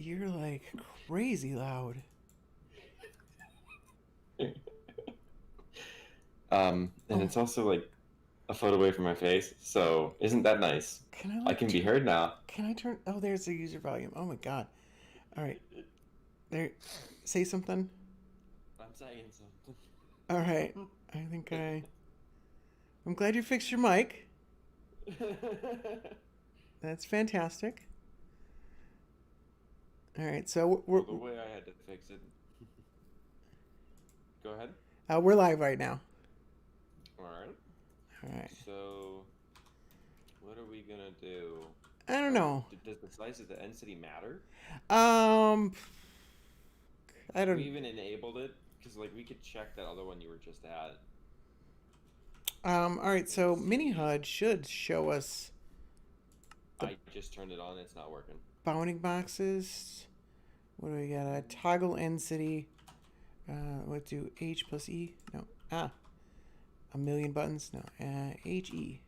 You're like crazy loud. And Oh, it's also like a foot away from my face, so isn't that nice? can I I like can be turn? heard now. Can I turn? Oh, there's the user volume. Oh my god. All right, there. Say something. I'm saying something. All right. I think I'm glad you fixed your mic. That's fantastic. All right, so Well, the way I had to fix it. Go ahead. we're live right now. All right. All right. So, what are we gonna do? I don't Are we? know. Does the size of the end city matter? Um, I Have we don't. even enabled it? Because like we could check that other one you were just at. All right. End So mini city. HUD should show us the I just turned it on. It's not working. bounding boxes. What do we got? Toggle end city. What do H plus E? No. A million buttons. No. H E.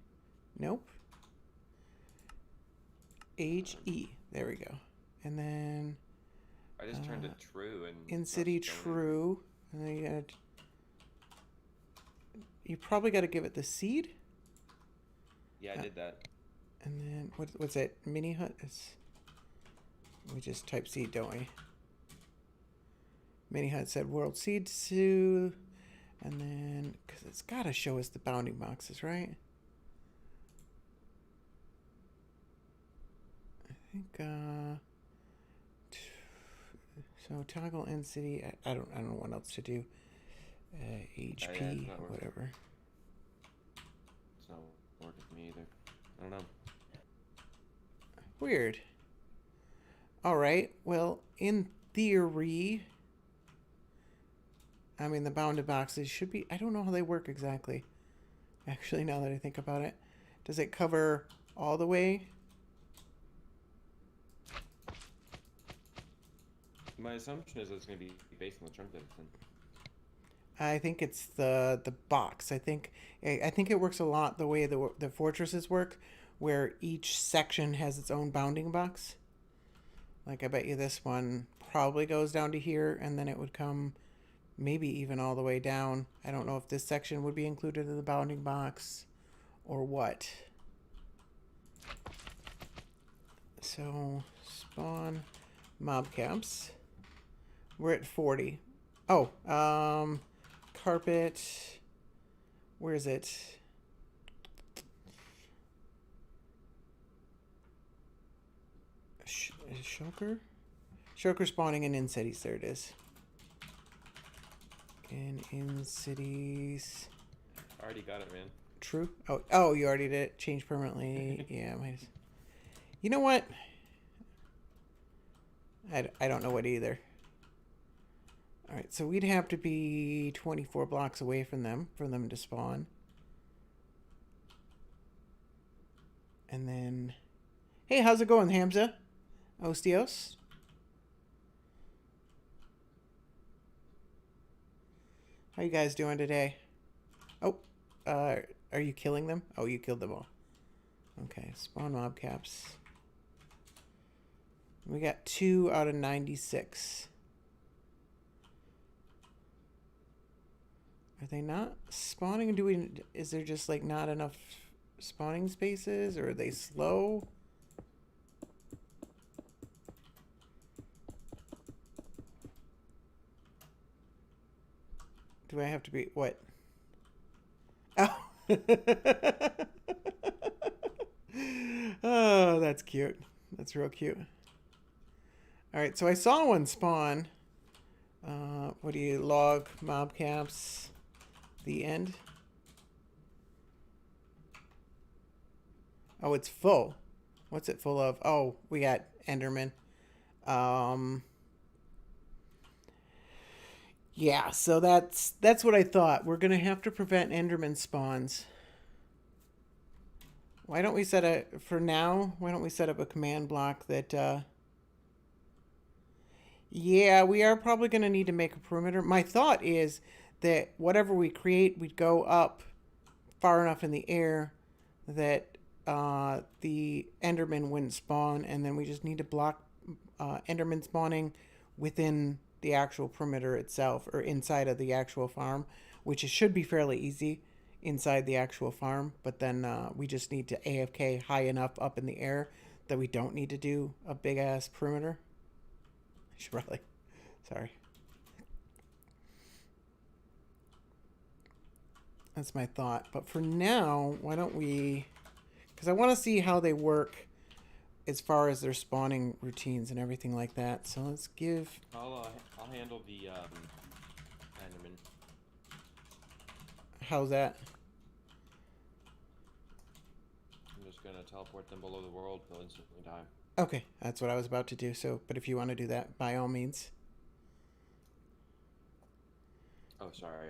Nope. H Um, E. There we go. And then I just turned it true, and in it's not city showing anything. true. And then you probably got to give it the seed. Yeah, I Uh, did that. and then what's it? Mini HUD. We just type seed, don't we? Mini HUD said world seed to, and then because it's got to show us the bounding boxes, right? I think. So toggle end city. I don't know what else to do. Yeah, it's HP not working. whatever. It's not working for me either. I don't know. Weird. All right. Well, in theory, I mean the bounded boxes should be. I don't know how they work exactly. Actually, now that I think about it, does it cover all the way? My assumption is it's going to be based on the chunk density. I think it's the box. I think it works a lot the way the fortresses work, where each section has its own bounding box. Like I bet you this one probably goes down to here, and then it would come maybe even all the way down. I don't know if this section would be included in the bounding box or what. So spawn mob camps. We're at 40. Oh, carpet. Where is it? Shulker? Shulker spawning in cities. There it is. In cities. I already got it, man. True. Oh, you already did it. Change permanently. Yeah, you know what? I don't know what either. All right, so we'd have to be 24 blocks away from them for them to spawn. And then, hey, how's it going, Hamza? Ostios? How you guys doing today? Oh, are you killing them? Oh, you killed them all. Okay, spawn mob caps. We got 2 out of 96. Are they not spawning? Is there just like not enough spawning spaces, or are they slow? Do I have to be what? Oh. Oh, that's cute. That's real cute. All right, so I saw one spawn. What do you log mob camps? The end. Oh, it's full. What's it full of? Oh, we got Enderman. Um, yeah, so that's what I thought. We're gonna have to prevent Enderman spawns. Why don't we set a for now? Why don't we set up a command block that? Yeah, we are probably gonna need to make a perimeter. My thought is that whatever we create, we'd go up far enough in the air that the Enderman wouldn't spawn, and then we just need to block Enderman spawning within the actual perimeter itself or inside of the actual farm, which it should be fairly easy inside the actual farm. But then we just need to AFK high enough up in the air that we don't need to do a big ass perimeter. I should probably. Sorry. That's my thought. But for now, why don't we... Because I want to see how they work as far as their spawning routines and everything like that. So let's give... I'll handle the Enderman. How's that? I'm just gonna teleport them below the world. They'll instantly die. Okay, that's what I was about to do. So, but if you want to do that, by all means. Oh, sorry.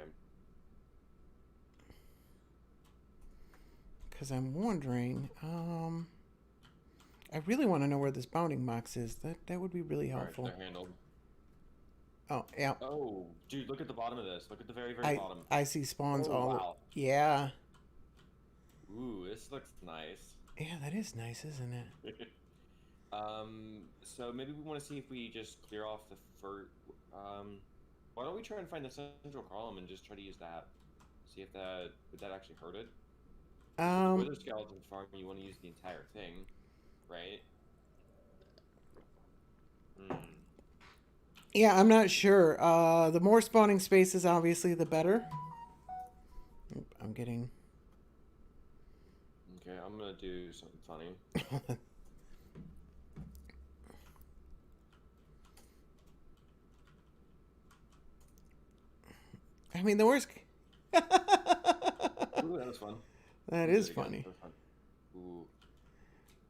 Because I'm wondering, I really want to know where this bounding box is. That would be really helpful. Alright, they're handled. Oh, yeah. Oh, dude, look at the bottom of this. Look at the very, very bottom. I see spawns all... Wow. Yeah. Ooh, this looks nice. Yeah, that is nice, isn't it? So maybe we want to see if we just clear off the first... why don't we try and find the central column and just try to use that? See if that... Would that actually hurt it? With a skeleton farm, you want to use the entire thing, right? Yeah, I'm not sure. The more spawning spaces, obviously, the better. Oop, I'm getting... Okay, I'm gonna do something funny. I mean, the worst... Ooh, that was fun. That is funny. Ooh.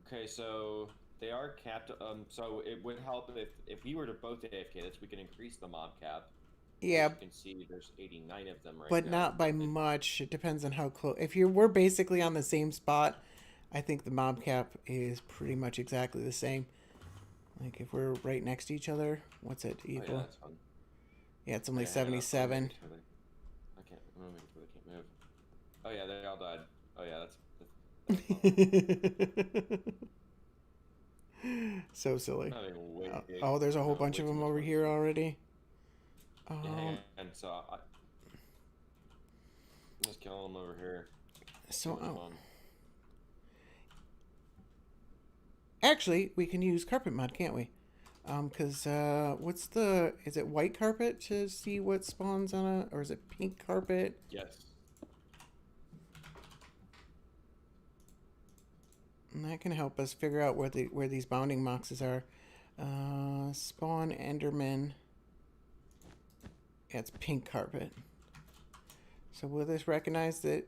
Okay, so they are capped. So it would help if we were to both AFK this, we can increase the mob cap. Yeah. As you can see, there's 89 of them right now. But not by much. It depends on how close. If we're basically on the same spot, I think the mob cap is pretty much exactly the same. Like if we're right next to each other, what's it equal? Oh, yeah, that's fun. Yeah, it's only 77. I can't. I'm gonna make it so they can't move. Oh yeah, they all died. Oh yeah, that's so silly. way big. Oh, there's a whole bunch of them over here already. Yeah, and so I'm just killing them over here. So, actually, we can use carpet mod, can't we? Because what's the... Is it white carpet to see what spawns on a... Or is it pink carpet? Yes. And that can help us figure out where these bounding boxes are. Spawn Enderman. Yeah, it's pink carpet. So will this recognize that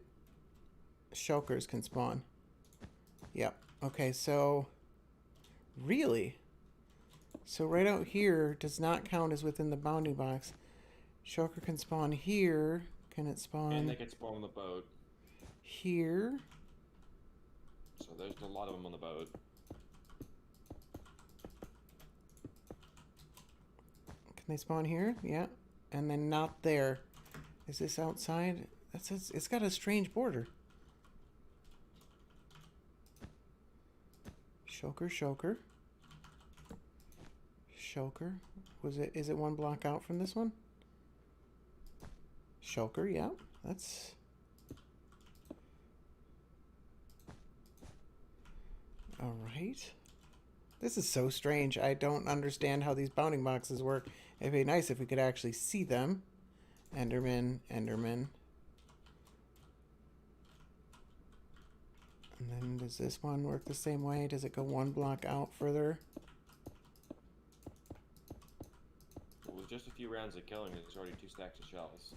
shulkers can spawn? Yep. Okay, so... Really? So right out here does not count as within the bounding box. Shulker can spawn here. Can it spawn... And they can spawn on the boat. Here. So there's a lot of them on the boat. Can they spawn here? Yeah. And then not there. Is this outside? It's got a strange border. Shulker, Shulker. Shulker. Is it one block out from this one? Shulker, yeah. That's... Alright. This is so strange. I don't understand how these bounding boxes work. It'd be nice if we could actually see them. Enderman, Enderman. And then does this one work the same way? Does it go one block out further? With just a few rounds of killing, there's already 2 stacks of shells.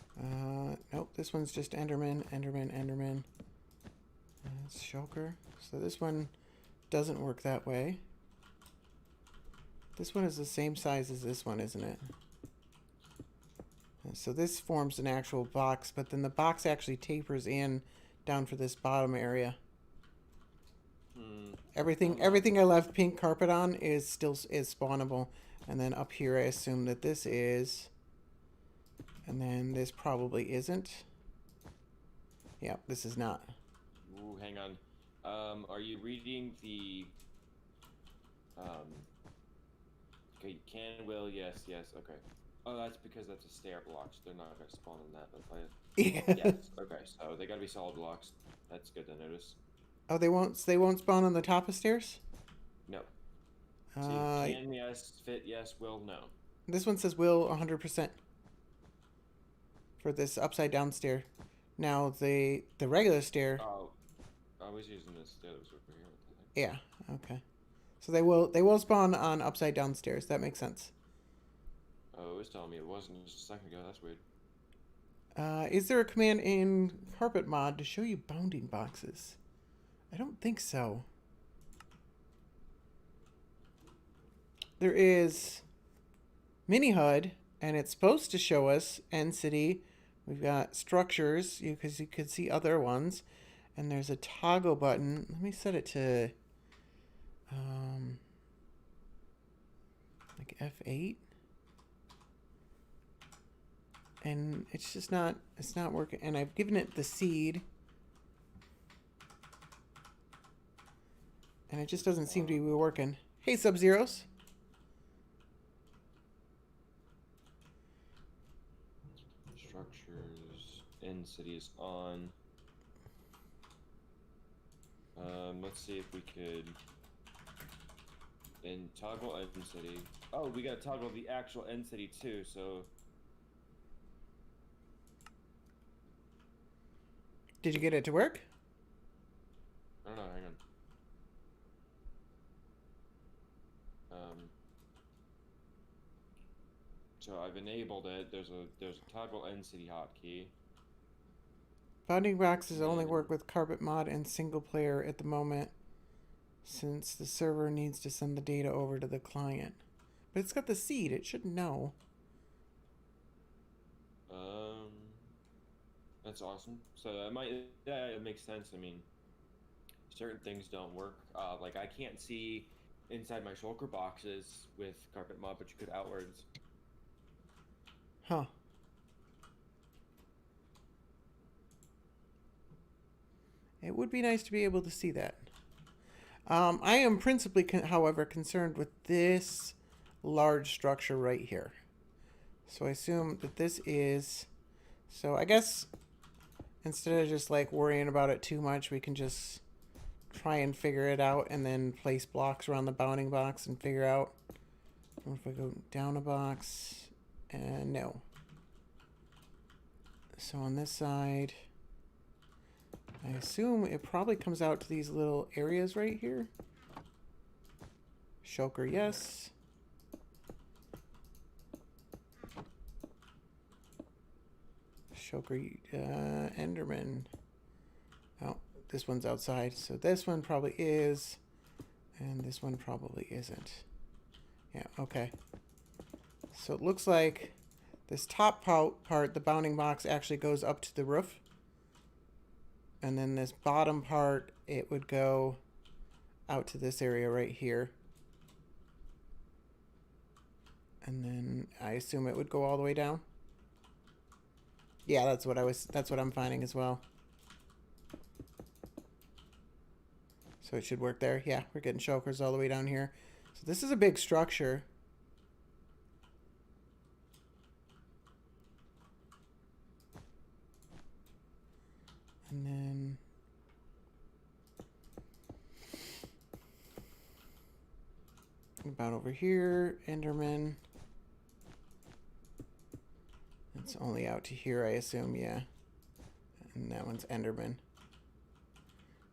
Nope. This one's just Enderman, Enderman, Enderman. That's Shulker. So this one doesn't work that way. This one is the same size as this one, isn't it? So this forms an actual box, but then the box actually tapers in down for this bottom area. Everything I left pink carpet on is still spawnable, and then up here I assume that this is, and then this probably isn't. Yeah, this is not. Ooh, hang on. Are you reading the Okay, can, will, yes, yes, okay. Oh, that's because that's a stair block, so they're not gonna spawn on that, but if I... Yeah. Yes, okay, so they gotta be solid blocks. That's good to notice. Oh, they won't spawn on the top of stairs? No. See, Uh, can, yes, fit, yes, will, no. this one says will 100% for this upside down stair. Now the regular stair, Oh, I was using this stair that was over here. What the heck? yeah, okay. So they will spawn on upside down stairs. That makes sense. Oh, it was telling me it wasn't just a second ago. That's weird. Is there a command in Carpet Mod to show you bounding boxes? I don't think so. There is mini HUD, and it's supposed to show us End City. We've got structures, because you could see other ones, and there's a toggle button. Let me set it to like F8, and it's not working. And I've given it the seed, and it just doesn't seem to be working. Hey, Sub-Zeros. Structures. End city is on. Let's see if we could. And toggle end city. Oh, we gotta toggle the actual end city too. So. Did you get it to work? I don't know. Hang on. So I've enabled it. There's a toggle end city hotkey. Bounding boxes only work with Carpet Mod and single player at the moment, since the server needs to send the data over to the client. But it's got the seed. It should know. That's awesome. So it makes sense. I mean, certain things don't work. Like I can't see inside my shulker boxes with Carpetmod, but you could outwards. Huh. It would be nice to be able to see that. I am principally, however, concerned with this large structure right here. So I assume that this is... So I guess instead of just like worrying about it too much, we can just try and figure it out and then place blocks around the bounding box and figure out. What if I go down a box? And no. So on this side, I assume it probably comes out to these little areas right here. Shulker, yes. Shulker, Enderman. Oh, this one's outside. So this one probably is. And this one probably isn't. Yeah, okay. So it looks like this top part, the bounding box, actually goes up to the roof. And then this bottom part, it would go out to this area right here. And then I assume it would go all the way down. Yeah, that's what I'm finding as well. So it should work there. Yeah, we're getting shulkers all the way down here. So this is a big structure. And then about over here, Enderman. It's only out to here, I assume, yeah. And that one's Enderman.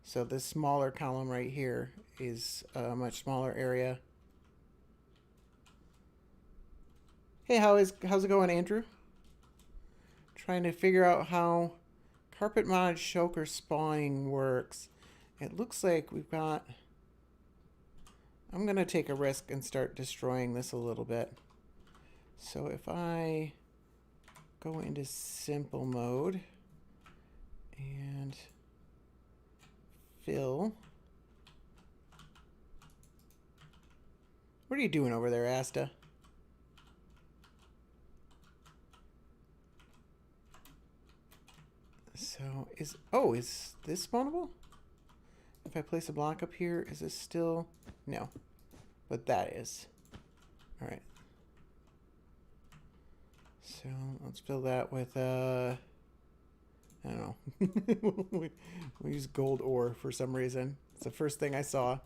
So this smaller column right here is a much smaller area. Hey, how's it going, Andrew? Trying to figure out how Carpetmod shulker spawning works. It looks like we've got... I'm going to take a risk and start destroying this a little bit. So if I go into simple mode and fill. What are you doing over there, Asta? So is this spawnable? If I place a block up here, is this still... No. But that is. All right. So let's fill that with I don't know. we use gold ore for some reason. It's the first thing I saw.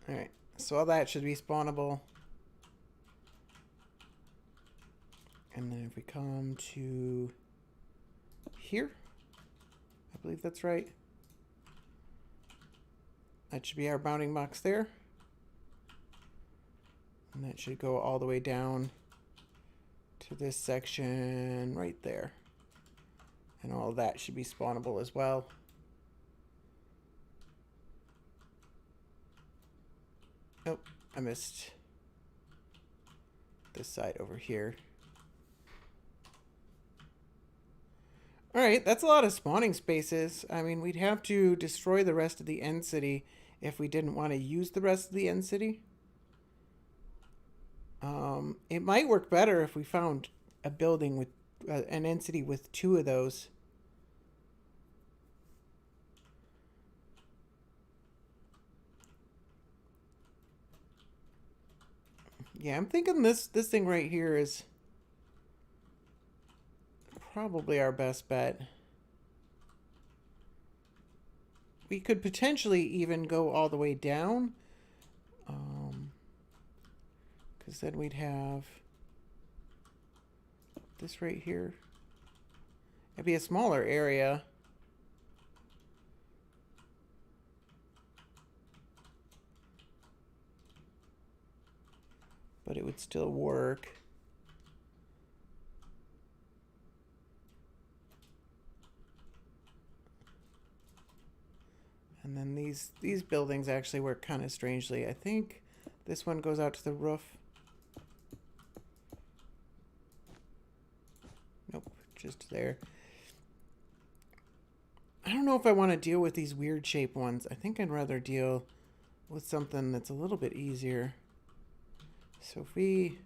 All right. So all that should be spawnable. And then if we come to here, I believe that's right. That should be our bounding box there. And that should go all the way down to this section right there. And all of that should be spawnable as well. Oh, I missed this side over here. All right, that's a lot of spawning spaces. I mean, we'd have to destroy the rest of the end city if we didn't want to use the rest of the end city. It might work better if we found a building with an end city with 2 of those. Yeah, I'm thinking this thing right here is probably our best bet. We could potentially even go all the way down. Because then we'd have this right here. It'd be a smaller area. But it would still work. And then these buildings actually work kind of strangely. I think this one goes out to the roof. Nope, just there. I don't know if I want to deal with these weird shaped ones. I think I'd rather deal with something that's a little bit easier. So if we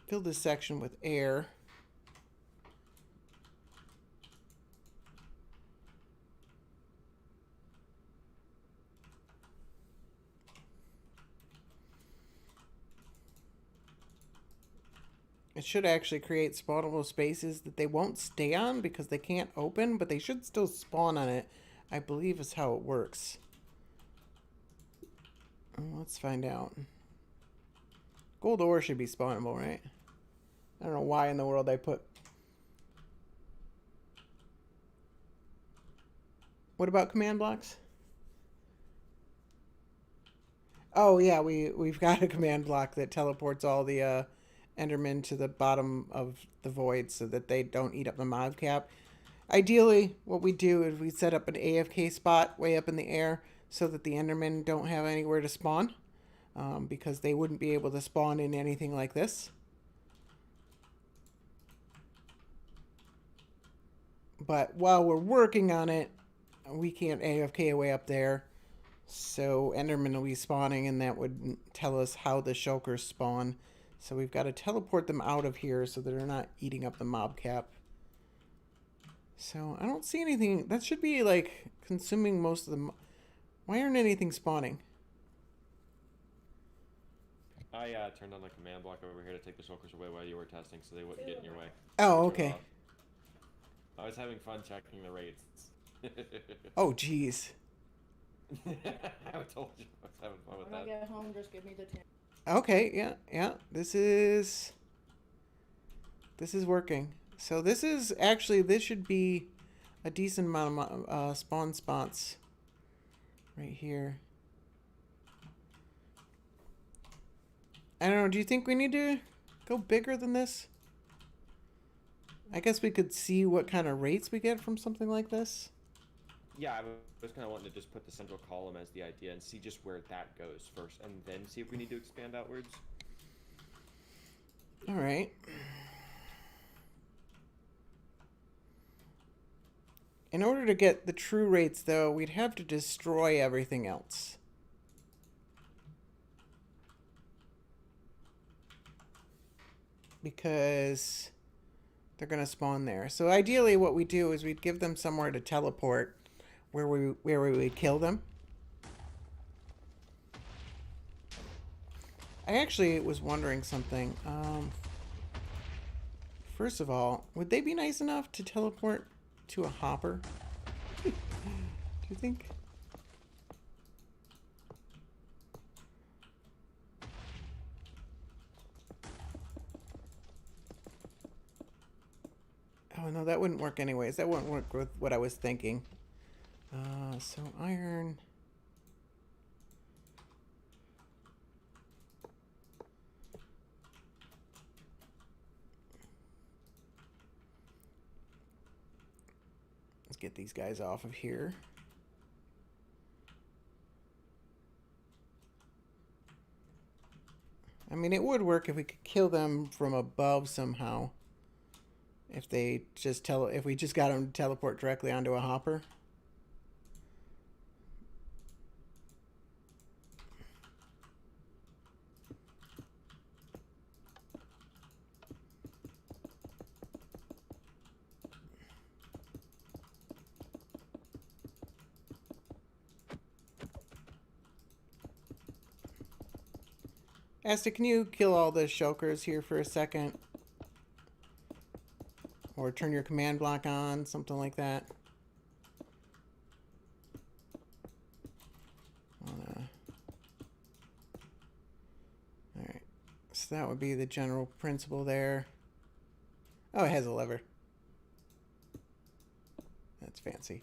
fill this section with air, it should actually create spawnable spaces that they won't stay on because they can't open, but they should still spawn on it, I believe is how it works. Let's find out. Gold ore should be spawnable, right? I don't know why in the world I put... What about command blocks? Oh yeah, we've got a command block that teleports all the Endermen to the bottom of the void so that they don't eat up the mob cap. Ideally, what we do is we set up an AFK spot way up in the air so that the Endermen don't have anywhere to spawn, because they wouldn't be able to spawn in anything like this. But while we're working on it, we can't AFK way up there. So Endermen will be spawning, and that would tell us how the shulkers spawn. So we've got to teleport them out of here so that they're not eating up the mob cap. So I don't see anything. That should be like consuming most of the... Why aren't anything spawning? I turned on the command block over here to take the shulkers away while you were testing so they wouldn't get in your way. Oh, okay. I was having fun checking the rates. Oh, jeez. I told you I was having fun with that. When I get home, just give me the 10. Okay, yeah. This is working. So this is actually, this should be a decent amount of spawn spots right here. I don't know, do you think we need to go bigger than this? I guess we could see what kind of rates we get from something like this. Yeah, I was kind of wanting to just put the central column as the idea and see just where that goes first, and then see if we need to expand outwards. All right. In order to get the true rates, though, we'd have to destroy everything else. Because they're gonna spawn there. So ideally, what we do is we'd give them somewhere to teleport, where we would kill them. I actually was wondering something. First of all, would they be nice enough to teleport to a hopper? Do you think? Oh, no, that wouldn't work anyways. That wouldn't work with what I was thinking. So iron. Let's get these guys off of here. I mean, it would work if we could kill them from above somehow. If they just if we just got them to teleport directly onto a hopper. Asta, can you kill all the shulkers here for a second? Or turn your command block on, something like that. Alright. So that would be the general principle there. Oh, it has a lever. That's fancy.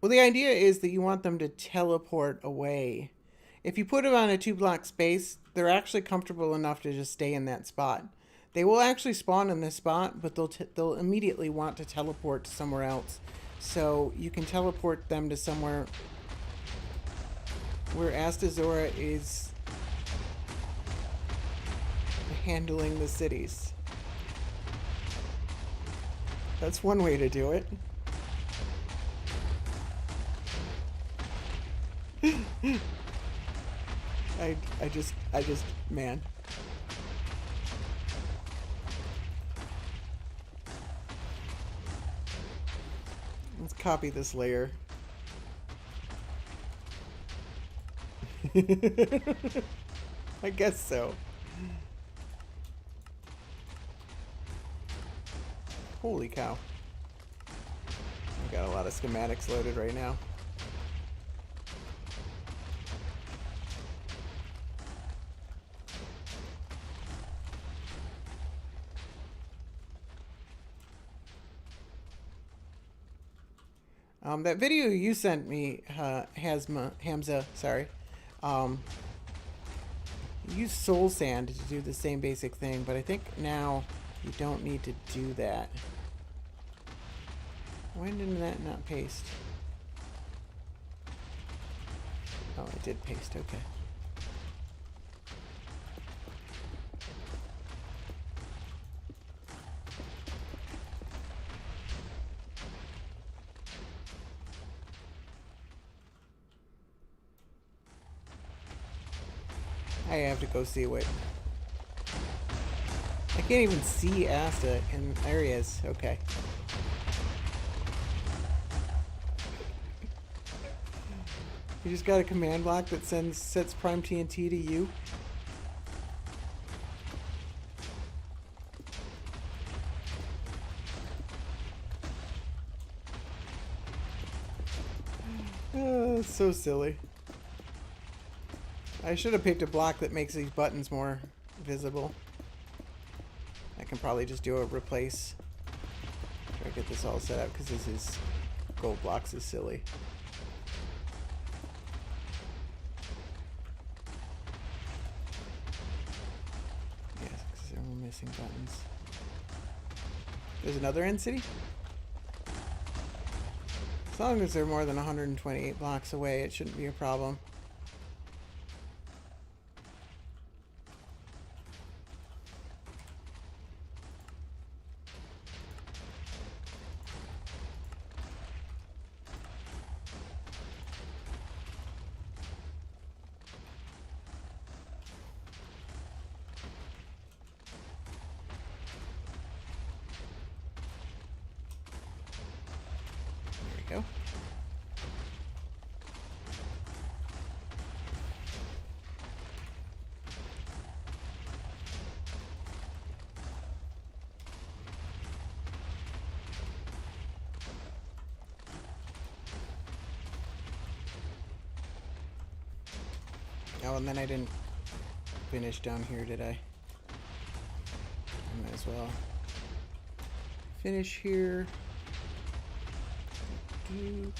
Well, the idea is that you want them to teleport away. If you put them on a 2-block space, they're actually comfortable enough to just stay in that spot. They will actually spawn in this spot, but they'll immediately want to teleport to somewhere else. So you can teleport them to somewhere where Astazora is handling the cities. That's one way to do it. I just, man. Let's copy this layer. I guess so. Holy cow. I got a lot of schematics loaded right now. That video you sent me, Hamza, sorry, use soul sand to do the same basic thing, but I think now you don't need to do that. Why didn't that not paste? Oh, it did paste, okay. I have to go see what... I can't even see Asta in areas. Okay. You just got a command block that sets prime TNT to you. It's so silly. I should have picked a block that makes these buttons more visible. I can probably just do a replace. Try to get this all set up because this is gold blocks is silly. Yes, because there were missing buttons. There's another end city? As long as they're more than 128 blocks away, it shouldn't be a problem. go. Oh, and then I didn't finish down here, did I? Might as well finish here. Alright,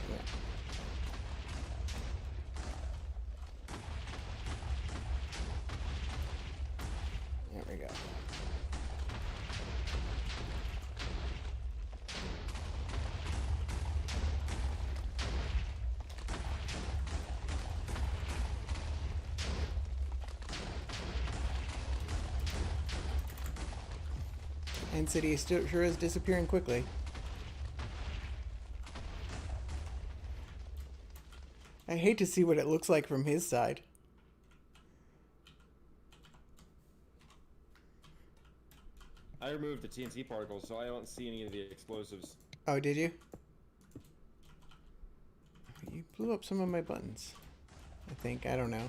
yeah. There we go. And City sure is disappearing quickly. I hate to see what it looks like from his side. I removed the TNT particles, so I don't see any of the explosives. Oh, did you? You blew up some of my buttons. I think. I don't know.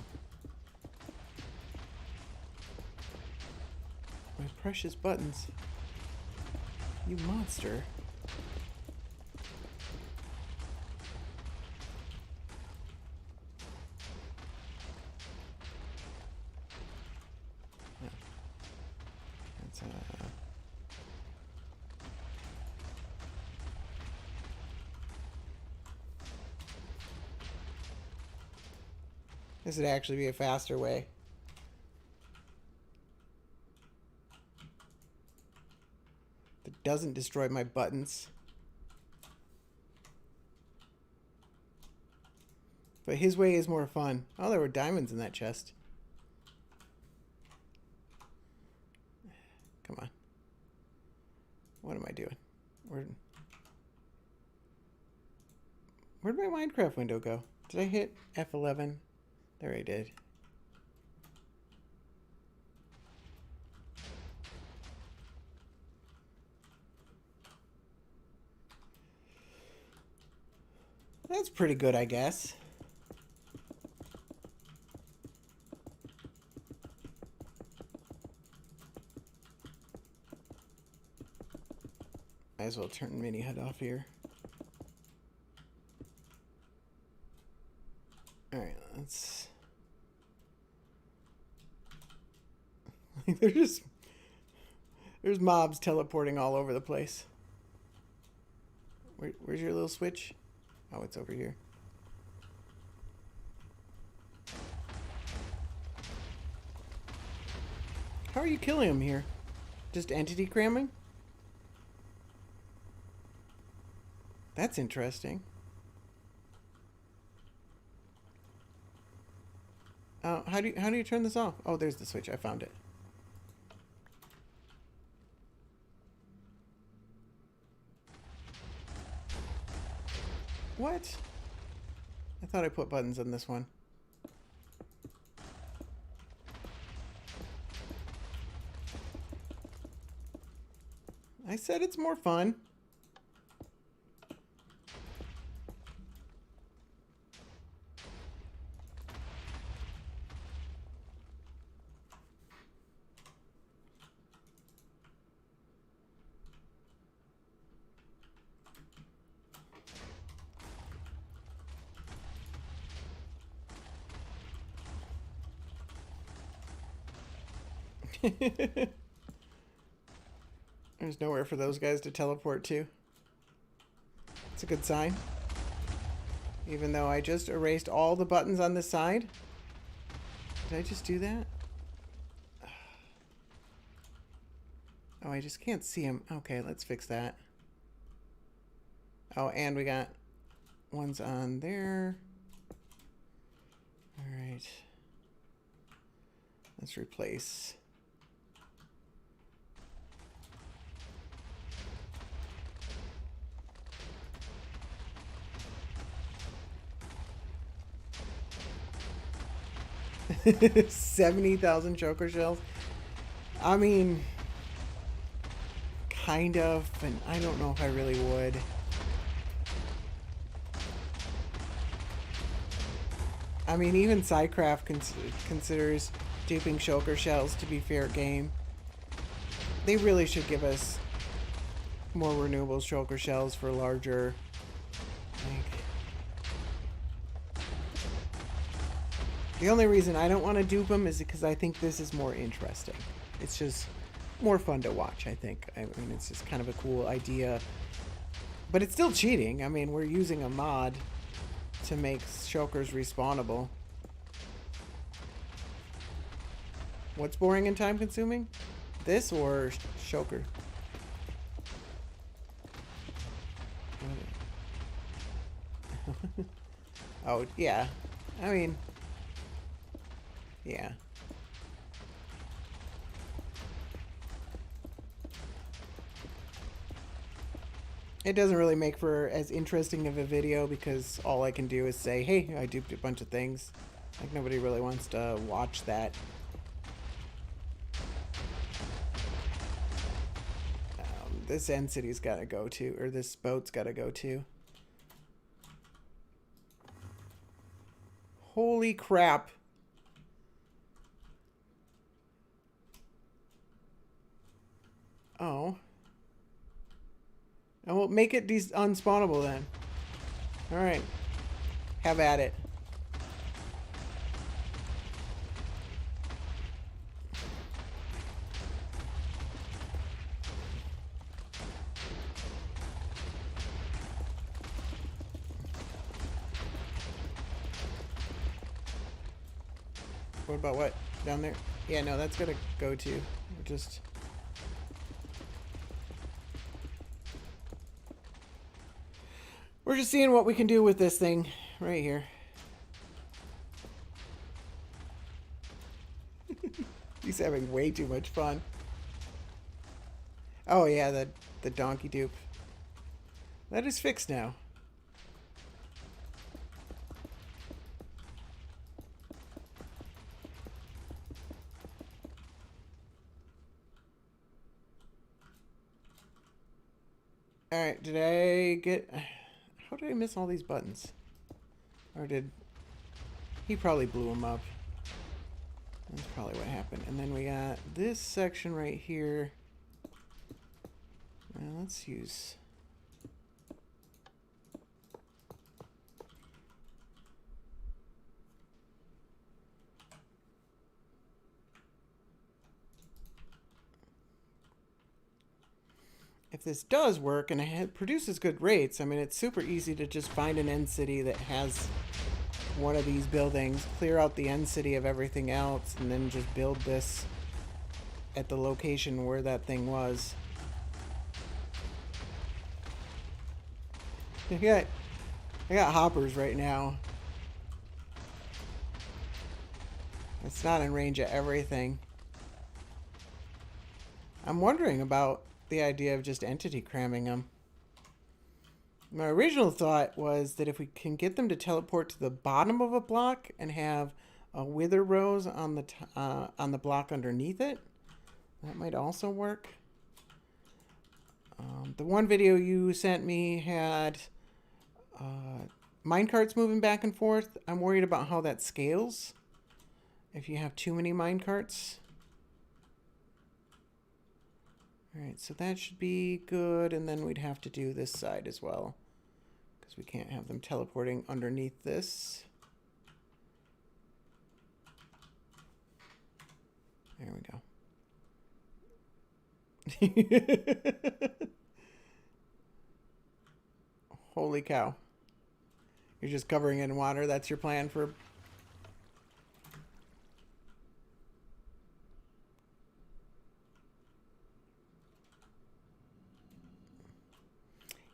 My precious buttons. You monster. Yeah. That's this would actually be a faster way. That doesn't destroy my buttons. But his way is more fun. Oh, there were diamonds in that chest. Come on. What am I doing? Where'd my Minecraft window go? Did I hit F11? There I did. That's pretty good, I guess. Might as well turn Mini HUD off here. Alright, let's... There's mobs teleporting all over the place. Where's your little switch? Oh, it's over here. How are you killing him here? Just entity cramming? That's interesting. How do you turn this off? Oh, there's the switch. I found it. What? I thought I put buttons on this one. I said it's more fun. There's nowhere for those guys to teleport to. It's a good sign. Even though I just erased all the buttons on this side. Did I just do that? Oh, I just can't see them. Okay, let's fix that. Oh, and we got ones on there. All right. Let's replace. $70,000 Shulker shells. I mean, kind of, and I don't know if I really would. I mean, even Psycraft considers duping shulker shells to be fair game. They really should give us more renewable shulker shells for larger. Like, the only reason I don't want to dupe them is because I think this is more interesting. It's just more fun to watch, I think. I mean, it's just kind of a cool idea. But it's still cheating. I mean, we're using a mod to make shulkers respawnable. What's boring and time consuming? This or shulker? Oh, yeah. I mean, yeah. It doesn't really make for as interesting of a video because all I can do is say, hey, I duped a bunch of things. Like, nobody really wants to watch that. This end city's gotta go to, or this boat's gotta go to. Holy crap. Oh. And we'll make it unspawnable then. Alright. Have at it. What about what? Down there? Yeah, no, that's gonna go to. Just... We're just seeing what we can do with this thing right here. He's having way too much fun. Oh yeah, the donkey dupe. That is fixed now. Alright, did I get... How did I miss all these buttons? Or did... He probably blew them up. That's probably what happened. And then we got this section right here. Well, let's use... If this does work and it produces good rates, I mean, it's super easy to just find an end city that has one of these buildings, clear out the end city of everything else, and then just build this at the location where that thing was. I got hoppers right now. It's not in range of everything. I'm wondering about the idea of just entity cramming them. My original thought was that if we can get them to teleport to the bottom of a block and have a wither rose on the block underneath it, that might also work. The one video you sent me had minecarts moving back and forth. I'm worried about how that scales if you have too many minecarts. Alright, so that should be good, and then we'd have to do this side as well, because we can't have them teleporting underneath this. There we go. Holy cow. You're just covering it in water, that's your plan for...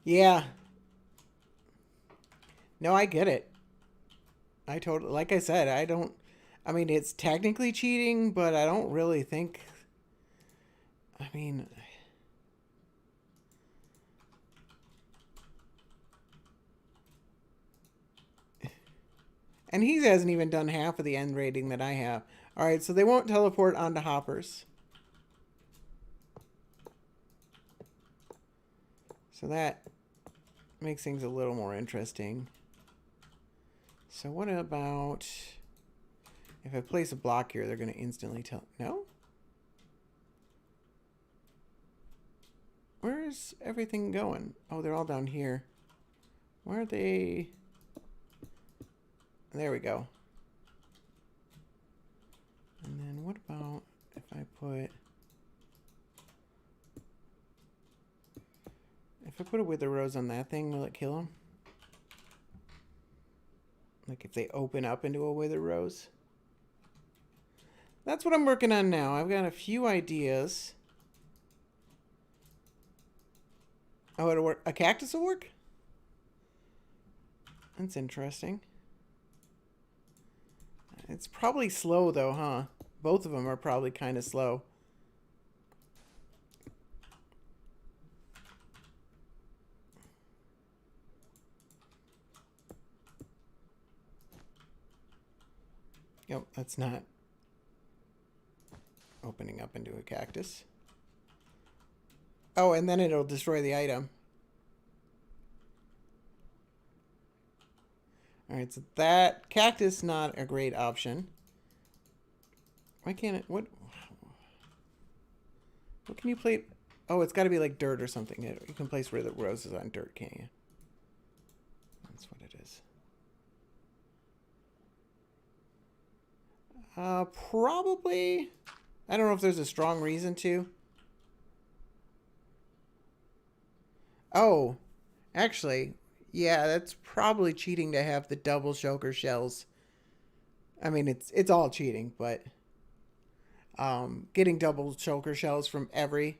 Yeah. No, I get it. I totally, like I said, I mean, it's technically cheating, but I don't really think, I mean, and he hasn't even done half of the end rating that I have. All right, so they won't teleport onto hoppers. So that makes things a little more interesting. So what about... If I place a block here, they're going to instantly tell... No? Where's everything going? Oh, they're all down here. Where are they? There we go. And then what about if I put... If I put a wither rose on that thing, will it kill them? Like if they open up into a wither rose? That's what I'm working on now. I've got a few ideas. Oh, it'll work. A cactus will work? That's interesting. It's probably slow though, huh? Both of them are probably kind of slow. Yep, that's not opening up into a cactus. Oh, and then it'll destroy the item. Alright, so that cactus not a great option. Why can't it... What can you play... Oh, it's got to be like dirt or something. You can place where the roses on dirt, can't you? That's what it is. Probably. I don't know if there's a strong reason to. Oh, actually, yeah, that's probably cheating to have the double shulker shells. I mean, it's all cheating, but getting double shulker shells from every...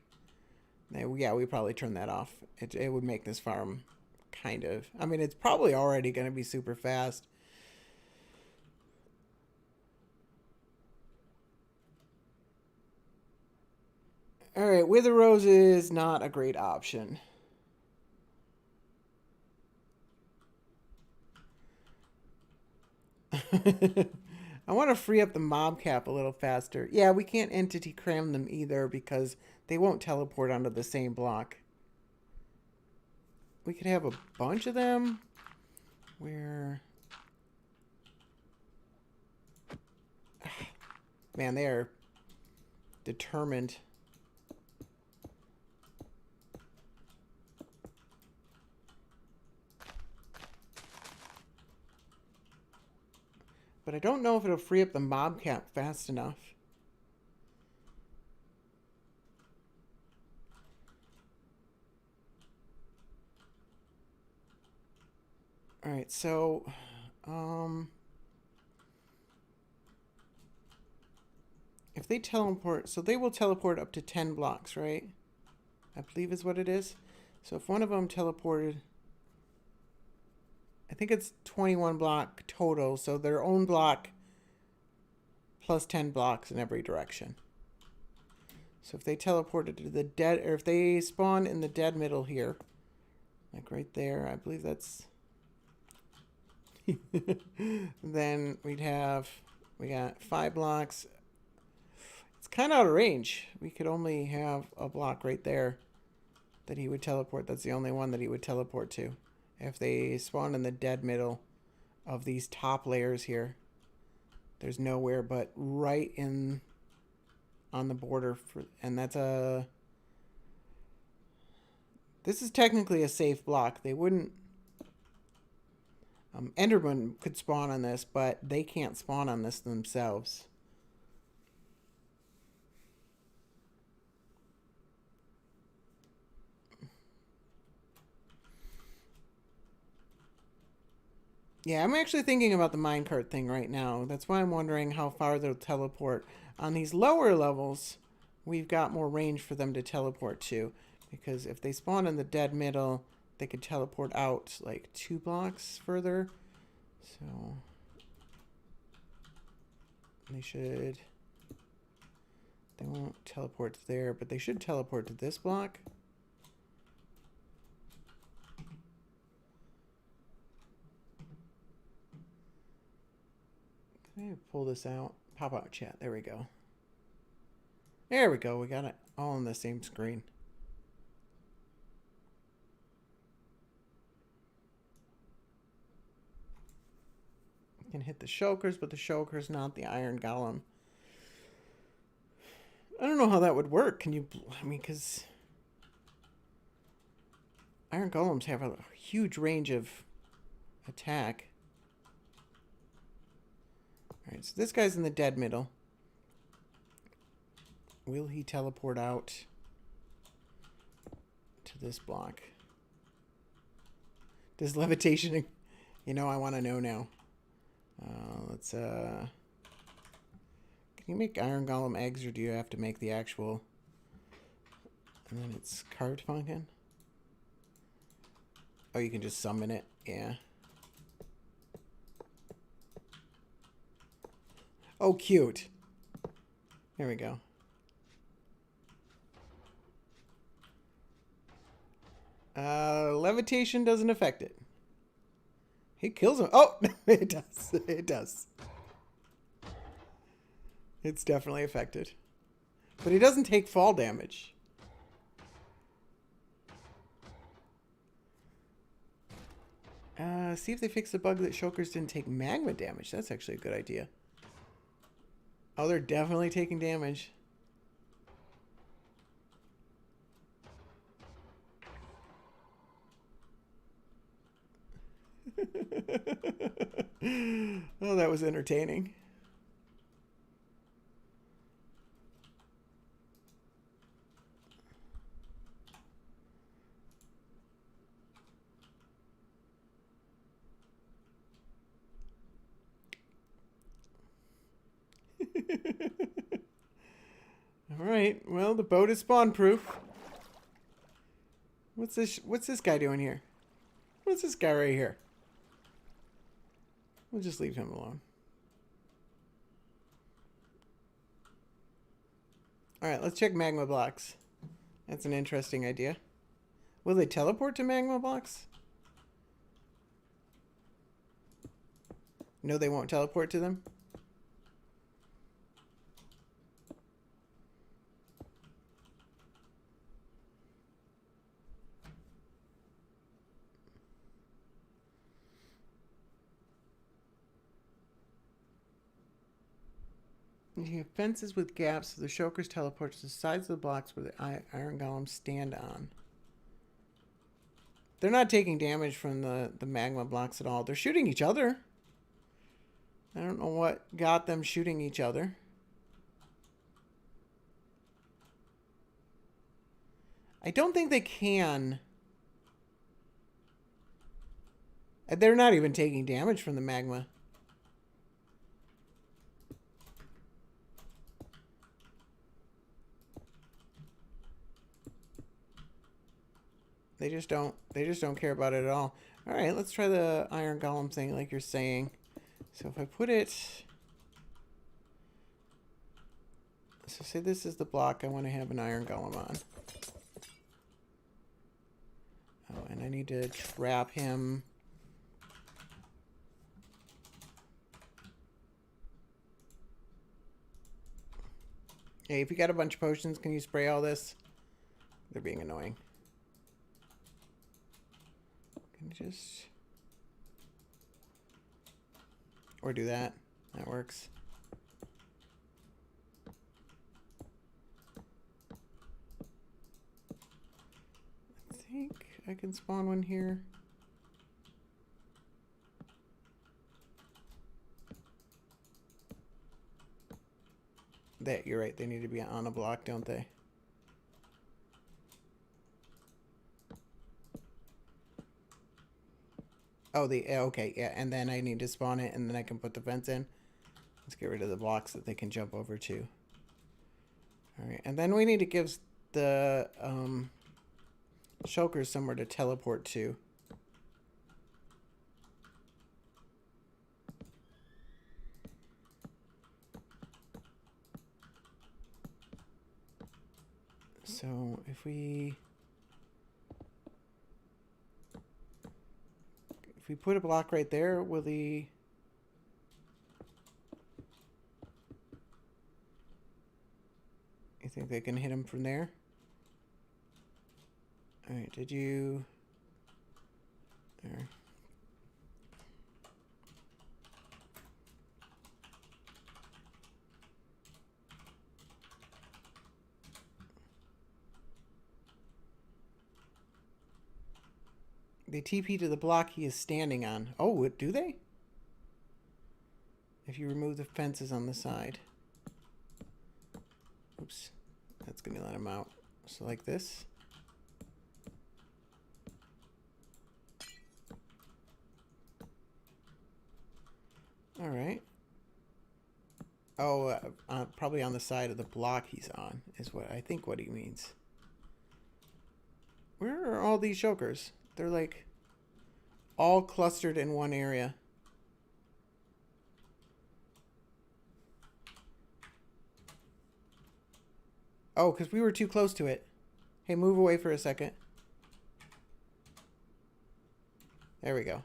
Yeah, we probably turn that off. It would make this farm kind of... I mean, it's probably already going to be super fast. Alright, wither rose is not a great option. I want to free up the mob cap a little faster. Yeah, we can't entity cram them either because they won't teleport onto the same block. We could have a bunch of them where... Man, they are determined. But I don't know if it'll free up the mob cap fast enough. Alright, so... if they teleport... So they will teleport up to 10 blocks, right? I believe is what it is. So if one of them teleported... I think it's 21 block total, so their own block plus 10 blocks in every direction. So if they teleported to the dead, or if they spawn in the dead middle here, like right there, I believe that's... then we got 5 blocks. It's kind of out of range. We could only have a block right there that he would teleport. That's the only one that he would teleport to. If they spawn in the dead middle of these top layers here, there's nowhere but right in on the border for, and that's a... This is technically a safe block. They wouldn't... Enderman could spawn on this, but they can't spawn on this themselves. Yeah, I'm actually thinking about the minecart thing right now. That's why I'm wondering how far they'll teleport. On these lower levels, we've got more range for them to teleport to. Because if they spawn in the dead middle, they could teleport out like 2 blocks further. So they should... They won't teleport there, but they should teleport to this block. Let me pull this out. Pop out chat. There we go. There we go. We got it all on the same screen. can hit the shulkers, but the shulker's not the iron golem. I don't know how that would work. Can you... I mean, because... iron golems have a huge range of attack. Alright, so this guy's in the dead middle. Will he teleport out to this block? Does levitation... You know, I want to know now. Let's... Can you make iron golem eggs, or do you have to make the actual... And then it's carved pumpkin? Oh, you can just summon it? Yeah. Oh, cute. There we go. Levitation doesn't affect it. He kills him. Oh, it does. It does. It's definitely affected. But he doesn't take fall damage. See if they fix the bug that shulkers didn't take magma damage. That's actually a good idea. Oh, they're definitely taking damage. Oh, that was entertaining. All right. Well, the boat is spawn proof. What's this guy doing here? What's this guy right here? We'll just leave him alone. All right, let's check magma blocks. That's an interesting idea. Will they teleport to magma blocks? No, they won't teleport to them. You have fences with gaps, so the shulkers teleport to the sides of the blocks where the iron golems stand on. They're not taking damage from the magma blocks at all. They're shooting each other. I don't know what got them shooting each other. I don't think they can. They're not even taking damage from the magma. They just don't care about it at all. All right, let's try the iron golem thing like you're saying. So if I put it... So say this is the block I want to have an iron golem on. Oh, and I need to trap him. Hey, if you got a bunch of potions, can you spray all this? They're being annoying. Can you just... Or do that. That works. I think I can spawn one here. You're right. They need to be on a block, don't they? Oh, okay, yeah, and then I need to spawn it, and then I can put the fence in. Let's get rid of the blocks that they can jump over to. All right, and then we need to give the shulkers somewhere to teleport to. So if we put a block right there, will the... You think they can hit him from there? All right, did you... There. They TP to the block he is standing on. Oh, do they? If you remove the fences on the side. Oops. That's going to let him out. So like this. All right. Oh, probably on the side of the block he's on is what I think what he means. Where are all these shulkers? They're like all clustered in one area. Oh, because we were too close to it. Hey, move away for a second. There we go.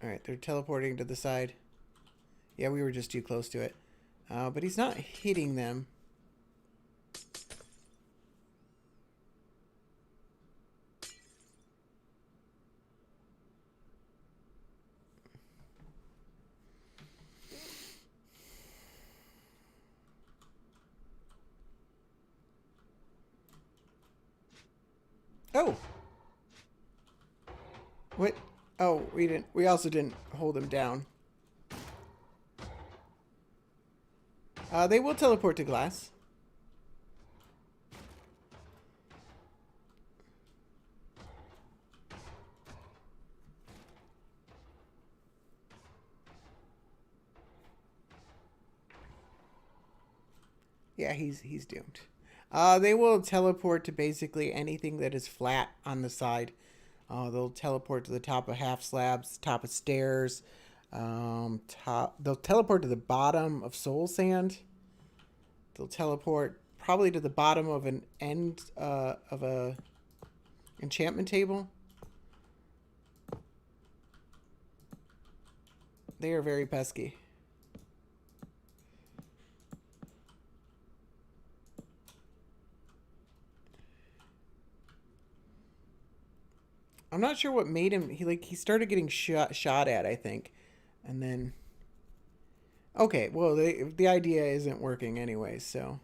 Alright, they're teleporting to the side. Yeah, we were just too close to it. But he's not hitting them. Oh! What? Oh, we didn't. We also didn't hold him down. They will teleport to glass. Yeah, he's doomed. They will teleport to basically anything that is flat on the side. They'll teleport to the top of half slabs, top of stairs. They'll teleport to the bottom of soul sand. They'll teleport probably to the bottom of an end of a enchantment table. They are very pesky. I'm not sure what made him. He started getting shot at, I think, and then. Okay, well the idea isn't working anyway, so.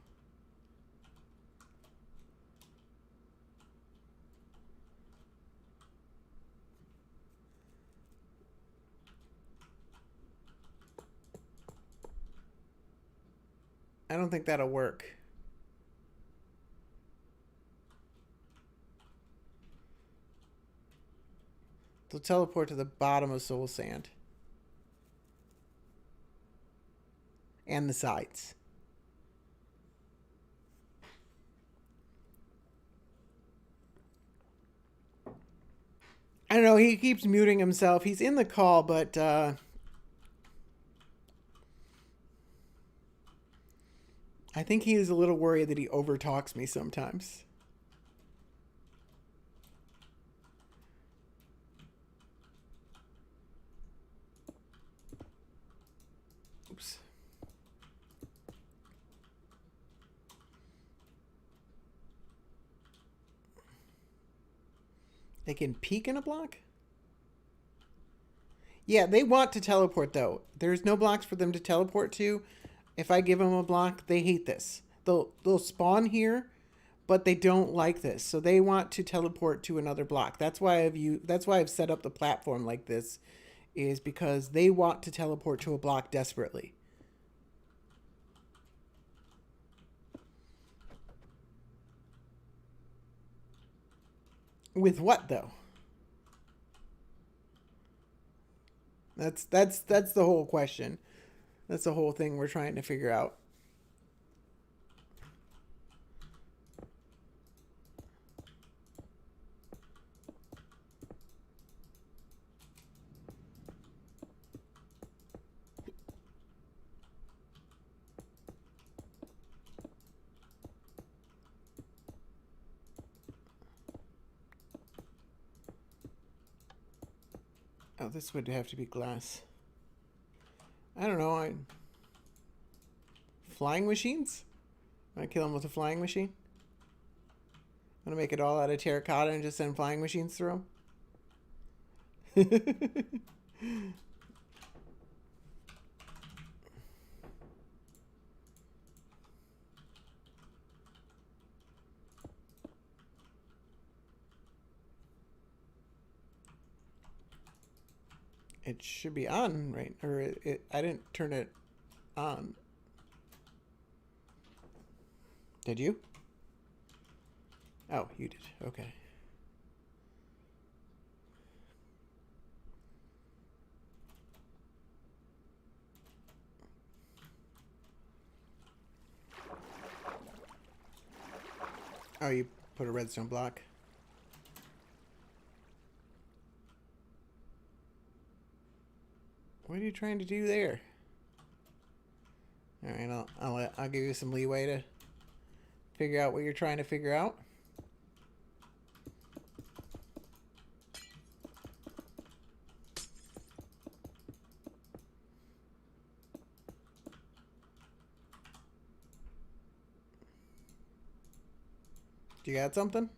I don't think that'll work. They'll teleport to the bottom of soul sand. And the sides. I don't know, he keeps muting himself. He's in the call, but I think he is a little worried that he overtalks me sometimes. Oops. They can peek in a block? Yeah, they want to teleport, though. There's no blocks for them to teleport to. If I give them a block, they hate this. They'll spawn here, but they don't like this. So they want to teleport to another block. That's why I've set up the platform like this, is because they want to teleport to a block desperately. With what, though? That's the whole question. That's the whole thing we're trying to figure out. Oh, this would have to be glass. I don't know. Flying machines? I'm gonna kill him with a flying machine. I'm gonna make it all out of terracotta and just send flying machines through them. It should be on, right? Or I didn't turn it on. Did you? Oh, you did. Okay. Oh, you put a redstone block. What are you trying to do there? All right, I'll give you some leeway to figure out what you're trying to figure out. You got something?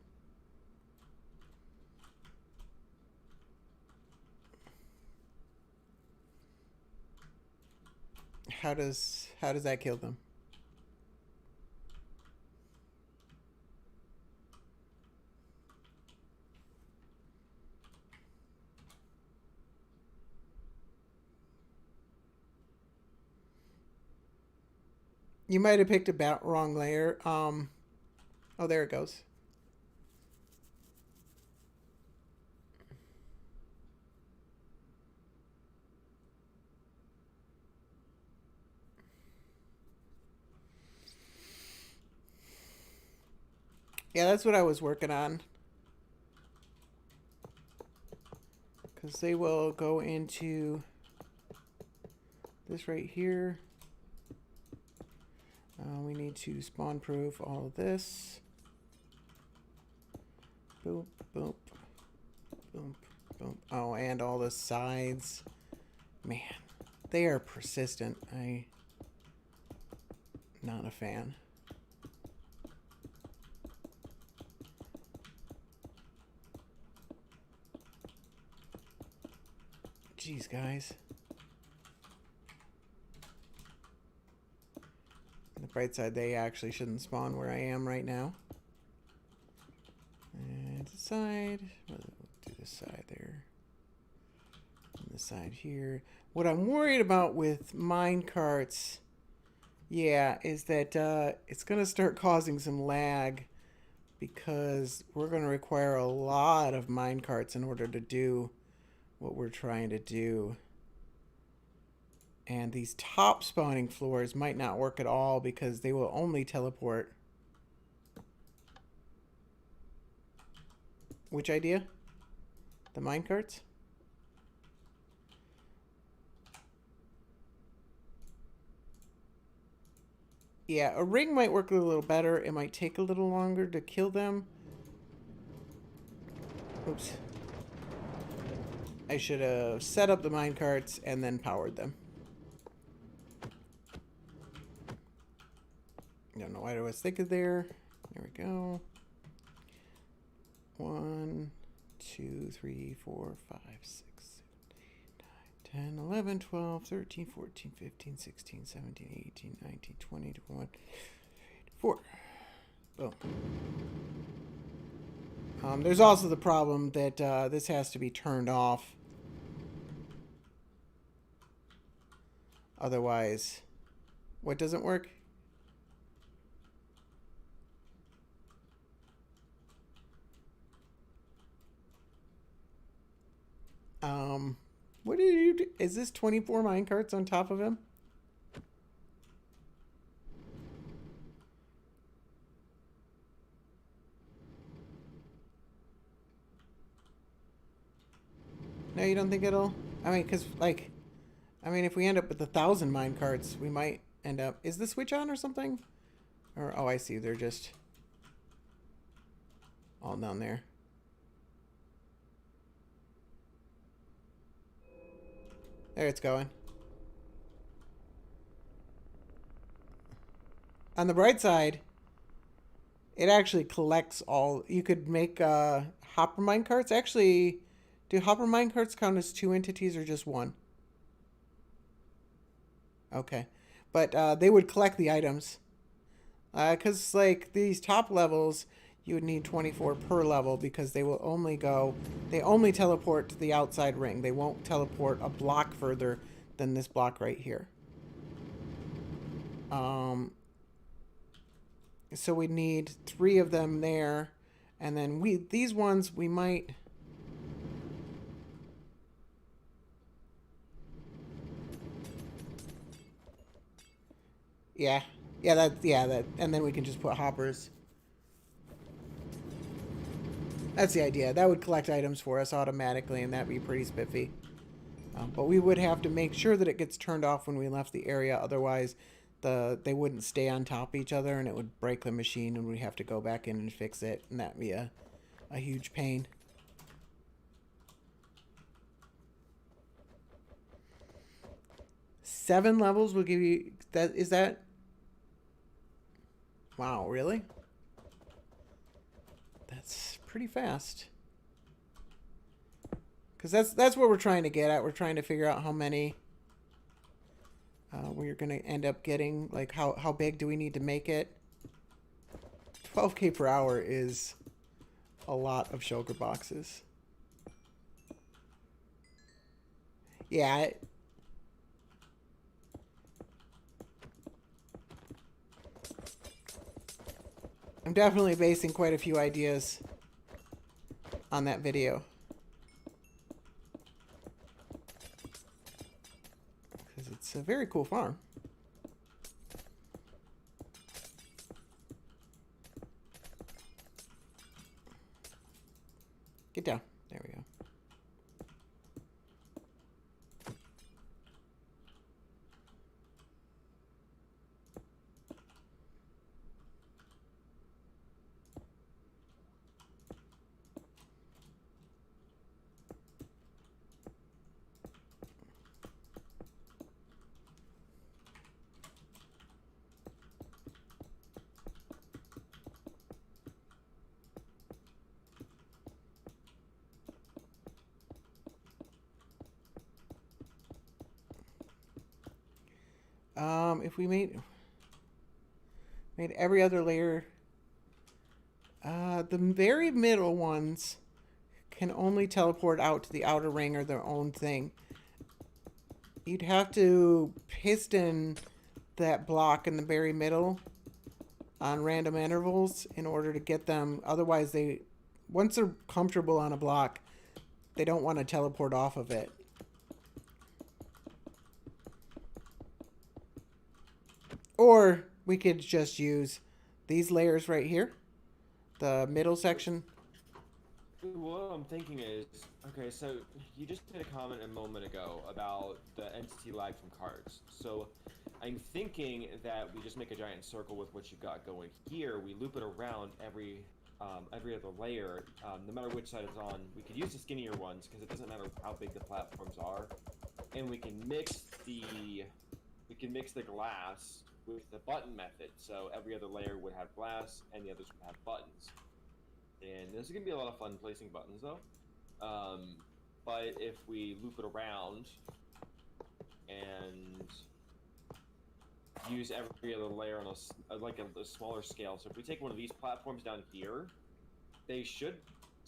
How does that kill them? You might have picked a wrong layer. Oh, there it goes. Yeah, that's what I was working on. Because they will go into this right here. We need to spawn proof all of this. Boop, boop, boop, boop. Oh, and all the sides. Man, they are persistent. Not a fan. Jeez, guys. On the bright side, they actually shouldn't spawn where I am right now. And the side. We'll do this side there. And the side here. What I'm worried about with mine carts, yeah, is that it's going to start causing some lag because we're going to require a lot of mine carts in order to do what we're trying to do. And these top spawning floors might not work at all because they will only teleport. Which idea? The minecarts? Yeah, a ring might work a little better. It might take a little longer to kill them. Oops. I should have set up the minecarts and then powered them. I don't know why I was thinking there. There we go. 1, 2, 3, 4, 5, 6, 7, 8, 9, 10, 11, 12, 13, 14, 15, 16, 17, 18, 19, 20, 21, 4. Boom. There's also the problem that this has to be turned off. Otherwise, what doesn't work? What did you do? Is this 24 minecarts on top of him? No, you don't think it'll? I mean, because, like, if we end up with 1,000 minecarts, we might end up... Is the switch on or something? Or, oh, I see. They're just all down there. There it's going. On the bright side, it actually collects all... You could make hopper minecarts. Actually, do hopper minecarts count as 2 entities or just 1? Okay. But they would collect the items. Because, like, these top levels, you would need 24 per level because they will only go, they only teleport to the outside ring. They won't teleport a block further than this block right here. So we need 3 of them there. And then these ones we might... Yeah. Yeah, and then we can just put hoppers. That's the idea. That would collect items for us automatically, and that'd be pretty spiffy. But we would have to make sure that it gets turned off when we left the area. Otherwise, they wouldn't stay on top of each other, and it would break the machine, and we'd have to go back in and fix it, and that'd be a huge pain. Seven levels will give you... that. Is that... Wow, really? That's pretty fast. Because that's what we're trying to get at. We're trying to figure out how many we're going to end up getting. Like, how big do we need to make it? 12K per hour is a lot of shulker boxes. Yeah. I'm definitely basing quite a few ideas on that video. Because it's a very cool farm. Get down. There we go. If we made every other layer, the very middle ones can only teleport out to the outer ring or their own thing. You'd have to piston that block in the very middle on random intervals in order to get them. Otherwise, once they're comfortable on a block, they don't want to teleport off of it. Or we could just use these layers right here, the middle section. What I'm thinking is, okay, so you just made a comment a moment ago about the entity lag from cards. So I'm thinking that we just make a giant circle with what you've got going here. We loop it around every other layer, no matter which side it's on. We could use the skinnier ones because it doesn't matter how big the platforms are, and we can mix the glass with the button method. So every other layer would have glass, and the others would have buttons. And this is going to be a lot of fun placing buttons, though. But if we loop it around and use every other layer on a smaller scale. So if we take one of these platforms down here, they should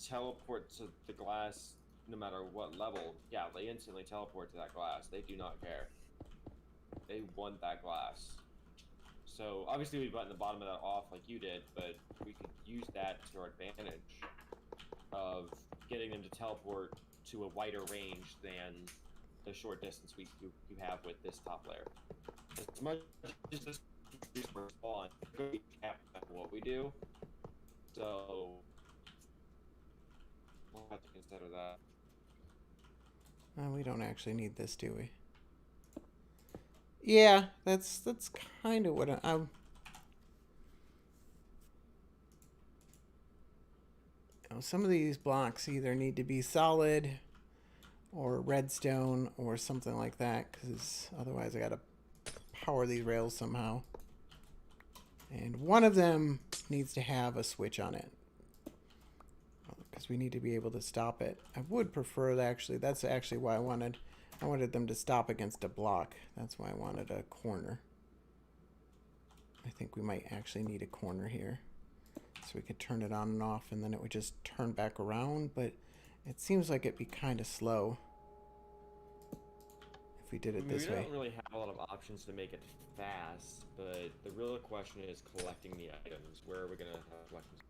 teleport to the glass no matter what level. Yeah, they instantly teleport to that glass. They do not care. They want that glass. So obviously we button the bottom of that off like you did, but we could use that to our advantage of getting them to teleport to a wider range than the short distance you have with this top layer. As much as this spawn, we cap what we do. So we'll have to consider that. We don't actually need this, do we? Yeah, that's kind of what I'm... some of these blocks either need to be solid or redstone or something like that, because otherwise I gotta power these rails somehow. And one of them needs to have a switch on it, because we need to be able to stop it. I would prefer that actually. That's actually why I wanted them to stop against a block. That's why I wanted a corner. I think we might actually need a corner here. So we could turn it on and off, and then it would just turn back around, but it seems like it'd be kind of slow if we did it this We way. don't really have a lot of options to make it fast, but the real question is collecting the items. Where are we gonna have collections?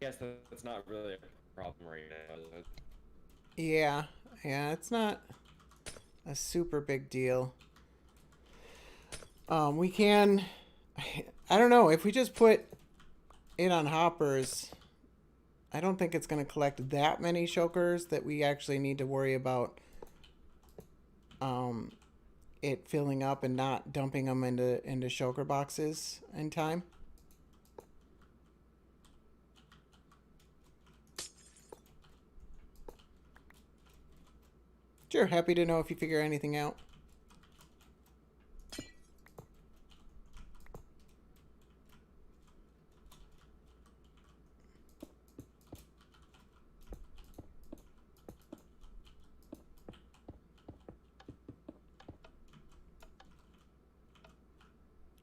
I guess that's not really a problem right now, is it? Yeah, yeah, it's not a super big deal. We can, I don't know, if we just put it on hoppers, I don't think it's going to collect that many shulkers that we actually need to worry about it filling up and not dumping them into shulker boxes in time. Sure, happy to know if you figure anything out.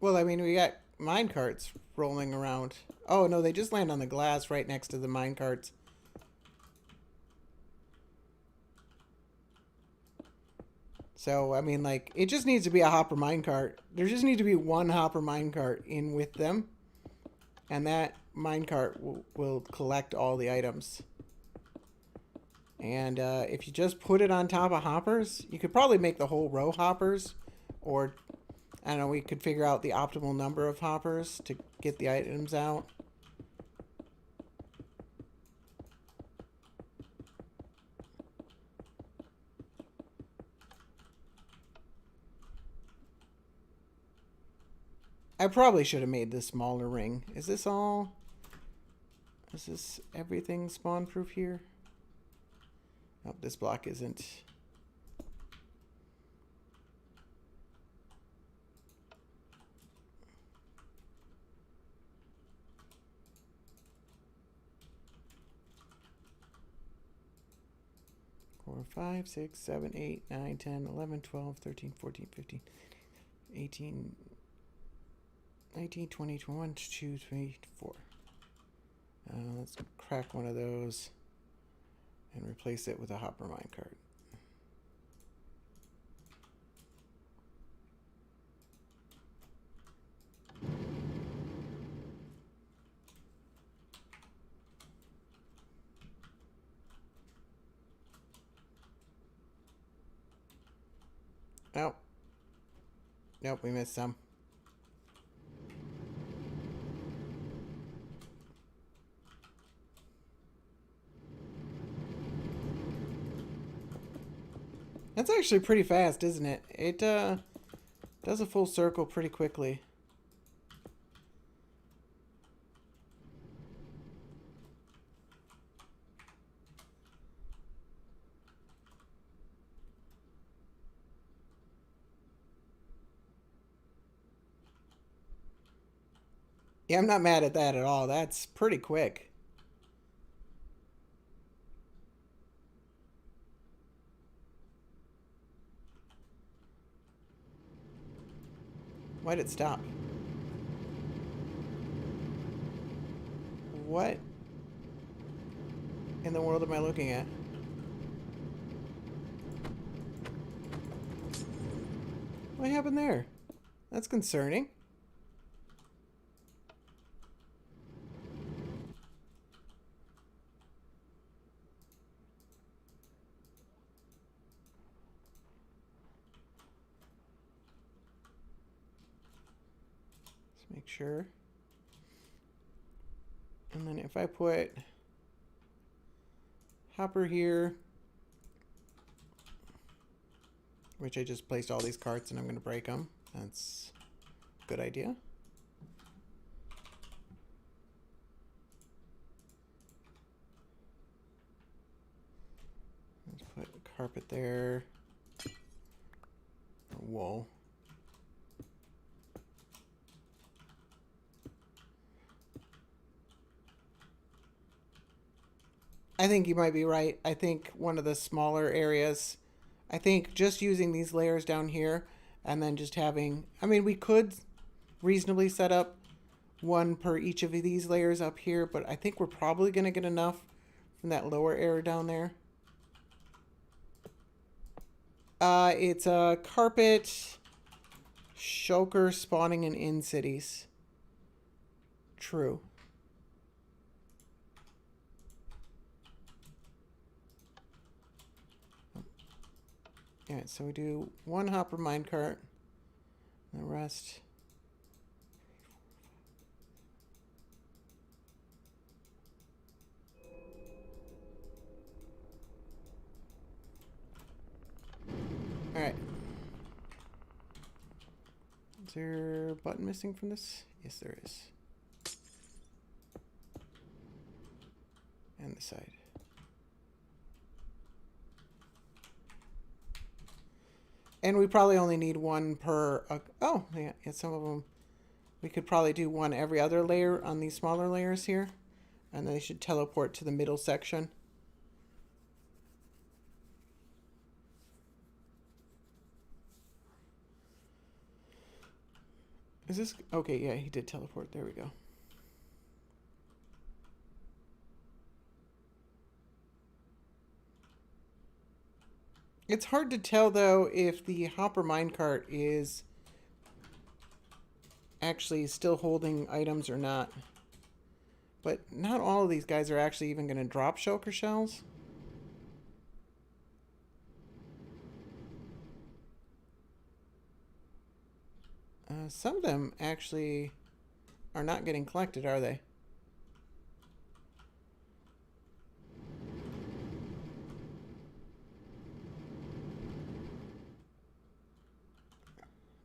Well, I mean, we got mine carts rolling around. Oh, no, they just land on the glass right next to the mine carts. So, I mean, like, it just needs to be a hopper minecart. There just needs to be one hopper minecart in with them. And that minecart will collect all the items. And if you just put it on top of hoppers, you could probably make the whole row hoppers. Or, I don't know, we could figure out the optimal number of hoppers to get the items out. I probably should have made this smaller ring. Is this all? Is this everything spawn proof here? Nope, this block isn't. Four, 5, 6, 7, 8, 9, 10, 11, 12, 13, 14, 15, 18, 19, 20, 21, 22, 23, 24. Let's crack one of those and replace it with a hopper minecart. Nope. Nope, we missed some. That's actually pretty fast, isn't it? It does a full circle pretty quickly. Yeah, I'm not mad at that at all. That's pretty quick. Why'd it stop? What in the world am I looking at? What happened there? That's concerning. Let's make sure. And then if I put hopper here, which I just placed all these carts and I'm going to break them. That's a good idea. Let's put a carpet there. Wool. I think you might be right. I think one of the smaller areas, I think just using these layers down here and then just having, I mean, we could reasonably set up one per each of these layers up here, but I think we're probably going to get enough from that lower area down there. It's a carpet shulker spawning in cities. True. Alright, so we do one hopper minecart. The rest. Alright. Is there a button missing from this? Yes, there is. And the side. And we probably only need one per... oh, yeah, some of them. We could probably do one every other layer on these smaller layers here. And then they should teleport to the middle section. Is this... okay, yeah, he did teleport. There we go. It's hard to tell, though, if the hopper minecart is actually still holding items or not. But not all of these guys are actually even going to drop shulker shells. Some of them actually are not getting collected, are they?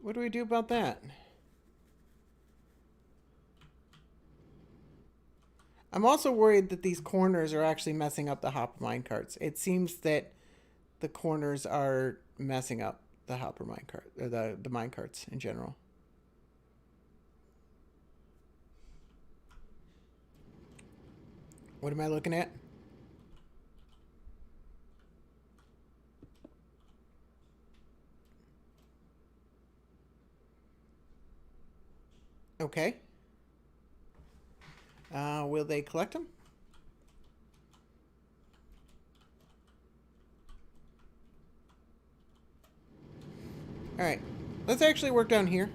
What do we do about that? I'm also worried that these corners are actually messing up the hopper minecarts. It seems that the corners are messing up the hopper minecart, or the minecarts in general. What am I looking at? Okay. Will they collect them? Alright. Let's actually work down here.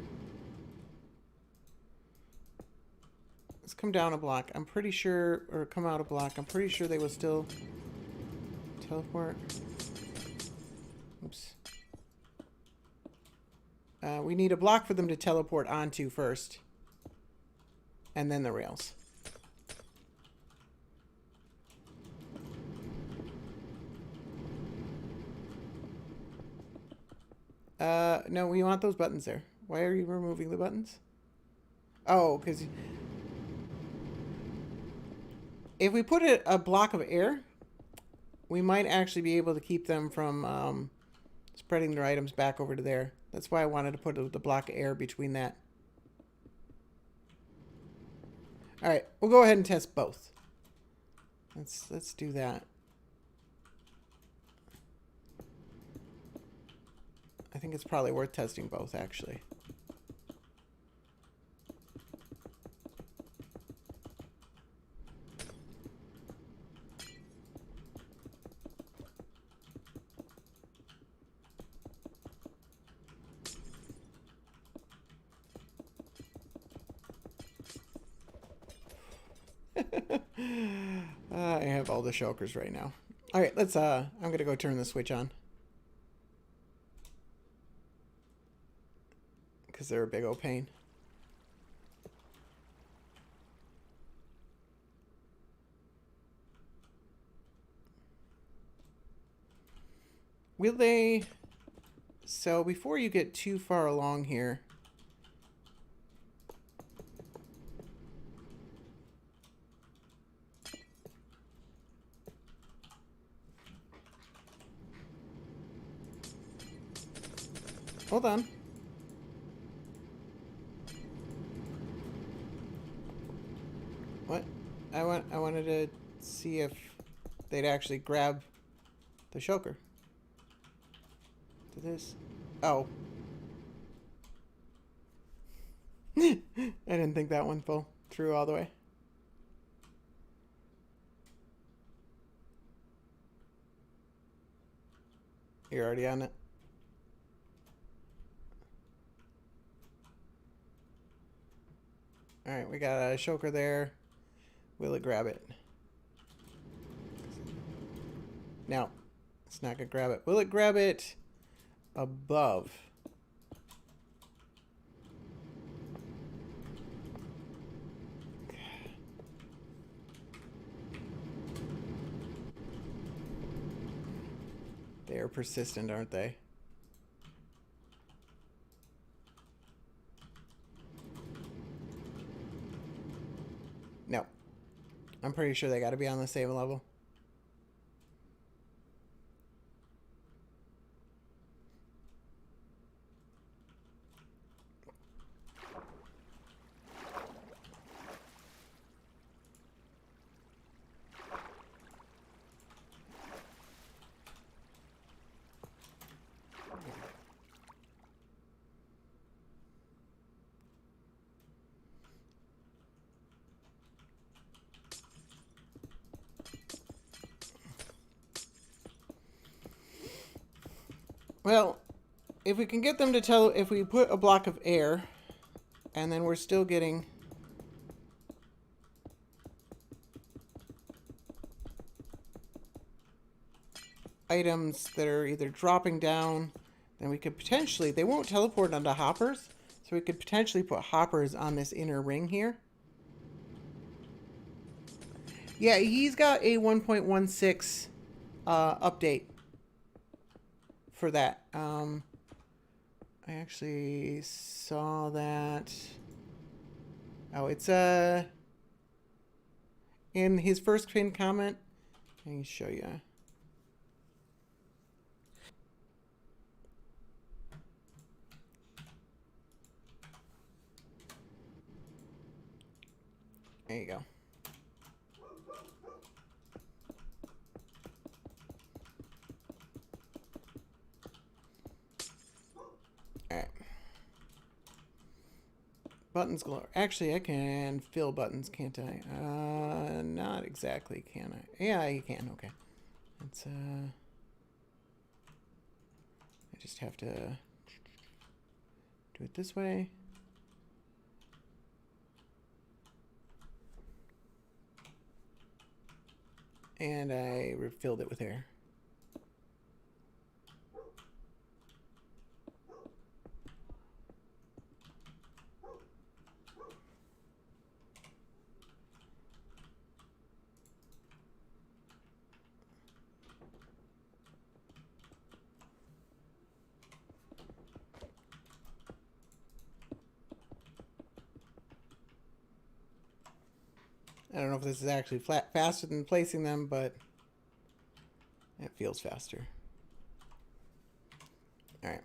Let's come down a block. I'm pretty sure... or come out a block. I'm pretty sure they will still teleport. Oops. We need a block for them to teleport onto first. And then the rails. No, we want those buttons there. Why are you removing the buttons? Oh, because... if we put a block of air, we might actually be able to keep them from spreading their items back over to there. That's why I wanted to put the block of air between that. Alright, we'll go ahead and test both. Let's do that. I think it's probably worth testing both, actually. I have all the shulkers right now. All right, let's. I'm gonna go turn the switch on because they're a big old pain. Will they? So before you get too far along here. Hold on. What? I wanted to see if they'd actually grab the shulker. To this. Oh. I didn't think that one full. through all the way? You're already on it. All right, we got a shulker there. Will it grab it? No, it's not gonna grab it. Will it grab it above? They are persistent, aren't they? No. I'm pretty sure they got to be on the same level. Well, if we can get them to tell, if we put a block of air, and then we're still getting items that are either dropping down, then we could potentially, they won't teleport onto hoppers, so we could potentially put hoppers on this inner ring here. Yeah, he's got a 1.16 update for that. I actually saw that. Oh, it's in his first pinned comment. Let me show you. There you go. Alright. Buttons galore. Actually, I can fill buttons, can't I? Not exactly, can I? Yeah, you can. Okay. It's, I just have to do it this way. And I refilled it with air. I don't know if this is actually faster than placing them, but it feels faster. All right.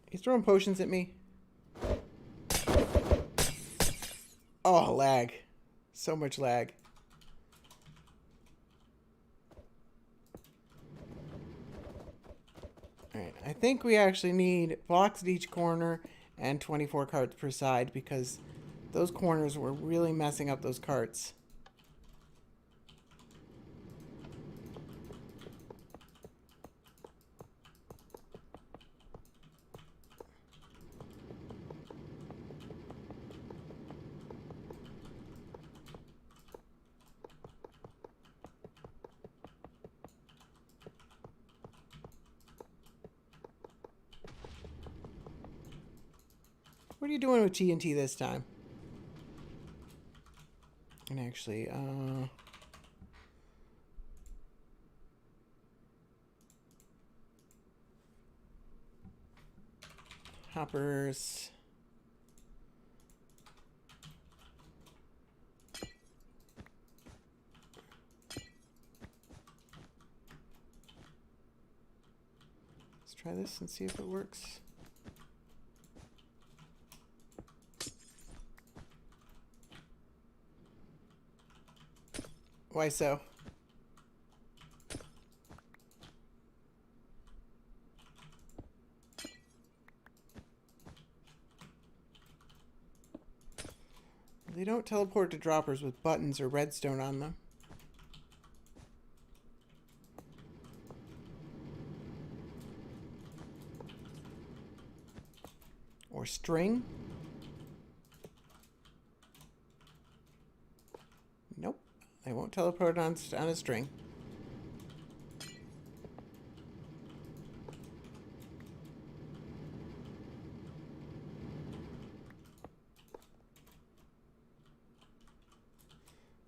He's throwing potions at me. Oh, lag. So much lag. Alright, I think we actually need blocks at each corner and 24 carts per side because those corners were really messing up those carts. What are you doing with TNT this time? And actually, hoppers. Let's try this and see if it works. Why so? They don't teleport to droppers with buttons or redstone on them. Or string. Nope. They won't teleport on a string.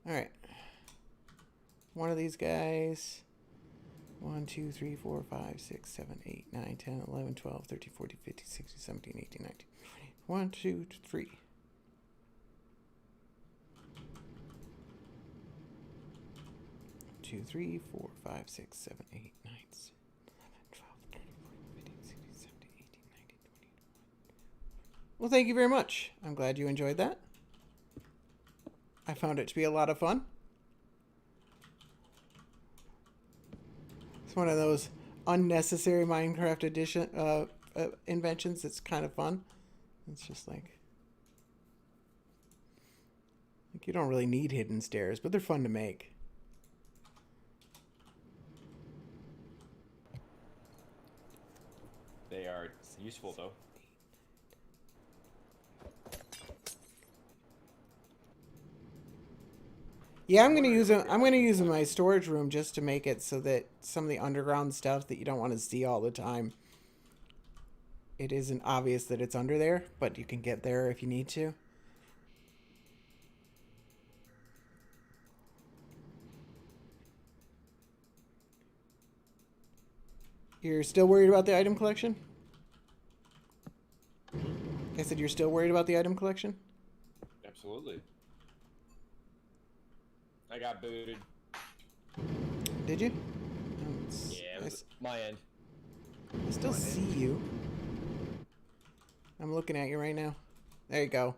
Alright. One of these guys. 1, 2, 3, 4, 5, 6, 7, 8, 9, 10, 11, 12, 13, 14, 15, 16, 17, 18, 19, 20. 1, 2, 3. Two, 3, 4, 5, 6, 7, 8, 9, 11, 12, 13, 14, 15, 16, 17, 18, 19, 20. Well, thank you very much. I'm glad you enjoyed that. I found it to be a lot of fun. It's one of those unnecessary Minecraft edition inventions that's kind of fun. It's just like you don't really need hidden stairs, but they're fun to make. They are useful though. Yeah, I'm gonna use them. I'm gonna use them in my storage room just to make it so that some of the underground stuff that you don't want to see all the time, it isn't obvious that it's under there, but you can get there if you need to. You're still worried about the item collection? I said you're still worried about the item collection? Absolutely. I got booted. Did you? Yeah, it was my end. I still see you. I'm looking at you right now. There you go.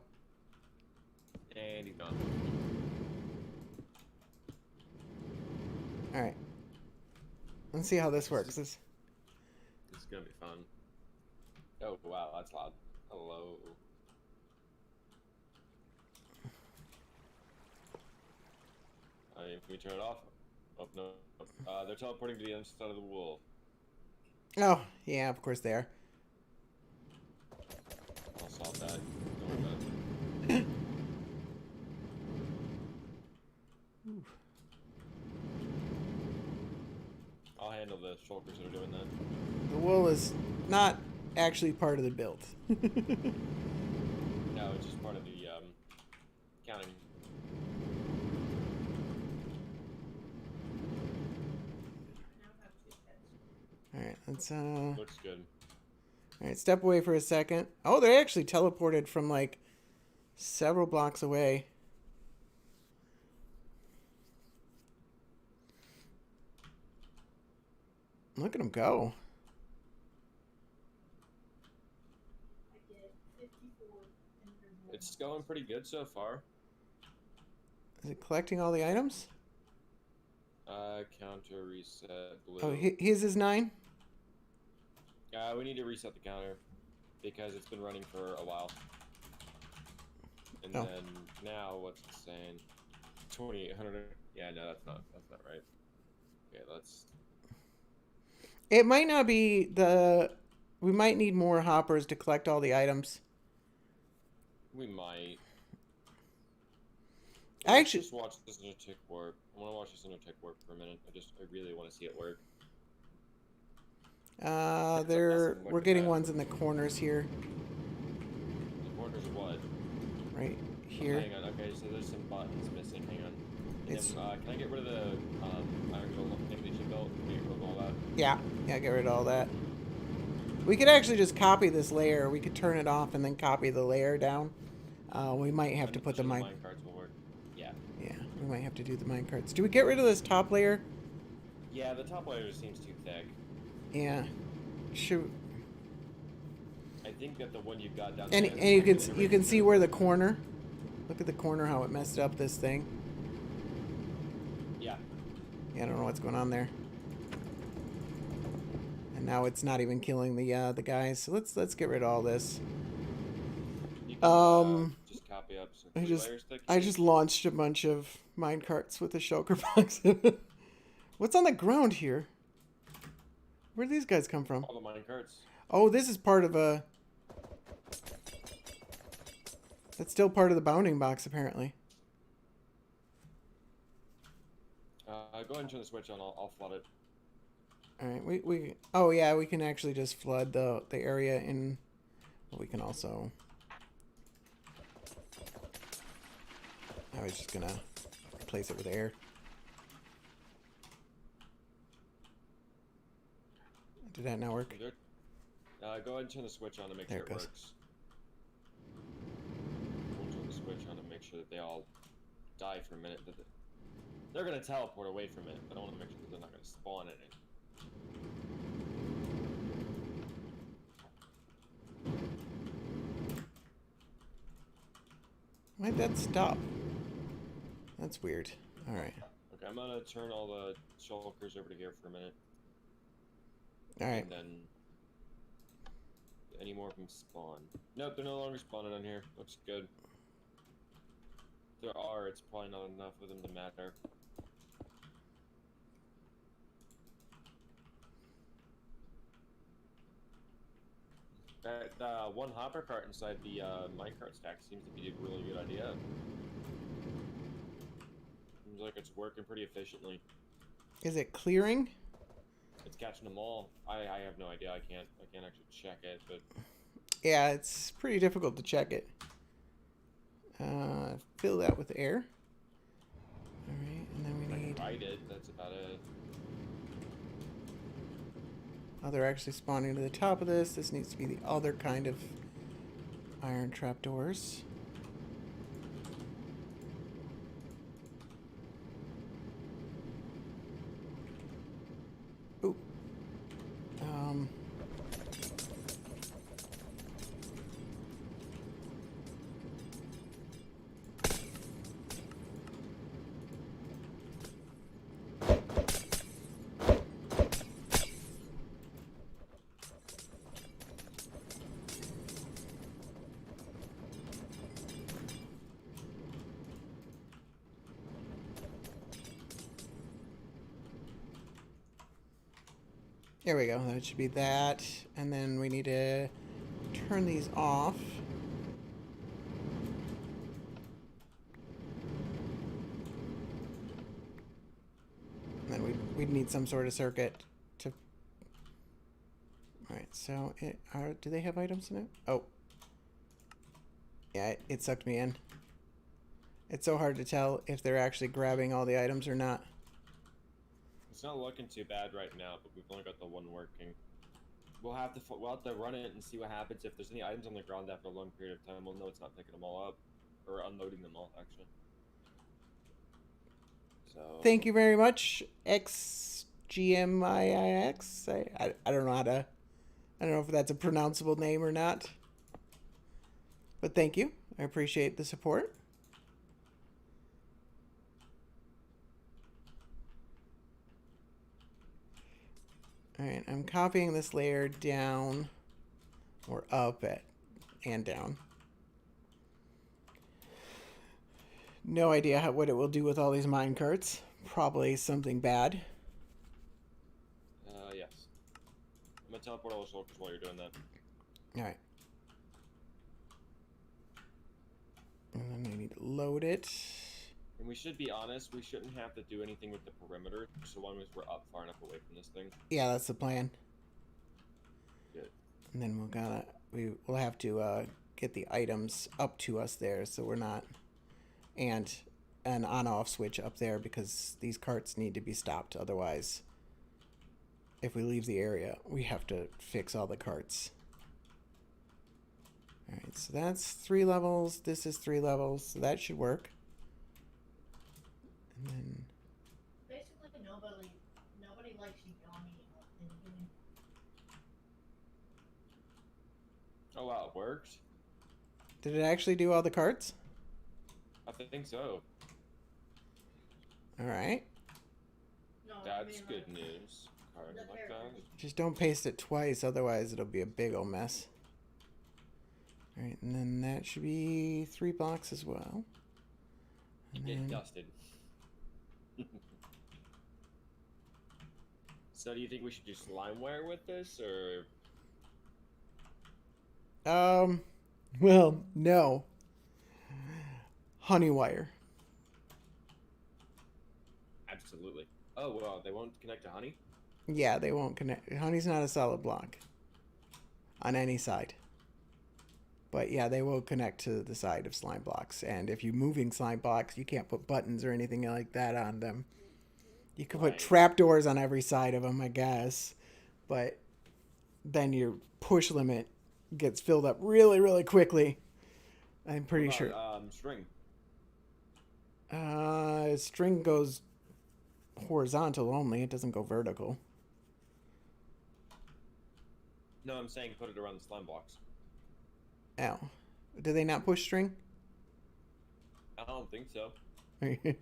And he's gone. Alright. Let's see how this works. This is gonna be fun. Oh, wow, that's loud. Hello. Can we turn it off? Oh, no. They're teleporting to the other side of the wall. Oh, yeah, of course they are. I'll solve that. Don't worry about it. I'll handle the shulkers that are doing that. The wool is not actually part of the build. No, it's just part of the counting. Alright, let's Looks good. Alright, step away for a second. Oh, they actually teleported from like several blocks away. Look at them go. It's going pretty good so far. Is it collecting all the items? Counter reset blue. Oh, his is 9? We need to reset the counter because it's been running for a while. And then now what's it saying? 2,800. Yeah, no, that's not right. Okay, let's. It might not be the. We might need more hoppers to collect all the items. We might. I actually just watch this inner tick work. I want to watch this inner tick work for a minute. I really want to see it work. we're getting ones in the corners here. The corners of what? Right here. Oh, hang on. Okay, so there's some buttons missing. Hang on. And It's then, can I get rid of the iron golem thing that you built? Can you get rid of all that? yeah, get rid of all that. We could actually just copy this layer. We could turn it off and then copy the layer down. We might have to put the minecarts will work. Yeah. Yeah, we might have to do the minecarts. Do we get rid of this top layer? Yeah, the top layer seems too thick. Yeah. Shoot. I think that the one you've got down And there. you can see where the corner. Look at the corner, how it messed up this thing. Yeah. Yeah, I don't know what's going on there. And now it's not even killing the guys. So let's get rid of all this. You can, just copy up. So 3 layers thick. I just launched a bunch of mine carts with the shulker box. What's on the ground here? Where do these guys come from? All the mine carts. Oh, this is part of a... That's still part of the bounding box, apparently. Go ahead and turn the switch on. I'll flood it. All right, we oh yeah, we can actually just flood the area in. But we can also. I was just gonna replace it with air. Did that not work? Go ahead and turn the switch on to make sure it works. We'll turn the switch on to make sure that they all die for a minute. They're gonna teleport away from it, but I want to make sure that they're not gonna spawn in it. Why'd that stop? That's weird. Alright. Okay, I'm gonna turn all the shulkers over to here for a minute. Alright. And then... any more of them spawn? Nope, they're no longer spawning on here. Looks good. If there are, it's probably not enough of them to matter. That one hopper cart inside the minecart stack seems to be a really good idea. Seems like it's working pretty efficiently. Is it clearing? It's catching them all. I have no idea. I can't actually check it, but yeah, it's pretty difficult to check it. Fill that with air. All right, and then we need. Ride it. That's about it. Oh, they're actually spawning to the top of this. This needs to be the other kind of iron trapdoors. Ooh. There we go. That should be that. And then we need to turn these off. And then we'd need some sort of circuit to... Alright, so do they have items in it? Oh. Yeah, it sucked me in. It's so hard to tell if they're actually grabbing all the items or not. It's not looking too bad right now, but we've only got the one working. We'll have to run it and see what happens. If there's any items on the ground after a long period of time, we'll know it's not picking them all up. Or unloading them all, actually. So... Thank you very much, XGMIIX. I don't know how to... I don't know if that's a pronounceable name or not. But thank you. I appreciate the support. Alright, I'm copying this layer down, or up and down. No idea what it will do with all these minecarts. Probably something bad. Yes. I'm gonna teleport all the shulkers while you're doing that. Alright. And then we need to load it. And we should be honest, we shouldn't have to do anything with the perimeter, so long as we're up far enough away from this thing. Yeah, that's the plan. Good. And then we'll have to get the items up to us there, so we're not... And an on-off switch up there, because these carts need to be stopped. Otherwise, if we leave the area, we have to fix all the carts. Alright, so that's 3 levels. This is 3 levels, so that should work. And then... Basically, nobody likes Yami in the game. Oh wow, it worked? Did it actually do all the carts? I think so. Alright. No, That's good news. Card like that. Just don't paste it twice, otherwise it'll be a big ol' mess. All right, and then that should be 3 blocks as well. And Get then, dusted. So do you think we should do slime wire with this, or well, no. Honey wire. absolutely? Oh well, they won't connect to honey. Yeah, they won't connect. Honey's not a solid block on any side. But yeah, they will connect to the side of slime blocks. And if you're moving slime blocks, you can't put buttons or anything like that on them. You can put Right. trapdoors on every side of them, I guess. But then your push limit gets filled up really, really quickly. I'm pretty What sure. about, string. String goes horizontal only. It doesn't go vertical. No, I'm saying put it around the slime blocks. Ow. Do they not push string? I don't think so. If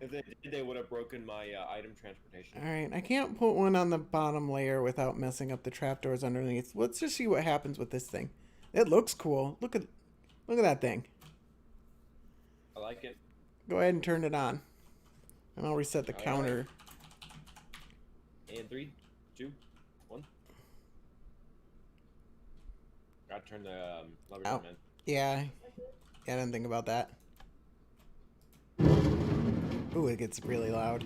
they did, they would have broken my item transportation. Alright, I can't put one on the bottom layer without messing up the trapdoors underneath. Let's just see what happens with this thing. It looks cool. Look at that thing. I like it. Go ahead and turn it on. And I'll reset the Alright. counter. And 3, 2, 1. Gotta turn the levers Oh. on, man. Yeah. Yeah, I didn't think about that. Ooh, it gets really loud.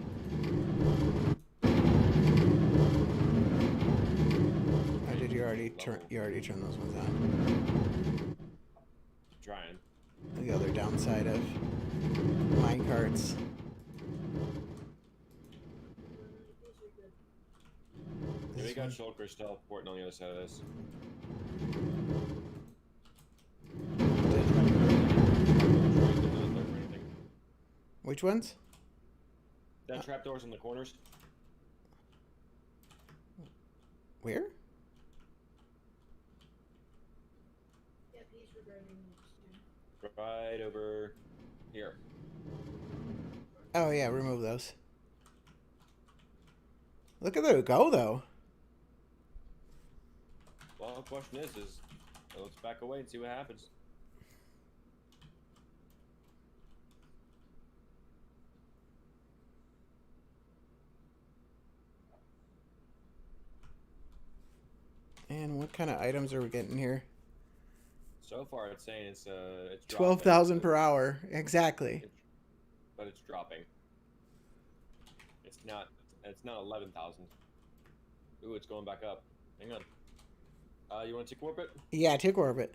Or did you already turn those ones on? Trying. The other downside of minecarts. We got shulkers teleporting on the other side of this. Which ones? That trapdoors in the corners. Where? Yeah, he's regarding this. Right over here. Oh yeah, remove those. Look at them go though. Well, the question is let's back away and see what happens. And what kind of items are we getting here? So far, it's saying it's 12,000 dropping, per hour. Exactly. but it's dropping. It's not 11,000. Ooh, it's going back up. Hang on. You want to tick orbit? Yeah, tick orbit.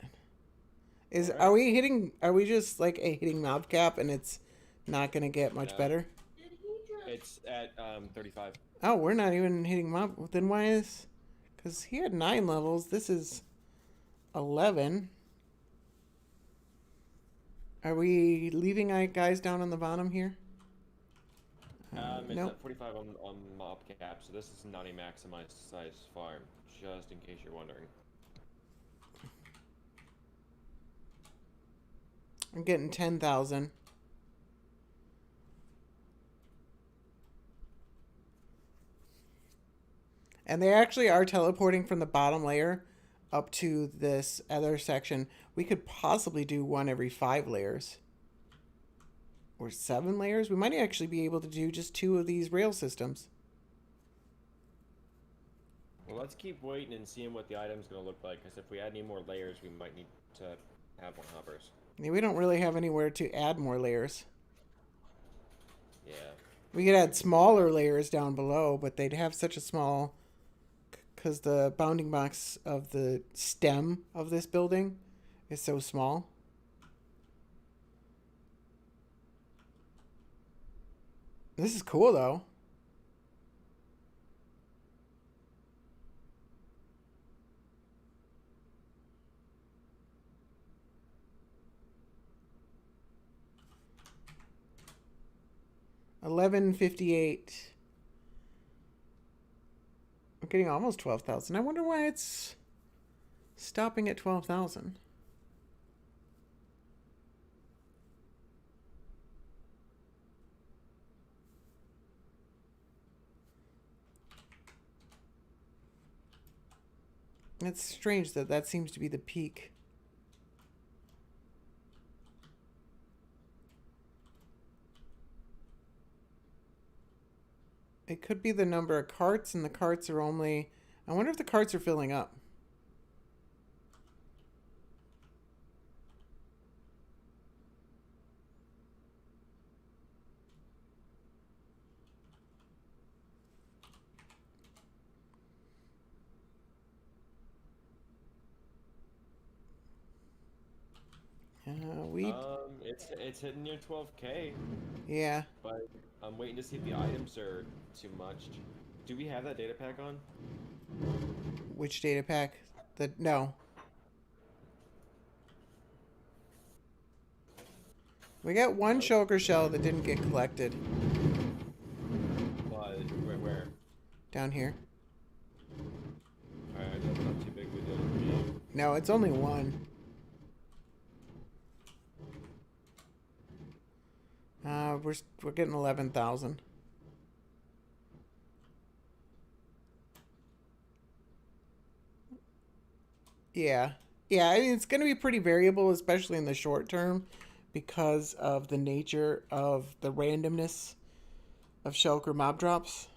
Alright. Are we just like hitting mob cap and it's not gonna get much No. better? Did he just? It's at 35. Oh, we're not even hitting mob. Then why is? Because he had 9 levels. This is 11. Are we leaving guys down on the bottom here? It's Nope. at 45 on mob cap, so this is not a maximized size farm, just in case you're wondering. I'm getting 10,000. And they actually are teleporting from the bottom layer up to this other section. We could possibly do one every 5 layers. Or 7 layers. We might actually be able to do just 2 of these rail systems. Well, let's keep waiting and seeing what the item's going to look like, because if we add any more layers, we might need to have more hoppers. Yeah, we don't really have anywhere to add more layers. Yeah. We could add smaller layers down below, but they'd have such a small... Because the bounding box of the stem of this building is so small. This is cool, though. $11.58. I'm getting almost 12,000. I wonder why it's stopping at 12,000. It's strange that that seems to be the peak. It could be the number of carts, and the carts are only... I wonder if the carts are filling up. We... It's hitting near 12K, Yeah. but I'm waiting to see if the items are too much. Do we have that data pack on? Which data pack? No. We got one Nope. shulker shell that didn't get collected. Where? Down here. Alright, that's not too big of a deal for me. No, it's only one. We're getting 11,000. Yeah. Yeah, I mean, it's going to be pretty variable, especially in the short term, because of the nature of the randomness of shulker mob drops.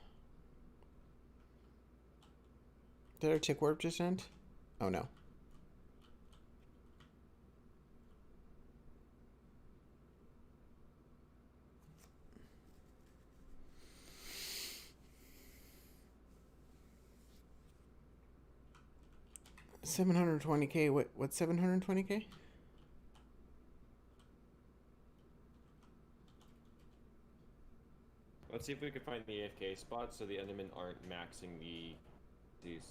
Did our tick warp just end? Oh no. $720K. What's $720K? Let's see if we can find the AFK spots so the Endermen aren't maxing these.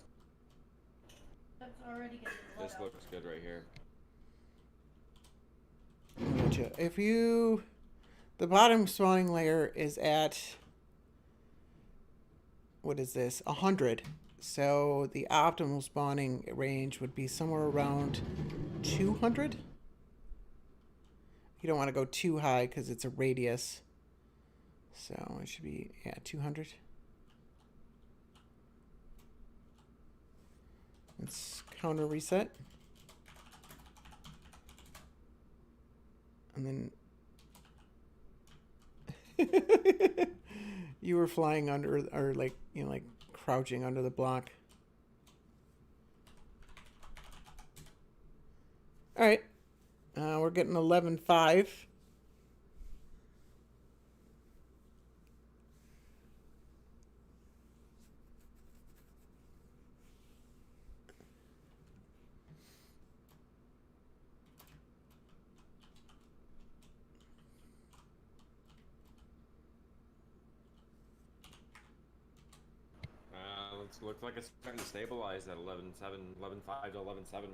That's already getting blood This out. looks good right here. Gotcha. If you... The bottom spawning layer is at... What is this? 100. So the optimal spawning range would be somewhere around 200. You don't want to go too high because it's a radius. So it should be, yeah, 200. Let's counter reset. And then you were flying under, or like, you know, like crouching under the block. All right. We're getting 11.5. Looks like it's starting to stabilize at 11.7, 11.5 to 11.7.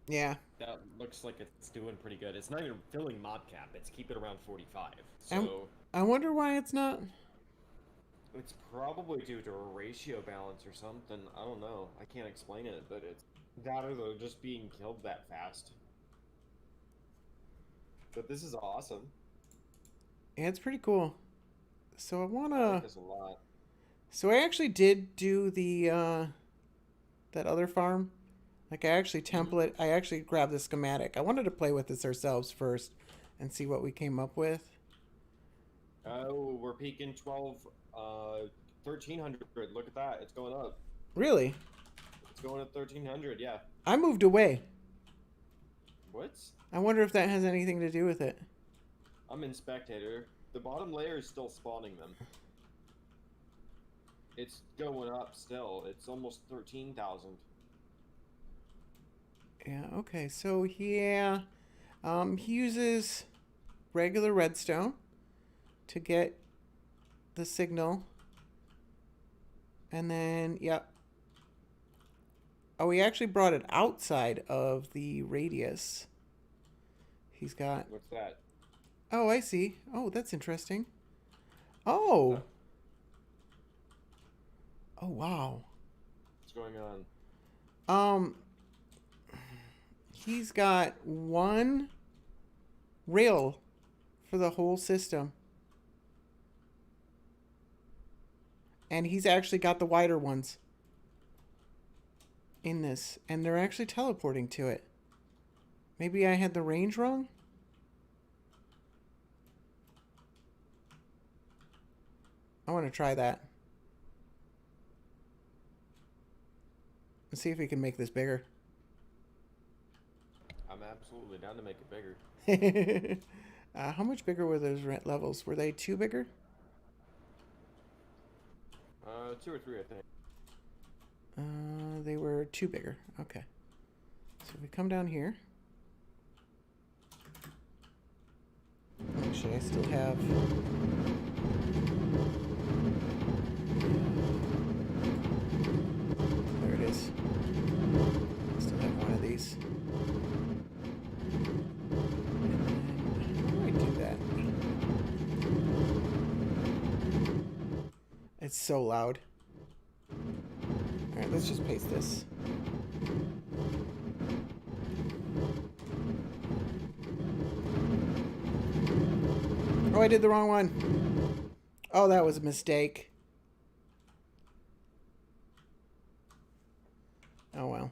Yeah. That looks like it's doing pretty good. It's not even filling mob cap. It's keeping around 45. So I wonder why it's not. it's probably due to a ratio balance or something. I don't know. I can't explain it, but it's that or they're just being killed that fast. But this is awesome. Yeah, it's pretty cool. So I I wanna. like this a lot. So I actually did do the that other farm. Like I actually template. I actually grabbed the schematic. I wanted to play with this ourselves first and see what we came up with. Oh, we're peaking 1300. Look at that. It's going up. Really? It's going at 1300, yeah. I moved away. What? I wonder if that has anything to do with it. I'm in spectator. The bottom layer is still spawning them. It's going up still. It's almost 13,000. Yeah, okay. So yeah, he uses regular redstone to get the signal. And then, yep. Oh, he actually brought it outside of the radius. He's got... What's that? Oh, I see. Oh, that's interesting. Oh. Oh, wow. What's going on? He's got one rail for the whole system. And he's actually got the wider ones in this. And they're actually teleporting to it. Maybe I had the range wrong? I want to try that. Let's see if we can make this bigger. I'm absolutely down to make it bigger. How much bigger were those rent levels? Were they 2 bigger? 2 or 3, I think. They were 2 bigger. Okay. So we come down here. Actually, I still have... There it is. I still have one of these. And then, how do I do that? It's so loud. Alright, let's just paste this. Oh, I did the wrong one. Oh, that was a mistake. Oh, well.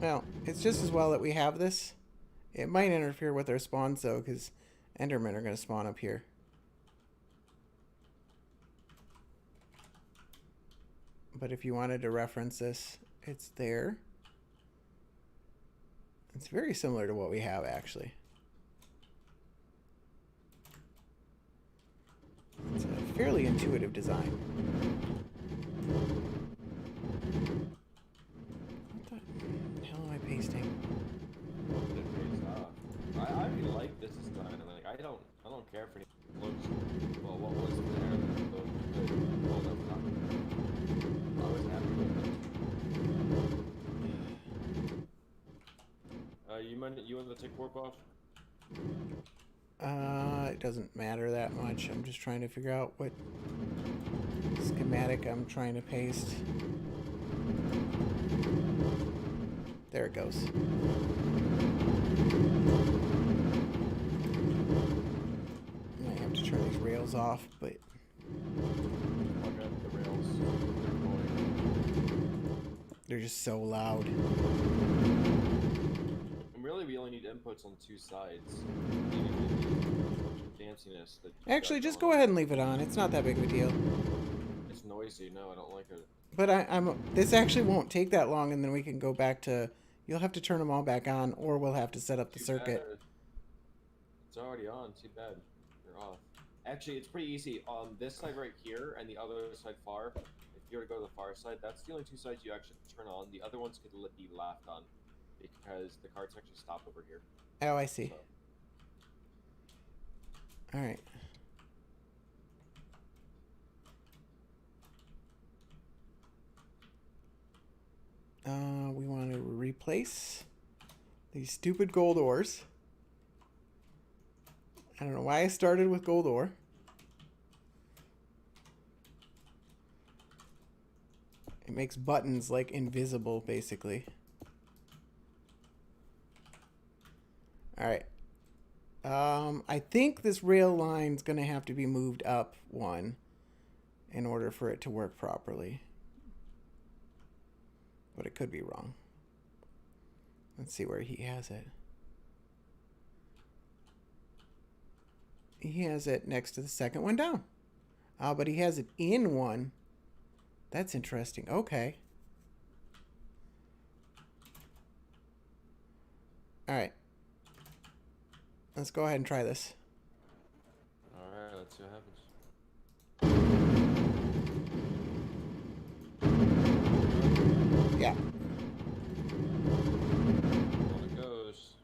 Well, it's just as well that we have this. It might interfere with our spawns, though, because Endermen are going to spawn up here. But if you wanted to reference this, it's there. It's very similar to what we have, actually. It's a fairly intuitive design. What the hell am I pasting? But it pays off. I really like this design. Like I don't care if it looks well. What was there looked good. Well, that's not. I was happy with it. You want to take warp off? It doesn't matter that much. I'm just trying to figure out what schematic I'm trying to paste. There it goes. Might have to turn these rails off, but Plug out the rails. They're going. they're just so loud. And really, we only need inputs on 2 sides. Fanciness that Actually, just go ahead and leave it on. It's not that big of a deal. It's noisy. No, I don't like it. But this actually won't take that long, and then we can go back to... You'll have to turn them all back on, or we'll have to set up the Too circuit. bad. It's already on. Too bad. You're off. Actually, it's pretty easy. On this side right here and the other side far, if you were to go to the far side, that's the only 2 sides you actually turn on. The other ones could be left on because the carts actually stop over here. Oh, I see. So. All right. We want to replace these stupid gold ores. I don't know why I started with gold ore. It makes buttons like invisible, basically. All right. I think this rail line's gonna have to be moved up 1 in order for it to work properly. But it could be wrong. Let's see where he has it. He has it next to the second one down. But he has it in 1. That's interesting. Okay. All right. Let's go ahead and try this. Alright, let's see what happens. Yeah. On it goes.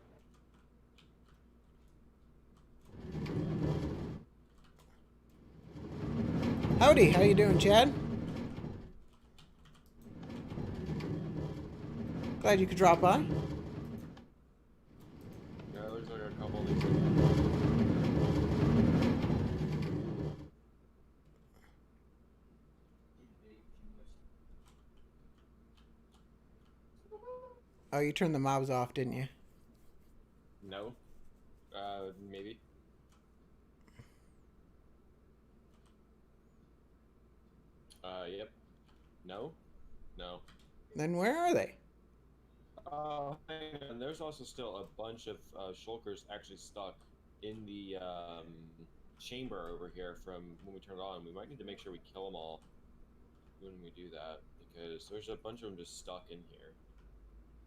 Howdy, how you doing, Chad? Glad you could drop by. Yeah, it looks like a couple of these. Oh, you turned the mobs off, didn't you? No. Maybe. Yep. No. No. Then where are they? And there's also still a bunch of shulkers actually stuck in the chamber over here from when we turned it on. We might need to make sure we kill them all when we do that, because there's a bunch of them just stuck in here.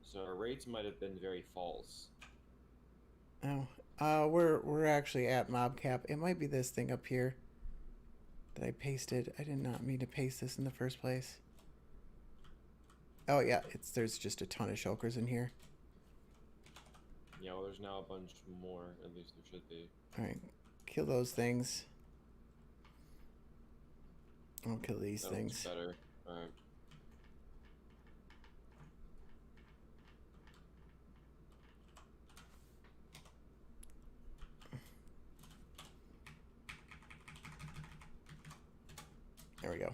So our rates might have been very false. Oh, we're actually at mob cap. It might be this thing up here that I pasted. I did not mean to paste this in the first place. Oh yeah, there's just a ton of shulkers in here. Yeah, well, there's now a bunch more. At least there should be. All right, kill those things. I'll kill these That things. looks better. All right. There we go.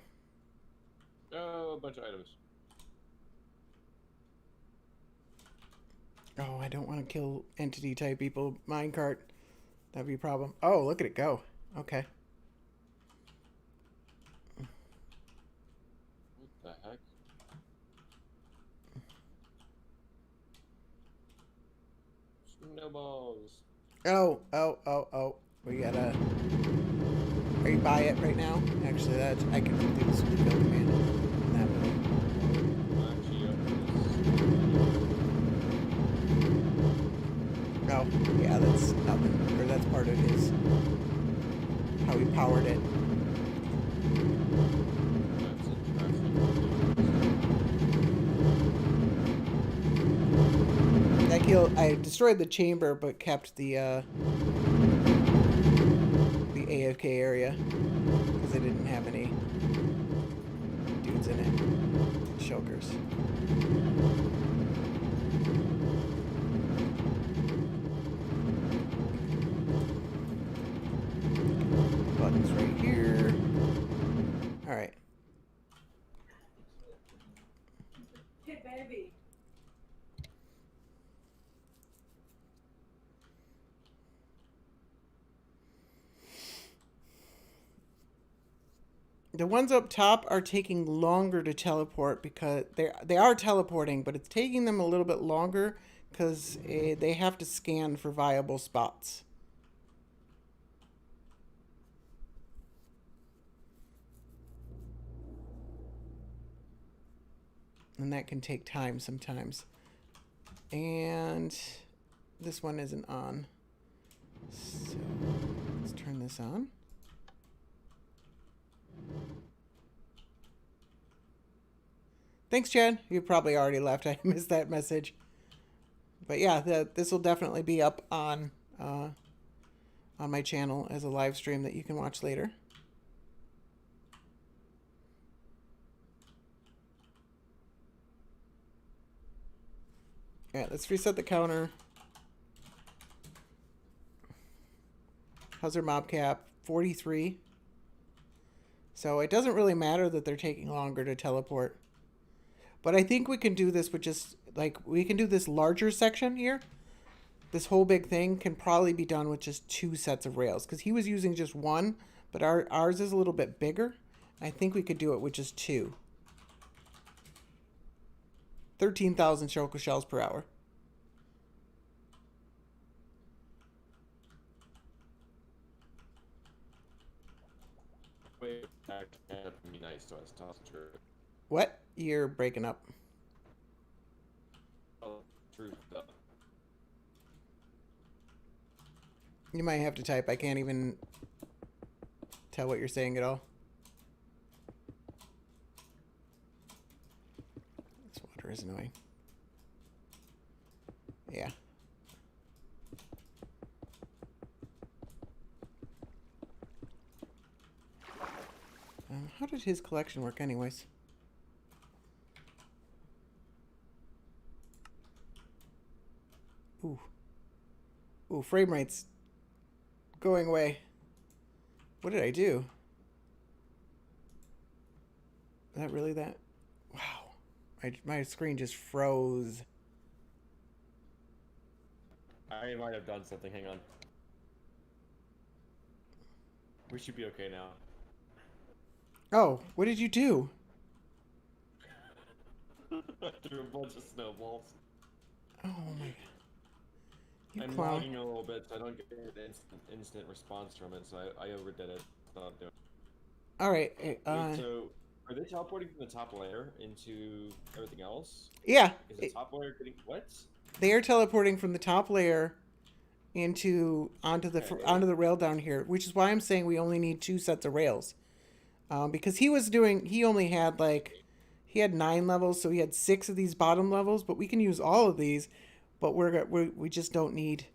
Oh, a bunch of items. Oh, I don't want to kill entity type people. Minecart. That'd be a problem. Oh, look at it go. Okay. What the heck? Snowballs. Oh. We gotta... Are you by it right now? Actually, I can do this with the build command. That way. Actually, Oh, yeah, that's nothing. Or that's part of his... How he powered it. that's interesting. I destroyed the chamber, but kept the AFK area because it didn't have any dudes in it. Shulkers. Buttons right here. All right. Hey, baby. The ones up top are taking longer to teleport because they are teleporting, but it's taking them a little bit longer because they have to scan for viable spots. And that can take time sometimes. And this one isn't on. So let's turn this on. Thanks, Chad. You probably already left. I missed that message. But yeah, this will definitely be up on my channel as a live stream that you can watch later. All right, let's reset the counter. How's their mob cap? 43. So it doesn't really matter that they're taking longer to teleport. But I think we can do this with just, like, we can do this larger section here. This whole big thing can probably be done with just 2 sets of rails. Because he was using just 1, but ours is a little bit bigger. I think we could do it with just 2. 13,000 shulker shells per hour. Wait, that can't be nice to us. Toss true. What? You're breaking up. Oh, true. You might have to type. I can't even tell what you're saying at all. This water is annoying. Yeah. How did his collection work anyways? Ooh. Ooh, frame rate's going away. What did I do? Is that really that? Wow. My screen just froze. I might have done something. Hang on. We should be okay now. Oh, what did you do? I threw a bunch of snowballs. Oh my god. You I'm clown. lagging a little bit, so I don't get an instant response from it, so I overdid it. Stop doing All right. Wait, so are they teleporting from the top layer into everything else? Yeah, Is the top layer getting what? they are teleporting from the top layer onto Okay. the rail down here, which is why I'm saying we only need 2 sets of rails. Because he only had he had 9 levels, so he had 6 of these bottom levels. But we can use all of these, but we just don't need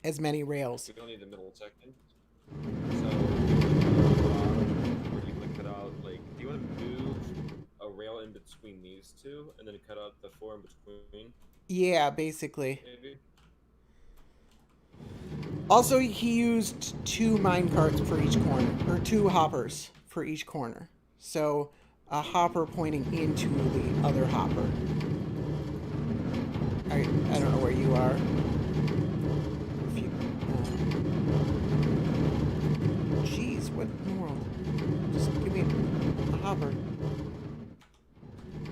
as many rails. We don't need the middle section. So, where you want to cut out, like, do you want to move a rail in between these two, and then cut out the 4 in between? Yeah, basically. Maybe. Also, he used 2 mine carts for each corner, or 2 hoppers for each corner. So a hopper pointing into the other hopper. I don't know where you are. If you, Jeez, what in the world? Just give me a hopper.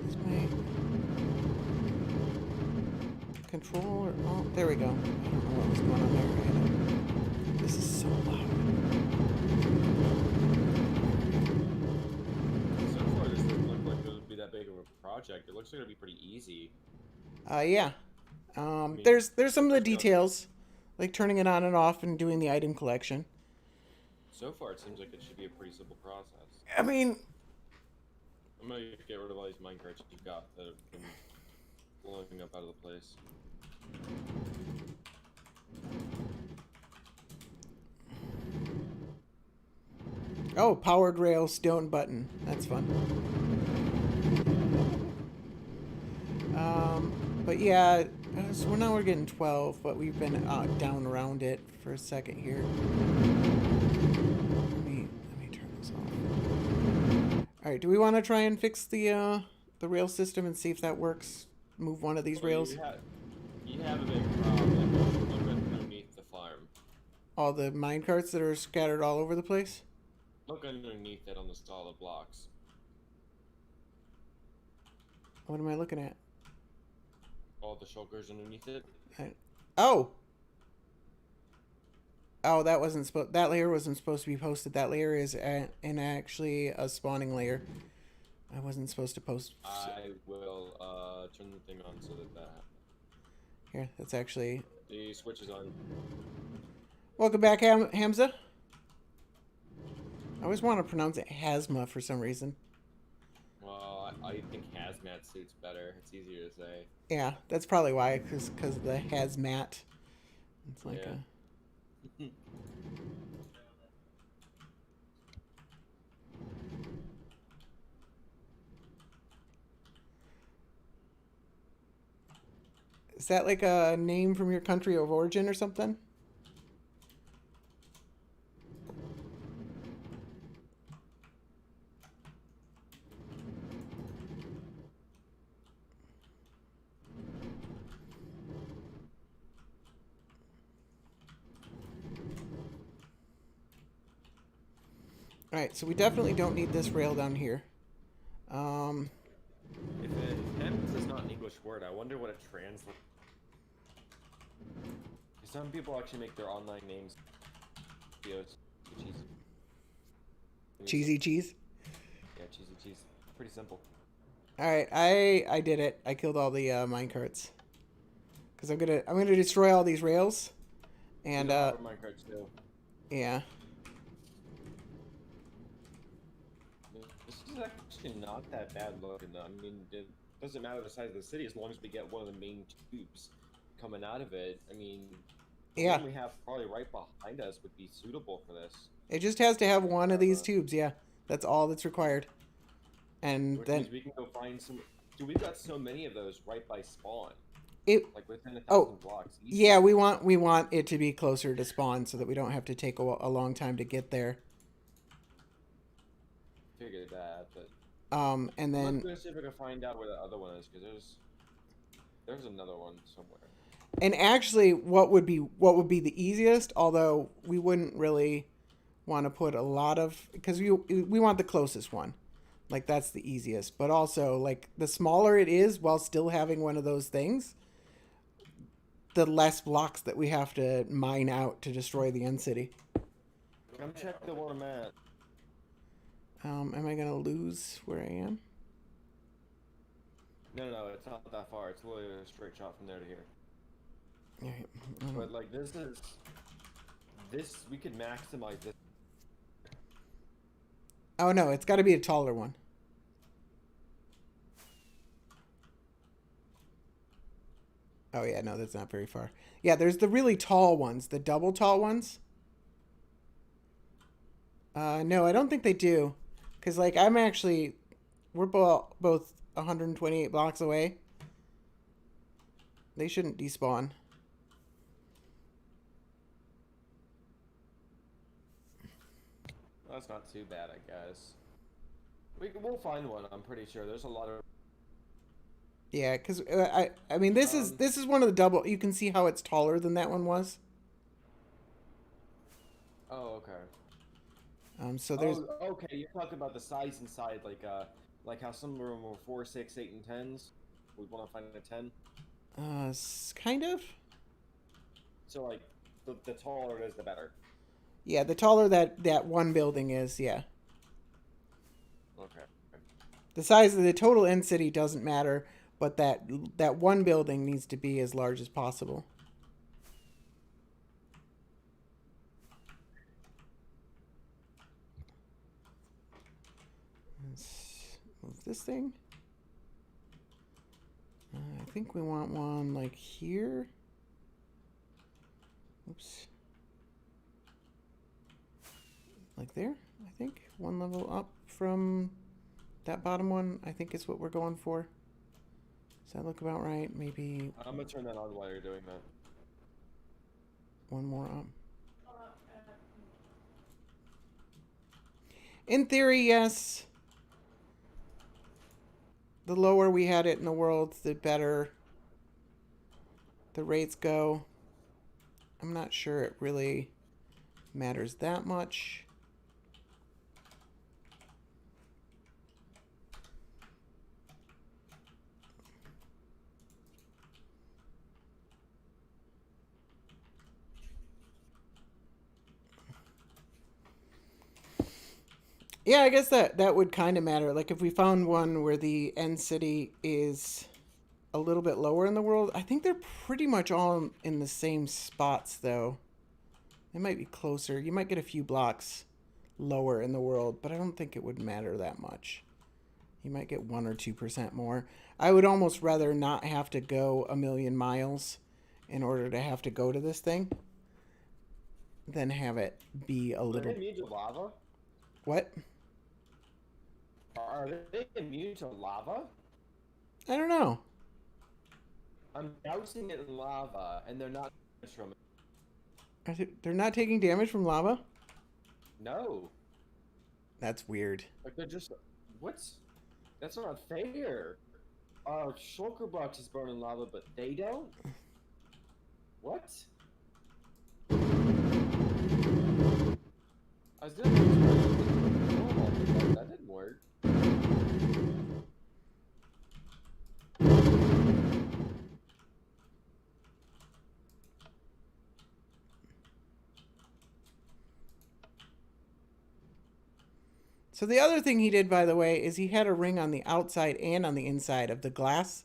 Is my controller? Oh, there we go. I don't know what was going on there. This is so loud. So far, this doesn't look like it would be that big of a project. It looks like it'll be pretty easy. Yeah. There's some of the details, like turning it on and off and doing the item collection. So far, it seems like it should be a pretty simple process. I mean, I'm gonna get rid of all these minecarts you've got that have been blowing up out of the place. oh, powered rail stone button. That's fun. But yeah, so now we're getting 12, but we've been down around it for a second here. Let me turn this off. All right, do we want to try and fix the rail system and see if that works? Move one of these rails. You have a big problem underneath the farm. All the mine carts that are scattered all over the place. Look underneath it on the solid blocks. What am I looking at? All the shulkers underneath it. Oh, that wasn't supposed. That layer wasn't supposed to be posted. That layer is actually a spawning layer. I wasn't supposed to post. I will turn the thing on so that Here, that's actually. the switch is on. Welcome back, Hamza. I always want to pronounce it Hazma for some reason. Well, I think hazmat suits better. It's easier to say. Yeah, that's probably why, because of the hazmat. It's like Yeah. Is that like a name from your country of origin or something? Alright, so we definitely don't need this rail down here. If hems is not an English word, I wonder what it translates. Some people actually make their online names videos. Cheesy cheese? Yeah, cheesy cheese. Pretty simple. Alright, I did it. I killed all the minecarts. Because I'm gonna destroy all these rails. And minecarts too. yeah. This is actually not that bad looking though. I mean, it doesn't matter the size of the city as long as we get one of the main tubes coming out of it. I mean, the Yeah. one we have probably right behind us would be suitable for this. It just has to have one of these tubes, yeah. That's all that's required. And Which then means we can go find some. Dude, we've got so many of those right by spawn. it Like within 1,000 Oh, blocks. Easy. yeah, we want it to be closer to spawn so that we don't have to take a long time to get there. Figured that, but And then let's go see if we can find out where the other one is, because there's another one somewhere. and actually what would be the easiest, although we wouldn't really want to put a lot of, because we want the closest one. Like that's the easiest, but also like the smaller it is while still having one of those things, the less blocks that we have to mine out to destroy the end city. Come check the war map. Am I gonna lose where I am? No, it's not that far. It's literally a straight shot from there to here. Alright. But like this, we could maximize this. Oh no, it's got to be a taller one. Oh yeah, no, that's not very far. Yeah, there's the really tall ones, the double tall ones. No, I don't think they do. Because, like, we're both 128 blocks away. They shouldn't despawn. That's not too bad, I guess. We'll find one. I'm pretty sure. There's a lot of. Yeah, because I mean this is one of the double. You can see how it's taller than that one was. Oh, okay. So there's. Oh, okay. You're talking about the size inside, like how some of them were 4, 6, 8, and 10s. We want to find a 10. Kind of. So like, the taller it is, the better. Yeah, the taller that one building is, yeah. Okay. The size of the total end city doesn't matter, but that one building needs to be as large as possible. Let's move this thing. I think we want one like here. Oops. Like there, I think. One level up from that bottom one, I think is what we're going for. Does that look about right? Maybe I'm gonna turn that on while you're doing that. one more up. In theory, yes. The lower we had it in the world, the better the rates go. I'm not sure it really matters that much. Yeah, I guess that would kind of matter. Like if we found one where the end city is a little bit lower in the world, I think they're pretty much all in the same spots though. They might be closer. You might get a few blocks lower in the world, but I don't think it would matter that much. You might get 1 or 2% more. I would almost rather not have to go a million miles in order to have to go to this thing than have it be a little. Are they immune to lava? What? Are they immune to lava? I don't know. I'm dousing it in lava, and they're not from it. They're not taking damage from lava? No. That's weird. Like they're just. What's? That's not fair. Our shulker box is burning lava, but they don't. What? I was doing normal, but that didn't work. So the other thing he did, by the way, is he had a ring on the outside and on the inside of the glass.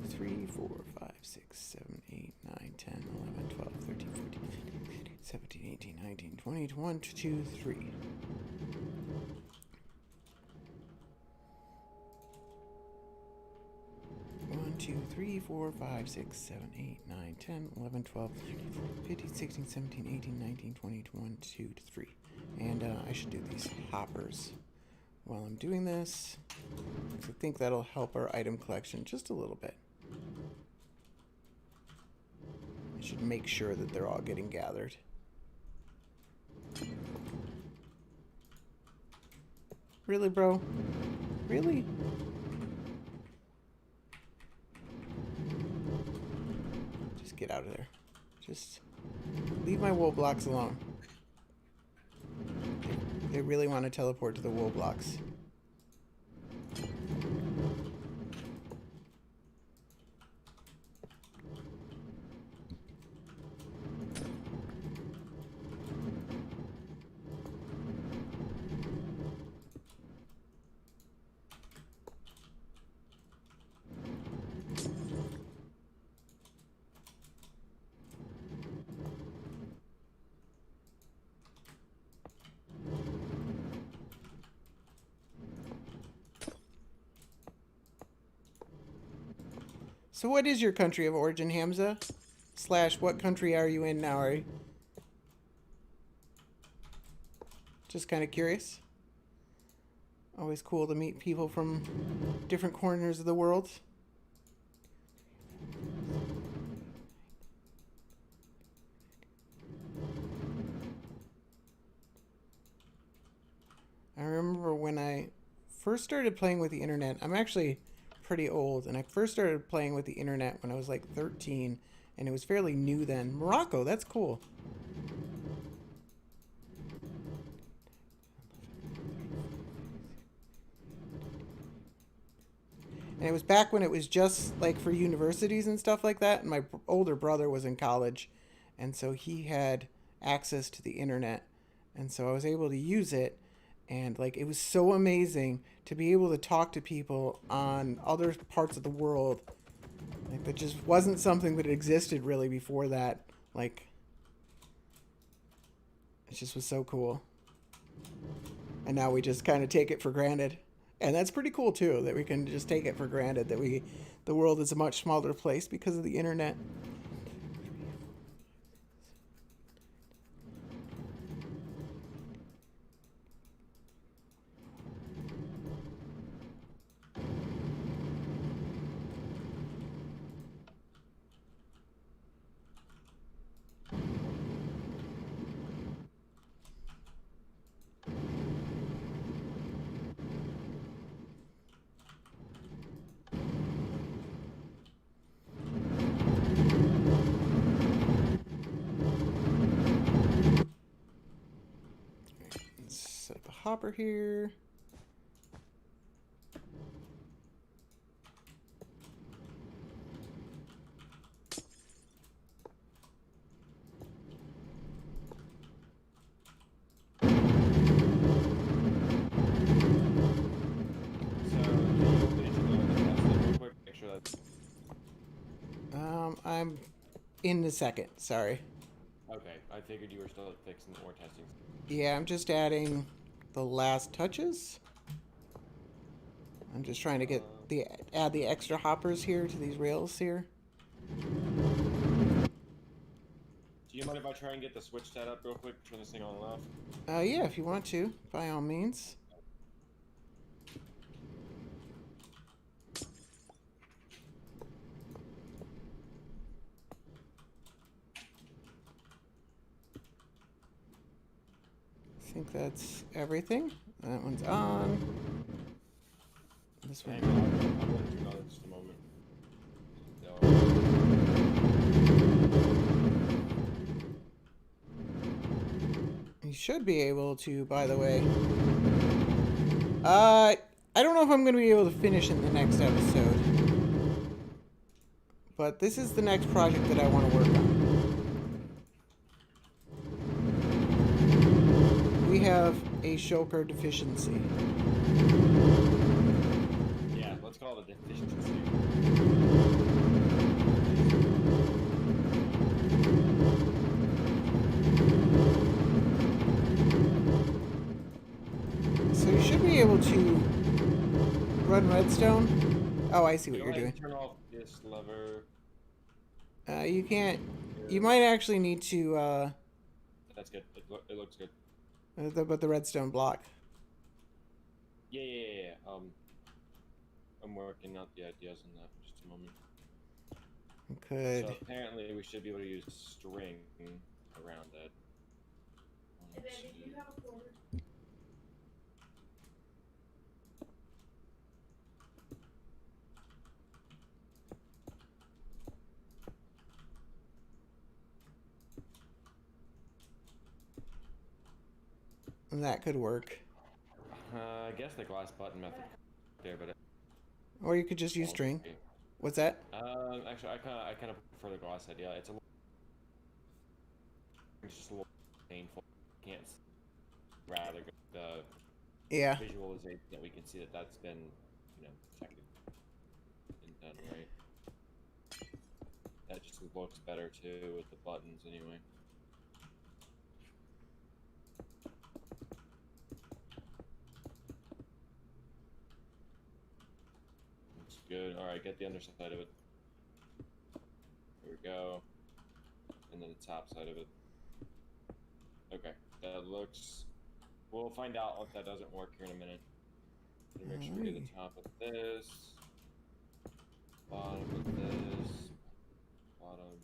3, 4, 5, 6, 7, 8, 9, 10, 11, 12, 13, 14, 15, 17, 18, 19, 20, 21, 2, 3. One, 2, 3, 4, 5, 6, 7, 8, 9, 10, 11, 12, 15, 16, 17, 18, 19, 20, 21, 2, 3. And I should do these hoppers while I'm doing this. I think that'll help our item collection just a little bit. I should make sure that they're all getting gathered. Really, bro? Really? Just get out of there. Just leave my wool blocks alone. They really want to teleport to the wool blocks. So what is your country of origin, Hamza? / what country are you in now? Are you just kind of curious? Always cool to meet people from different corners of the world. I remember when I first started playing with the internet. I'm actually pretty old, and I first started playing with the internet when I was like 13, and it was fairly new then. Morocco, that's cool. And it was back when it was just like for universities and stuff like that. And my older brother was in college, and so he had access to the internet, and so I was able to use it. And like it was so amazing to be able to talk to people on other parts of the world. Like that just wasn't something that existed really before that. Like it just was so cool. And now we just kind of take it for granted. And that's pretty cool too, that we can just take it for granted that the world is a much smaller place because of the internet. Let's set up a hopper here. I'm in the second. Sorry. Okay, I figured you were still fixing or testing. Yeah, I'm just adding the last touches. I'm just trying to get add the extra hoppers here to these rails here. Do you mind if I try and get the switch set up real quick? Turn this thing on and off. Yeah, if you want to, by all means. I think that's everything. That one's on. This one. Hang on, I'm going to turn on in just a moment. You should be able to, by the way. I don't know if I'm going to be able to finish in the next episode. But this is the next project that I want to work on. We have a shulker deficiency. Yeah, let's call it a deficiency. So you should be able to run redstone. Oh, I see what you're doing. Turn off this lever. You can't. You might actually need to. That's good. It looks good. But the redstone block. Yeah. I'm working out the ideas on that. Just a moment. Could. So apparently we should be able to use string around that. Hey, baby, do you have a quarter? That could work. I guess the glass button method there, but Or you could just use string. What's that? Actually, I kind of prefer the glass idea. It's just a little painful. Can't rather the visualization that we can see that that's been, checked and done right. That just looks better too with the buttons anyway. Looks good. All right, get the underside of it. go. And then the top side of it. Okay, that looks... We'll find out if that doesn't work here in a minute. Make sure we do the top of this. Bottom of this. Bottom.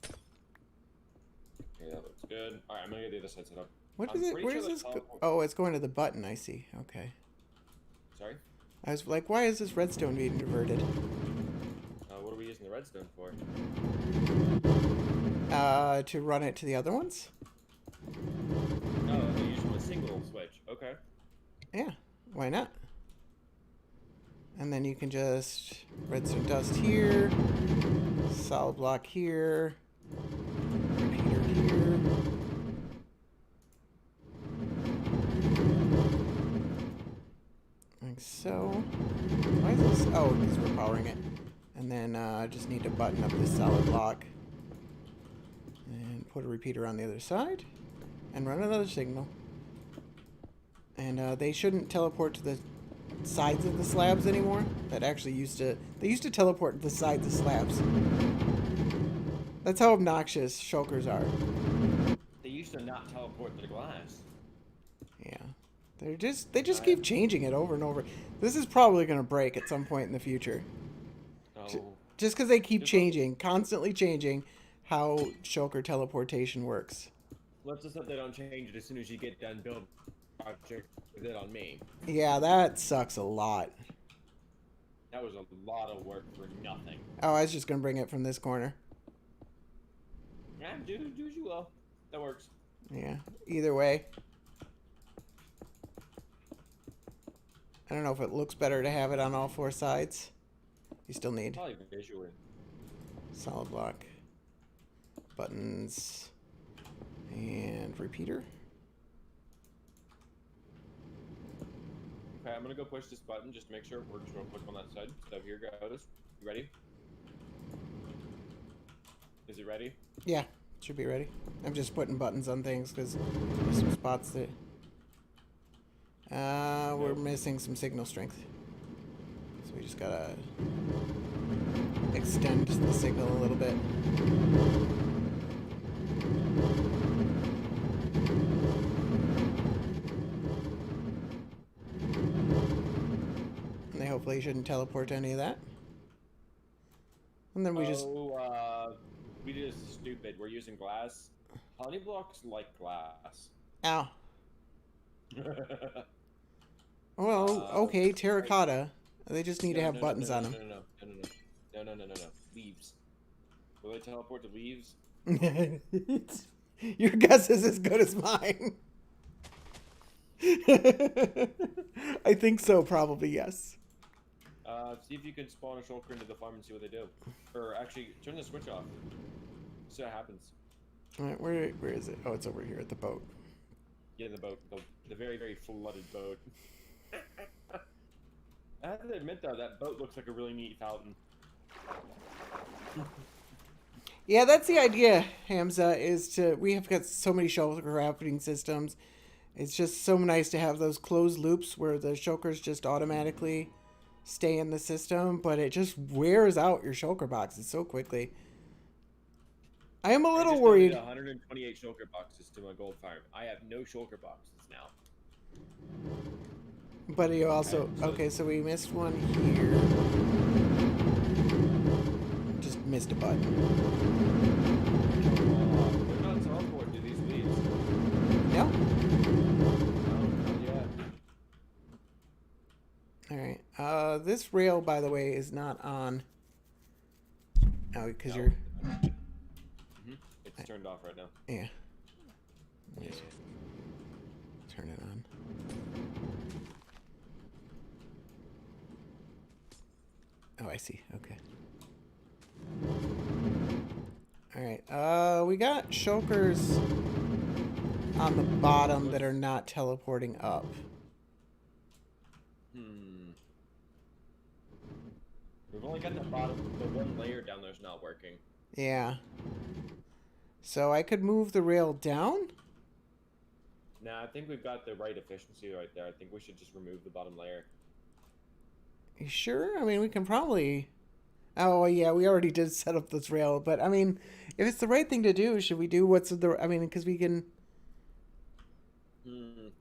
Okay, that looks good. Alright, I'm gonna get the other side set up. What is it? Where is this? Oh, it's going to the button. I see. Okay. Sorry? I was like, why is this redstone being diverted? What are we using the redstone for? To run it to the other ones? Oh, they use a single switch. Okay. Yeah. Why not? And then you can just redstone dust here, solid block here, repeater here. Like so. Why is this? Oh, because we're powering it. And then just need to button up this solid block. And put a repeater on the other side. And run another signal. And they shouldn't teleport to the sides of the slabs anymore. That actually they used to teleport to the sides of slabs. That's how obnoxious shulkers are. They used to not teleport to the glass. Yeah. They just keep changing it over and over. This is probably going to break at some point in the future. Oh. Just because they keep changing, constantly changing how shulker teleportation works. Let's just hope they don't change it as soon as you get done building project with it on me. Yeah, that sucks a lot. That was a lot of work for nothing. Oh, I was just going to bring it from this corner. Yeah, do as you will. That works. Yeah, either way. I don't know if it looks better to have it on all four sides. You still need Probably visually. solid block, buttons, and repeater. Okay, I'm gonna go push this button just to make sure it works real quick on that side. So here goes. You ready? Is it ready? Yeah, should be ready. I'm just putting buttons on things because there's some spots that... we're missing some signal strength. So we just gotta extend the signal a little bit. And they hopefully shouldn't teleport to any of that. And then we just... we did this stupid. We're using glass. Honey blocks like glass. Ow. Well, okay, terracotta. They just need to have buttons on them. No. Leaves. Will they teleport to leaves? Your guess is as good as mine. I think so, probably, yes. See if you can spawn a shulker into the farm and see what they do. Or actually, turn the switch off. See what happens. Alright, where is it? Oh, it's over here at the boat. Yeah, the boat. The very, very flooded boat. I have to admit, though, that boat looks like a really neat fountain. Yeah, that's the idea, Hamza, we have got so many shulker crafting systems. It's just so nice to have those closed loops where the shulkers just automatically stay in the system, but it just wears out your shulker boxes so quickly. I am a little worried. 128 shulker boxes to my gold farm. I have no shulker boxes now. But you also... Okay, so we missed one here. Just missed a button. They're not teleporting to these leaves. No? No, not yet. Alright. This rail, by the way, is not on. Oh, because you're... It's turned off right now. Yeah. Turn it on. Oh, I see. Okay. Alright. We got shulkers on the bottom that are not teleporting up. We've only got the bottom, the one layer down there's not working. Yeah. So I could move the rail down? Nah, I think we've got the right efficiency right there. I think we should just remove the bottom layer. You sure? I mean, we can probably... Oh yeah, we already did set up this rail, but I mean, if it's the right thing to do, should we do what's the? I mean, because we can.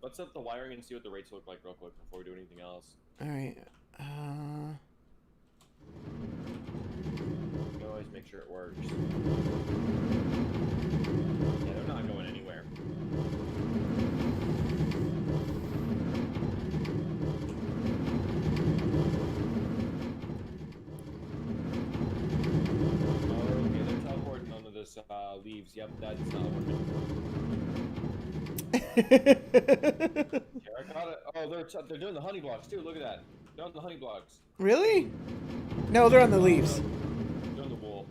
Let's set up the wiring and see what the rates look like real quick before we do anything else. All right. You can always make sure it works. Yeah, they're not going anywhere. Okay, they're teleporting onto this leaves. Yep, that's not working. Terracotta. Oh, they're doing the honey blocks too. Look at that. They're on the honey blocks. Really? No, they're on the leaves. They're on the wool.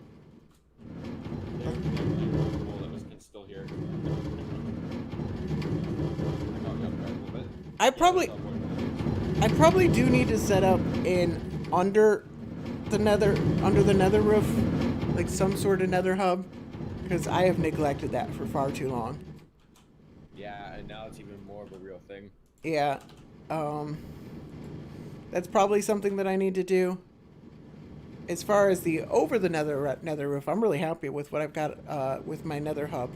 They're the wool that was still here. I got you up a little bit. I probably do need to set up under the nether roof, like some sort of nether hub, because I have neglected that for far too long. Yeah, and now it's even more of a real thing. Yeah, that's probably something that I need to do. As far as the over the nether roof, I'm really happy with what I've got with my nether hub.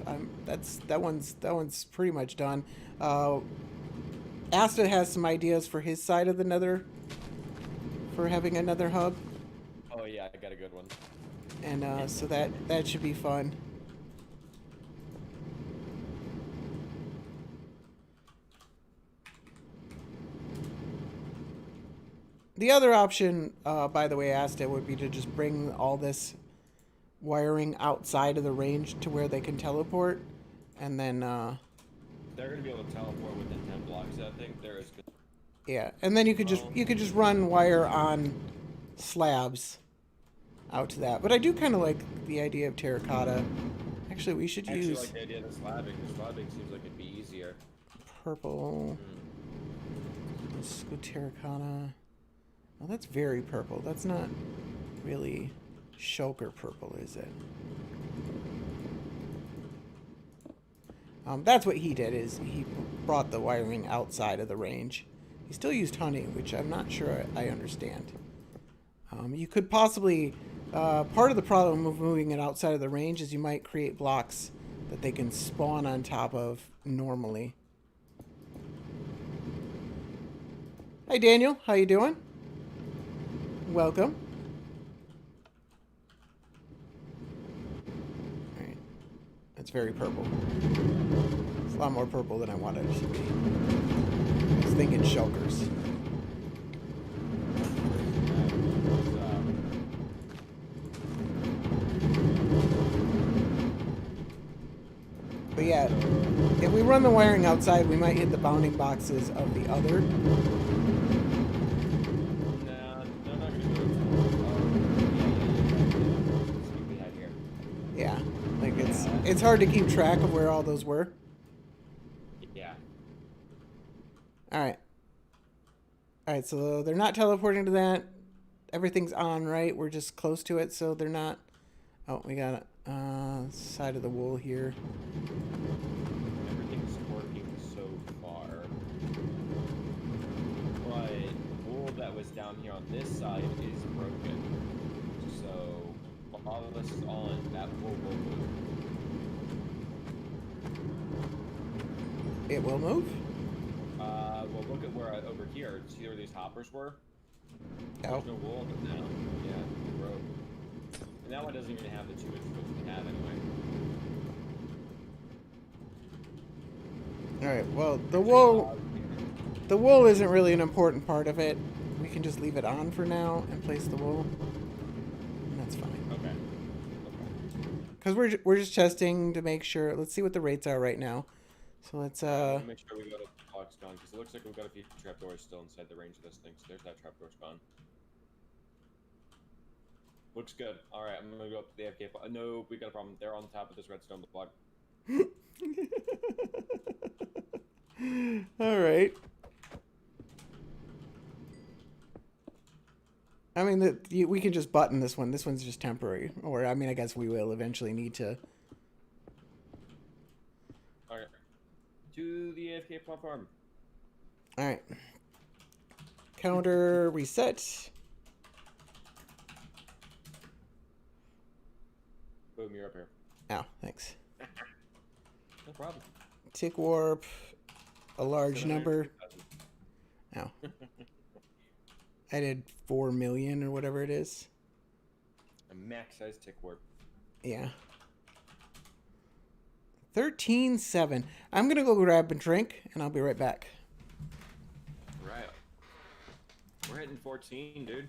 That one's pretty much done. Asta has some ideas for his side of the nether, for having a nether hub. Oh yeah, I got a good one. And so that should be fun. The other option, by the way, Asta, would be to just bring all this wiring outside of the range to where they can teleport, and then they're gonna be able to teleport within 10 blocks. I think there is. Yeah, and then you could just run wire on slabs out to that. But I do kind of like the idea of terracotta. Actually, we should use. I like the idea of the slabbing. The slabbing seems like it'd be easier. Purple. Let's go terracotta. Well, that's very purple. That's not really shulker purple, is it? That's what he did, is he brought the wiring outside of the range. He still used honey, which I'm not sure I understand. You could possibly... part of the problem of moving it outside of the range is you might create blocks that they can spawn on top of normally. Hi, Daniel. How you doing? Welcome. Alright. That's very purple. It's a lot more purple than I wanted it to be. I was thinking shulkers. But yeah, if we run the wiring outside, we might hit the bounding boxes of the other. Yeah, like it's hard to keep track of where all those were. Yeah. Alright, so they're not teleporting to that. Everything's on, right? We're just close to it, so they're not... Oh, we got side of the wool here. Everything's working so far. But wool that was down here on this side is broken. So while this is on, that wool will move. It will move? Well, look at where over here. See where these hoppers were? Oh. There's no wool on them now. Yeah, it broke. And that one doesn't even have the 2 it's supposed to have anyway. Alright, well, the wool isn't really an important part of it. We can just leave it on for now and place the wool. And that's fine. Okay. Because we're just testing to make sure. Let's see what the rates are right now. So let's make sure we got a box gone, because it looks like we've got a few trapdoors still inside the range of this thing. So there's that trapdoor's gone. Looks good. All right, I'm gonna go up to the AFK. No, we got a problem. They're on top of this redstone block. All right. I mean, we can just button this one. This one's just temporary. Or, I mean, I guess we will eventually need to. All right. To the AFK platform. All right. Counter reset. Thanks. No problem. Tick warp, a large number. 750,000. Oh. I did 4 million or whatever it is. A max size tick warp. Yeah. 13.7. I'm gonna go grab a drink and I'll be right back. Right. We're hitting 14, dude.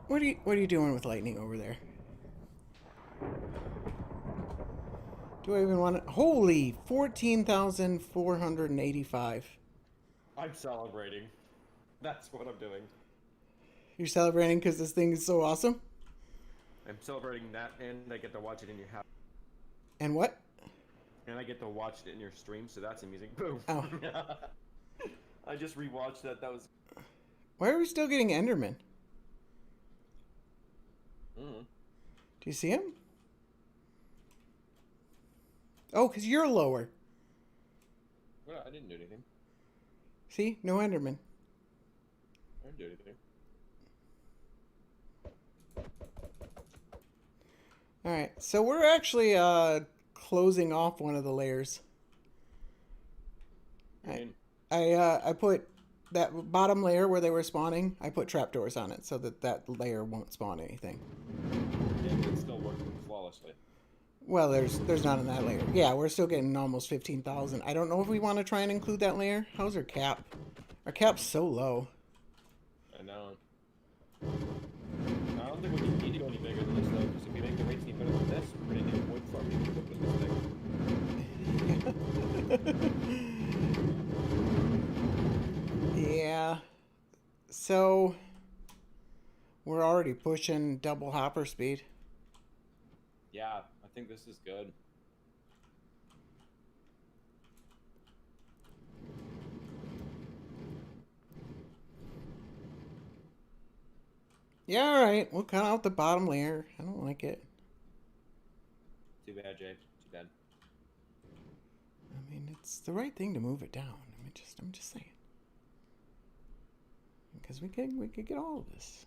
What are you doing with lightning over there? Do I even want it? Holy 14,485. I'm celebrating. That's what I'm doing. You're celebrating because this thing is so awesome? I'm celebrating that, and I get to watch it in your house. And what? And I get to watch it in your stream, so that's amusing. Boom. Oh. I just rewatched that. That was. Why are we still getting Enderman? Mm. Do you see him? Oh, because you're lower. Well, I didn't do anything. See? No Enderman. I didn't do anything. Alright, so we're actually closing off one of the layers. I put that bottom layer where they were spawning, I put trapdoors on it so that layer won't spawn anything. And it's still working flawlessly. Well, there's not in that layer. Yeah, we're still getting almost 15,000. I don't know if we want to try and include that layer. How's our cap? Our cap's so low. I know. I don't think we need to go any bigger than this, though, because if we make the rates any better than this, we're going to need wood farming to put this thing. Yeah. So, we're already pushing double hopper speed. Yeah, I think this is good. Yeah, alright. We'll cut out the bottom layer. I don't like it. Too bad, Jay. Too bad. I mean, it's the right thing to move it down. I'm just saying. Because we could get all of this.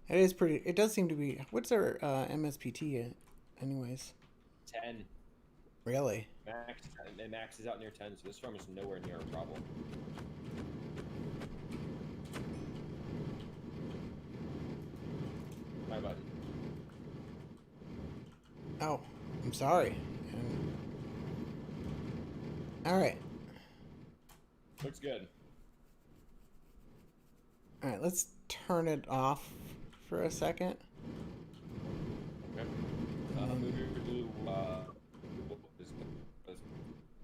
It is pretty. It does seem to be. What's our MSPT anyways? 10. Really? Max. And Max is out near 10, so this farm is nowhere near a problem. My button. Oh, I'm sorry. All right. Looks good. All right, let's turn it off for a second. Okay. Move your blue.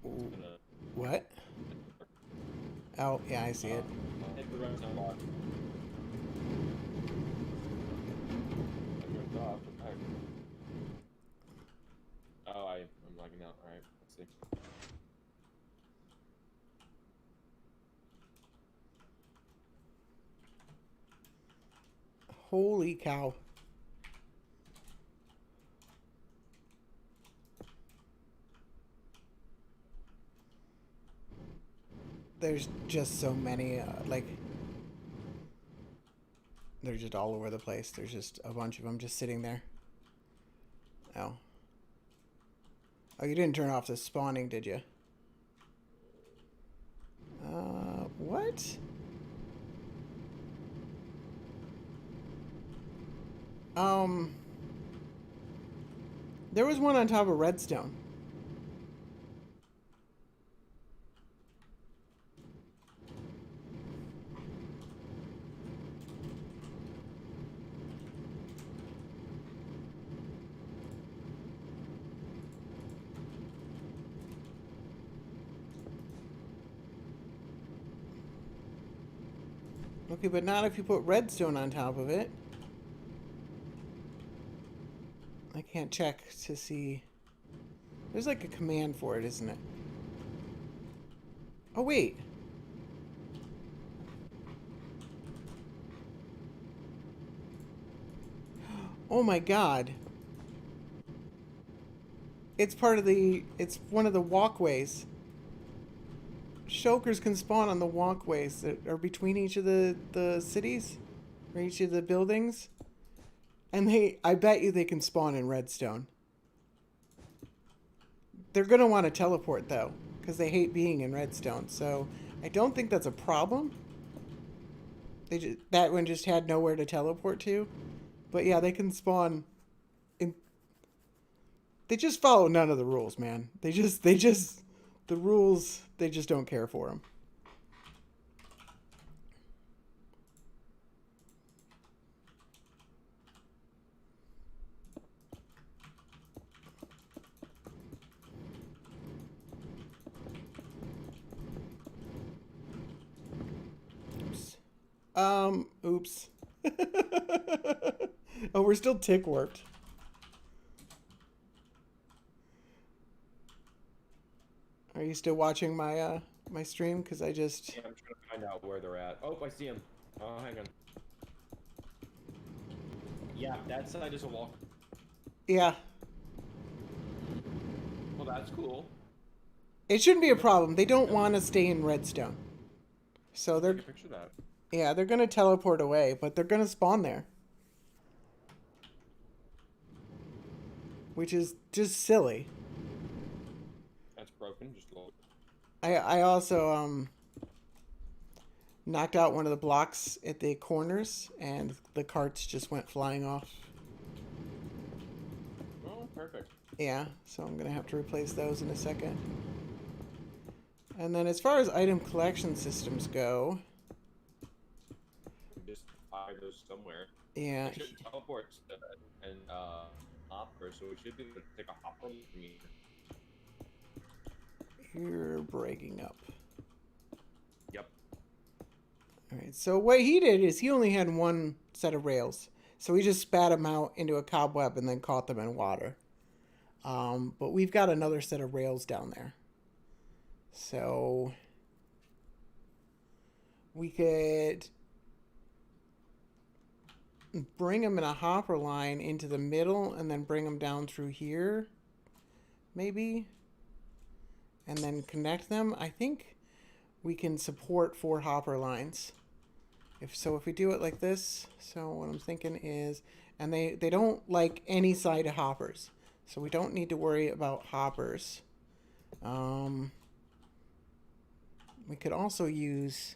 Gonna What? Oh, yeah, I see it. hit the redstone block. I turned it off. What the heck? Oh, I'm lagging out. All right, let's see. Holy cow. There's just so many, like, they're just all over the place. There's just a bunch of them just sitting there. Oh. Oh, you didn't turn off the spawning, did you? What? There was one on top of redstone. Okay, but not if you put redstone on top of it. I can't check to see. There's like a command for it, isn't it? Oh, wait. Oh my god. It's part of the... It's one of the walkways. Shulkers can spawn on the walkways that are between each of the cities. Or each of the buildings. And I bet you they can spawn in redstone. They're going to want to teleport, though. Because they hate being in redstone. So, I don't think that's a problem. That one just had nowhere to teleport to. But yeah, they can spawn in... They just follow none of the rules, man. The rules, they just don't care for them. Oops. Oh, we're still tick warped. Are you still watching my my stream? Because I just... Yeah, I'm trying to find out where they're at. Oh, I see him. Oh, hang on. Yeah, that side is a walk. Yeah. Well, that's cool. It shouldn't be a problem. They don't want to stay in redstone. So they're... Picture that. Yeah, they're going to teleport away, but they're going to spawn there. Which is just silly. That's broken. Just look. I also knocked out one of the blocks at the corners, and the carts just went flying off. Oh, perfect. Yeah, so I'm gonna have to replace those in a second. And then as far as item collection systems go, Just fire those somewhere. yeah, It should teleport and hopper, so we should be able to take a hopper from here. you're breaking up. Yep. Alright, so what he did is he only had one set of rails. So he just spat them out into a cobweb and then caught them in water. But we've got another set of rails down there. So we could bring them in a hopper line into the middle and then bring them down through here, maybe, and then connect them. I think we can support 4 hopper lines. If we do it like this, so what I'm thinking is, and they don't like any side of hoppers, so we don't need to worry about hoppers. We could also use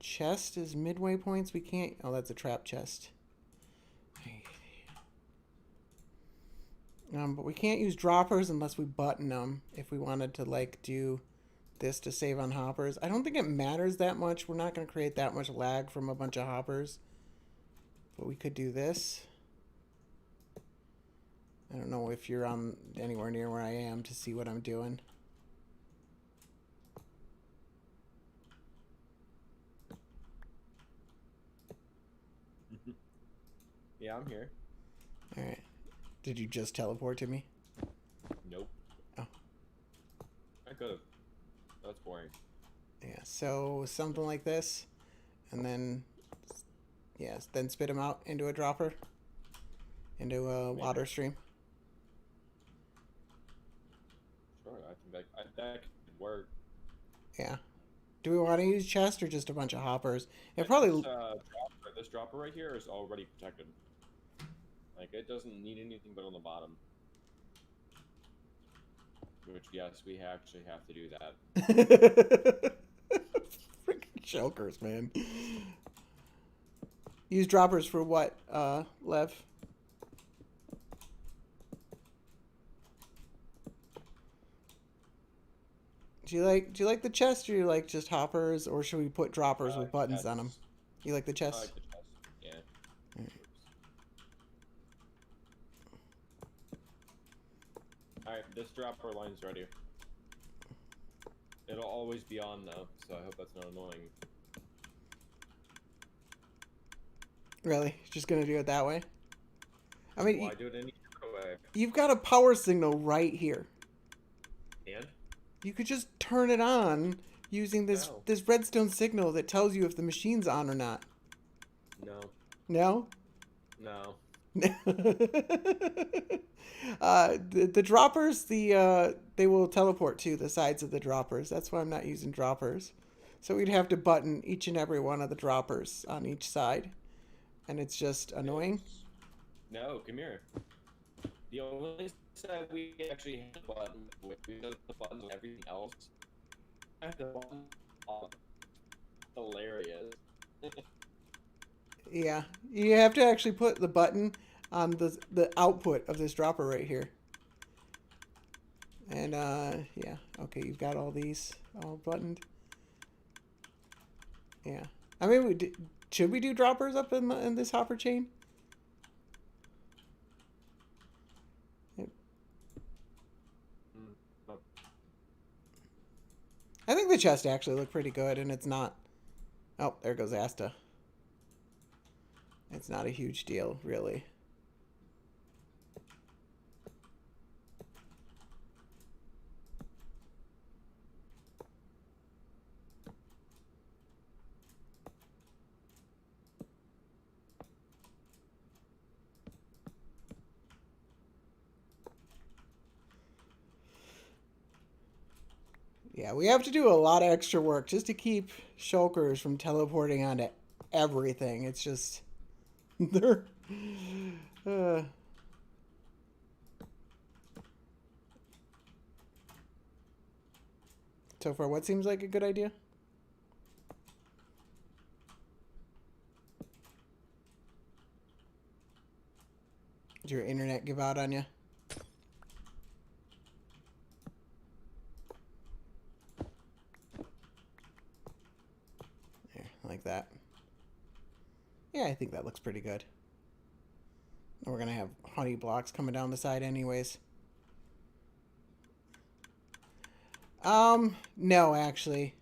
chest as midway points. We can't... Oh, that's a trap chest. But we can't use droppers unless we button them if we wanted to, like, do this to save on hoppers. I don't think it matters that much. We're not going to create that much lag from a bunch of hoppers. But we could do this. I don't know if you're on anywhere near where I am to see what I'm doing. Yeah, I'm here. All right. Did you just teleport to me? Nope. Oh. I could have. That's boring. Yeah, so something like this. And then, yes, then spit them out into a dropper. Into a water stream. Sure, I think that could work. Yeah. Do we want to use chest or just a bunch of hoppers? It probably... This dropper right here is already protected. Like, it doesn't need anything but on the bottom. Which, yes, we actually have to do that. Freaking shulkers, man. Use droppers for what, Lev? Do you like the chest, or you like just hoppers, or should we put droppers with buttons on them? You like the chest? I like the chest. Yeah. Right. Alright, this dropper line's ready. It'll always be on though, so I hope that's not annoying. Really? Just gonna do it that way? I mean, Why do it any other way? you've got a power signal right here. And? You could just turn it on using this No. this redstone signal that tells you if the machine's on or not. No. No? No. The droppers, they will teleport to the sides of the droppers. That's why I'm not using droppers. So we'd have to button each and every one of the droppers on each side. And it's just annoying. No, come here. The only side we actually have the button with, we have the buttons with everything else. I have the button on. Hilarious. Yeah, you have to actually put the button on the output of this dropper right here. And yeah, okay, you've got all these all buttoned. Yeah, I mean, should we do droppers up in this hopper chain? I think the chest actually looked pretty good, and it's not. Oh, there goes Asta. It's not a huge deal, really. Yeah, we have to do a lot of extra work just to keep shulkers from teleporting onto everything. It's just... they're... So far, what seems like a good idea? Did your internet give out on you? There, like that. Yeah, I think that looks pretty good. We're gonna have honey blocks coming down the side anyways. No, actually.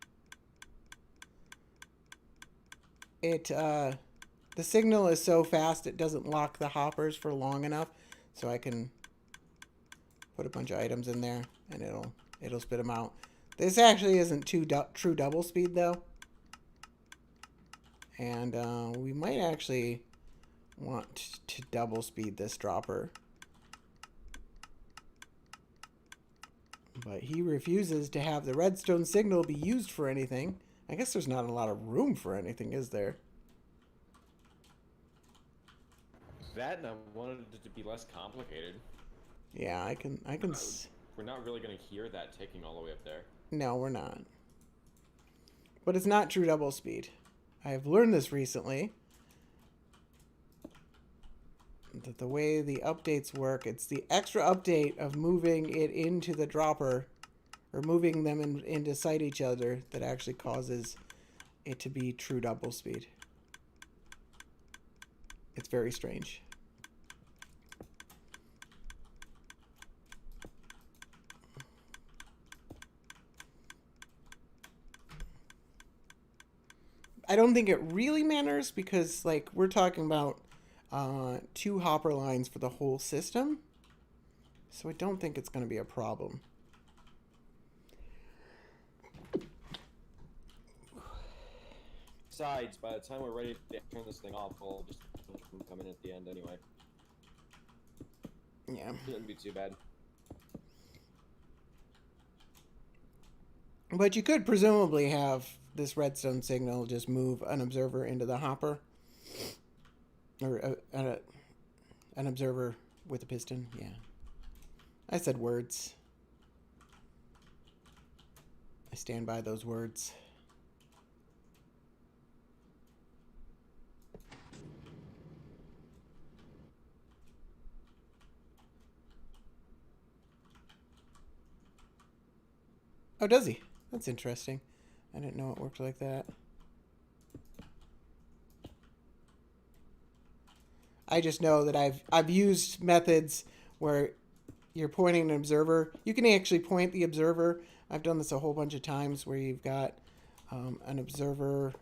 The signal is so fast it doesn't lock the hoppers for long enough, so I can put a bunch of items in there and it'll spit them out. This actually isn't true double speed though. And we might actually want to double speed this dropper. But he refuses to have the redstone signal be used for anything. I guess there's not a lot of room for anything, is there? That, and I wanted it to be less complicated. Yeah, I can. We're not really going to hear that ticking all the way up there. No, we're not. But it's not true double speed. I've learned this recently. That the way the updates work, it's the extra update of moving it into the dropper, or moving them in beside each other that actually causes it to be true double speed. It's very strange. I don't think it really matters because, like, we're talking about 2 hopper lines for the whole system. So I don't think it's going to be a problem. Besides, by the time we're ready to turn this thing off, we'll just come in at the end anyway. Yeah. It wouldn't be too bad. But you could presumably have this redstone signal just move an observer into the hopper. Or an observer with a piston, yeah. I said words. I stand by those words. Oh, does he? That's interesting. I didn't know it worked like that. I just know that I've used methods where you're pointing an observer. You can actually point the observer. I've done this a whole bunch of times where you've got an observer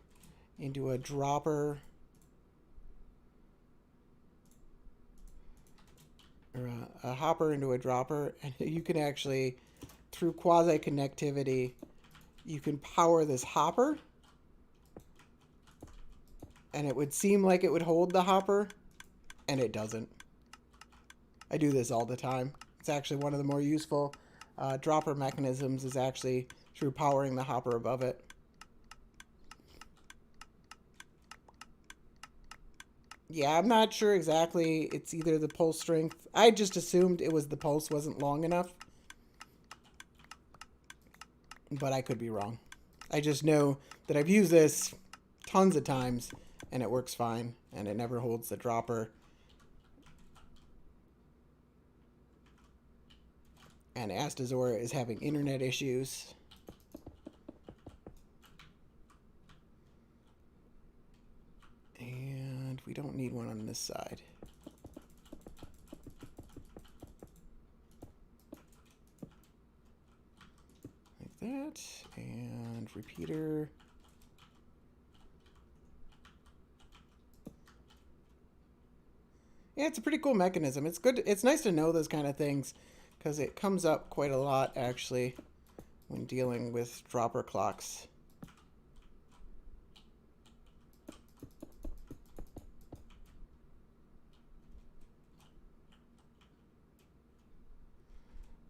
into a dropper. Or a hopper into a dropper. And you can actually, through quasi-connectivity, you can power this hopper. And it would seem like it would hold the hopper. And it doesn't. I do this all the time. It's actually one of the more useful dropper mechanisms is actually through powering the hopper above it. Yeah, I'm not sure exactly. It's either the pulse strength. I just assumed it was the pulse wasn't long enough. But I could be wrong. I just know that I've used this tons of times and it works fine and it never holds the dropper. And Astazora is having internet issues. And we don't need one on this side. Like that. And repeater. Yeah, it's a pretty cool mechanism. It's good. It's nice to know those kind of things because it comes up quite a lot, actually, when dealing with dropper clocks.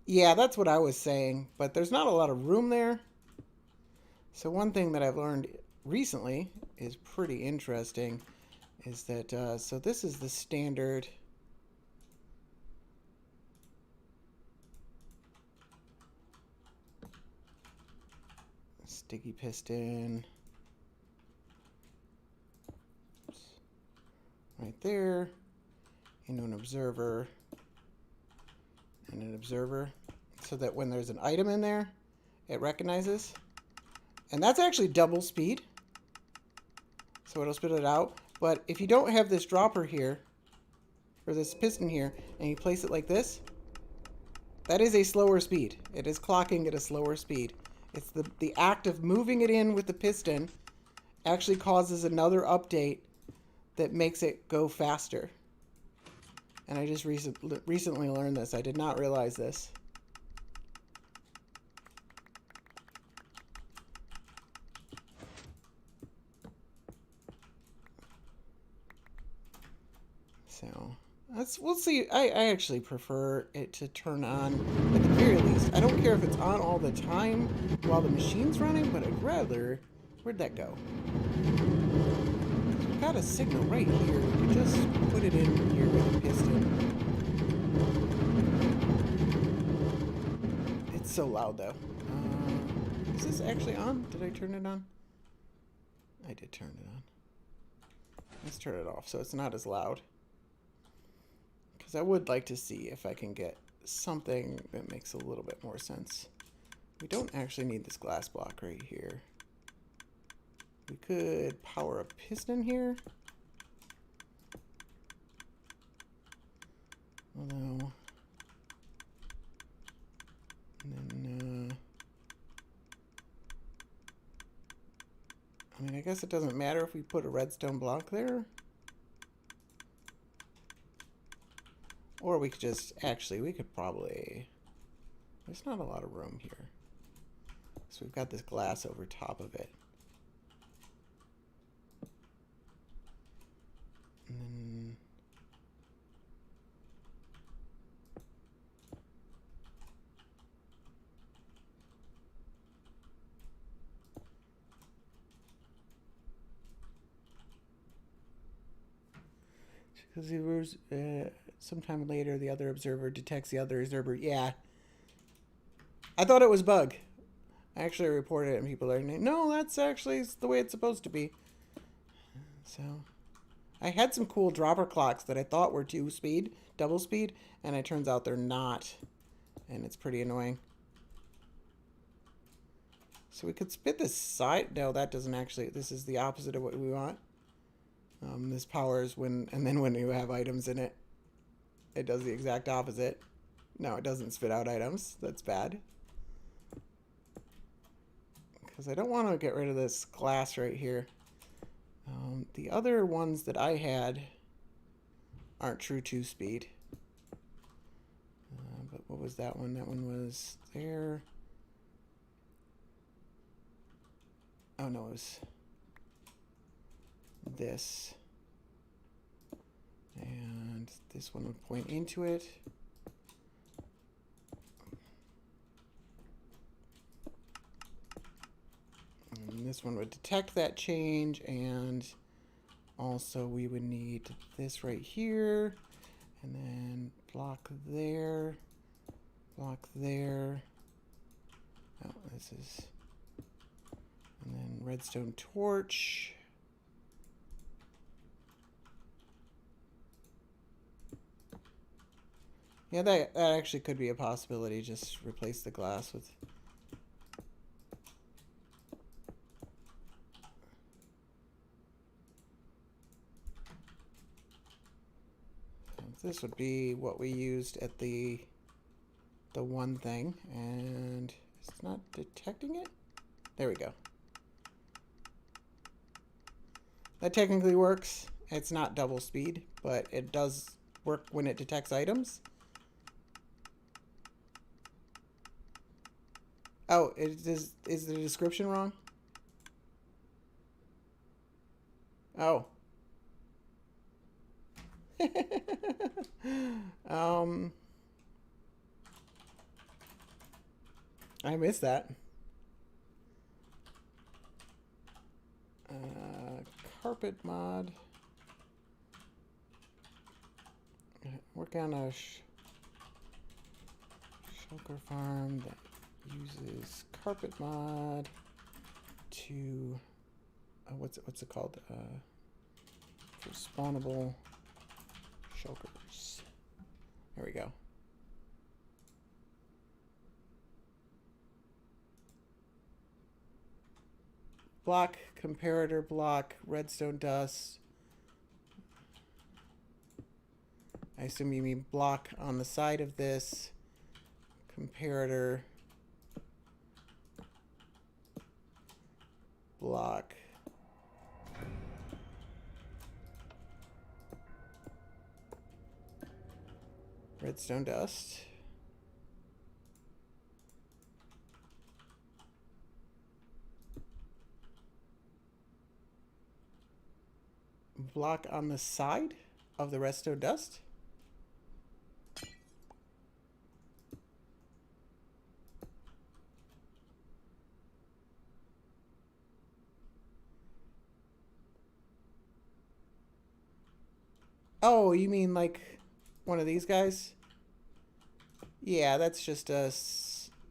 Yeah, that's what I was saying, but there's not a lot of room there. So one thing that I've learned recently is pretty interesting is that, so this is the standard sticky piston. Oops. Right there, into an observer, and an observer, so that when there's an item in there, it recognizes. And that's actually double speed, so it'll spit it out. But if you don't have this dropper here, or this piston here, and you place it like this, that is a slower speed. It is clocking at a slower speed. It's the act of moving it in with the piston actually causes another update that makes it go faster. And I just recently learned this. I did not realize this. So we'll see. I actually prefer it to turn on at the very least. I don't care if it's on all the time while the machine's running, but I'd rather... Where'd that go? We've got a signal right here. We could just put it in here with a piston. It's so loud though. Is this actually on? Did I turn it on? I did turn it on. Let's turn it off so it's not as loud. Because I would like to see if I can get something that makes a little bit more sense We don't actually need this glass block right here. We could power a piston here. Although, and then, I mean, I guess it doesn't matter if we put a redstone block there. Or we could just, actually, we could probably, there's not a lot of room here. So we've got this glass over top of it. And then, because it was, sometime later the other observer detects the other observer. Yeah. I thought it was bug. I actually reported it and people are like, no, that's actually the way it's supposed to be. So I had some cool dropper clocks that I thought were double speed, and it turns out they're not. And it's pretty annoying. So we could spit this side. No, that doesn't actually, this is the opposite of what we want. This powers when, and then when you have items in it, it does the exact opposite. No, it doesn't spit out items. That's bad. Because I don't want to get rid of this glass right here. The other ones that I had aren't true 2-speed. But what was that one? That one was there. Oh no, it was this. And this one would point into it. And this one would detect that change, and also we would need this right here, and then block there, block there. Oh, this is, and then redstone torch. Yeah, that actually could be a possibility. Just replace the glass with. This would be what we used at the one thing, and it's not detecting it. There we go. That technically works. It's not double speed, but it does work when it detects items. Oh, is the description wrong? Oh. I missed that. Carpet mod. Work on a shulker farm that uses Carpetmod to what's it called? For spawnable shulkers. There we go. Block, comparator block, redstone dust. I assume you mean block on the side of this. Comparator. Block. Redstone dust. Block on the side of the redstone dust. Oh, you mean like one of these guys? Yeah, that's just a,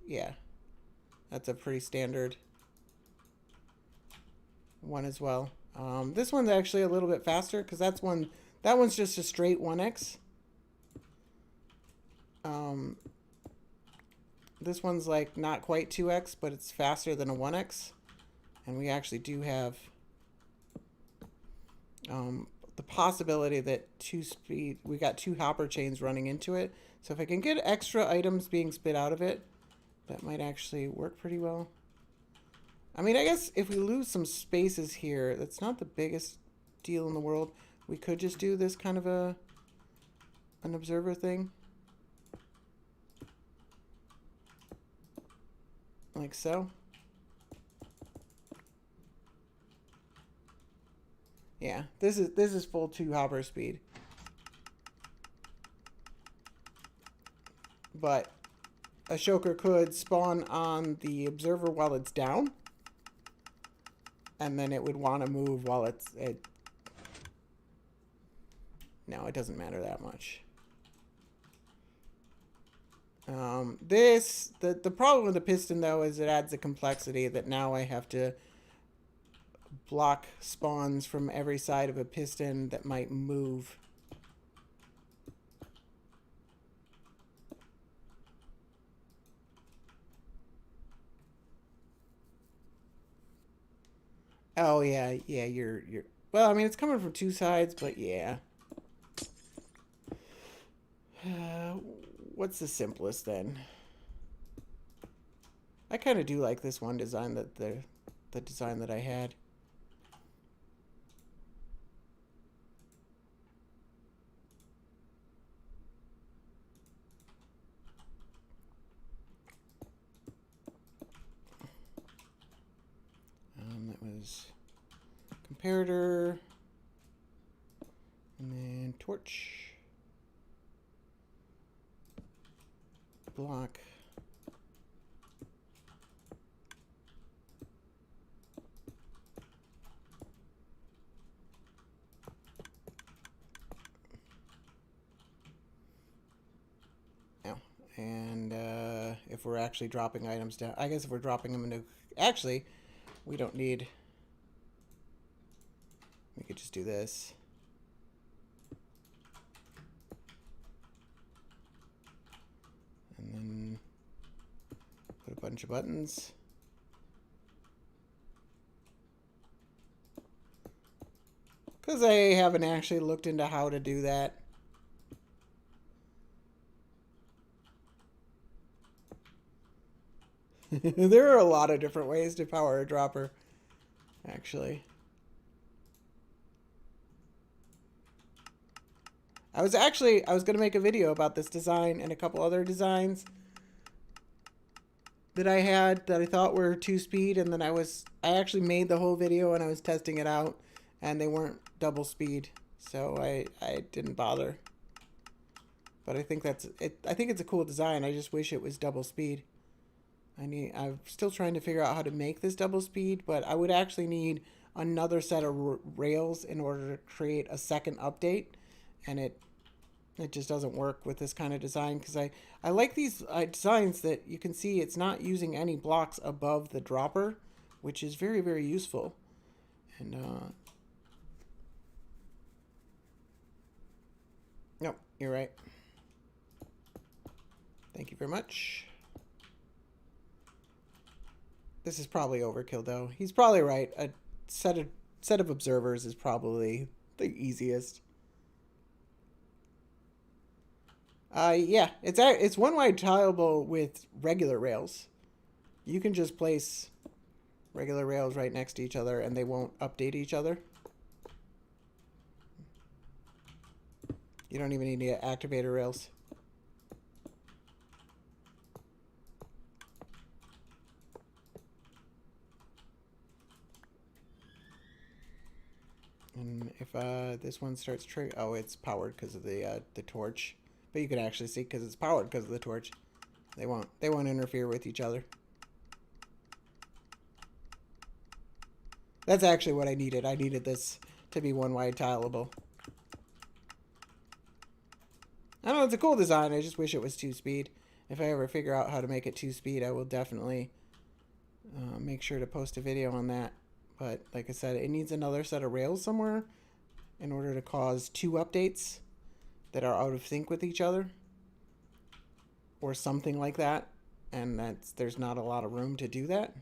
yeah. That's a pretty standard one as well. This one's actually a little bit faster because that one's just a straight 1x. This one's like not quite 2x, but it's faster than a 1x. And we actually do have the possibility that we got 2 hopper chains running into it. So if I can get extra items being spit out of it, that might actually work pretty well. I mean, I guess if we lose some spaces here, that's not the biggest deal in the world. We could just do this kind of an observer thing. Like so. Yeah, this is full 2 hopper speed. But a shulker could spawn on the observer while it's down. And then it would want to move while no, it doesn't matter that much. The problem with the piston though is it adds a complexity that now I have to block spawns from every side of a piston that might move. Oh yeah, you're well, I mean it's coming from 2 sides, but yeah. What's the simplest then? I kind of do like this one design, that the design that I had. That was comparator, and then torch, block, now, and if we're actually dropping items down, I guess if we're dropping them into, actually, we don't need, we could just do this. And then put a bunch of buttons. Because I haven't actually looked into how to do that. There are a lot of different ways to power a dropper, actually. I was going to make a video about this design and a couple other designs that I had that I thought were 2-speed, and then I actually made the whole video and I was testing it out, and they weren't double speed, so I didn't bother. But I think I think it's a cool design. I just wish it was double speed. I'm still trying to figure out how to make this double speed, but I would actually need another set of rails in order to create a second update, and it just doesn't work with this kind of design, because I like these designs that you can see it's not using any blocks above the dropper, which is very, very useful. And no, you're right. Thank you very much. This is probably overkill, though. He's probably right. A set of observers is probably the easiest. Yeah, it's one-wide tileable with regular rails. You can just place regular rails right next to each other, and they won't update each other. You don't even need to activate rails. And if this one starts triggering, oh, it's powered because of the torch. But you can actually see because it's powered because of the torch. They won't interfere with each other. That's actually what I needed. I needed this to be one-wide tileable. I don't know, it's a cool design. I just wish it was 2-speed. If I ever figure out how to make it 2-speed, I will definitely make sure to post a video on that. But like I said, it needs another set of rails somewhere in order to cause 2 updates that are out of sync with each other, or something like that. and there's not a lot of room to do that.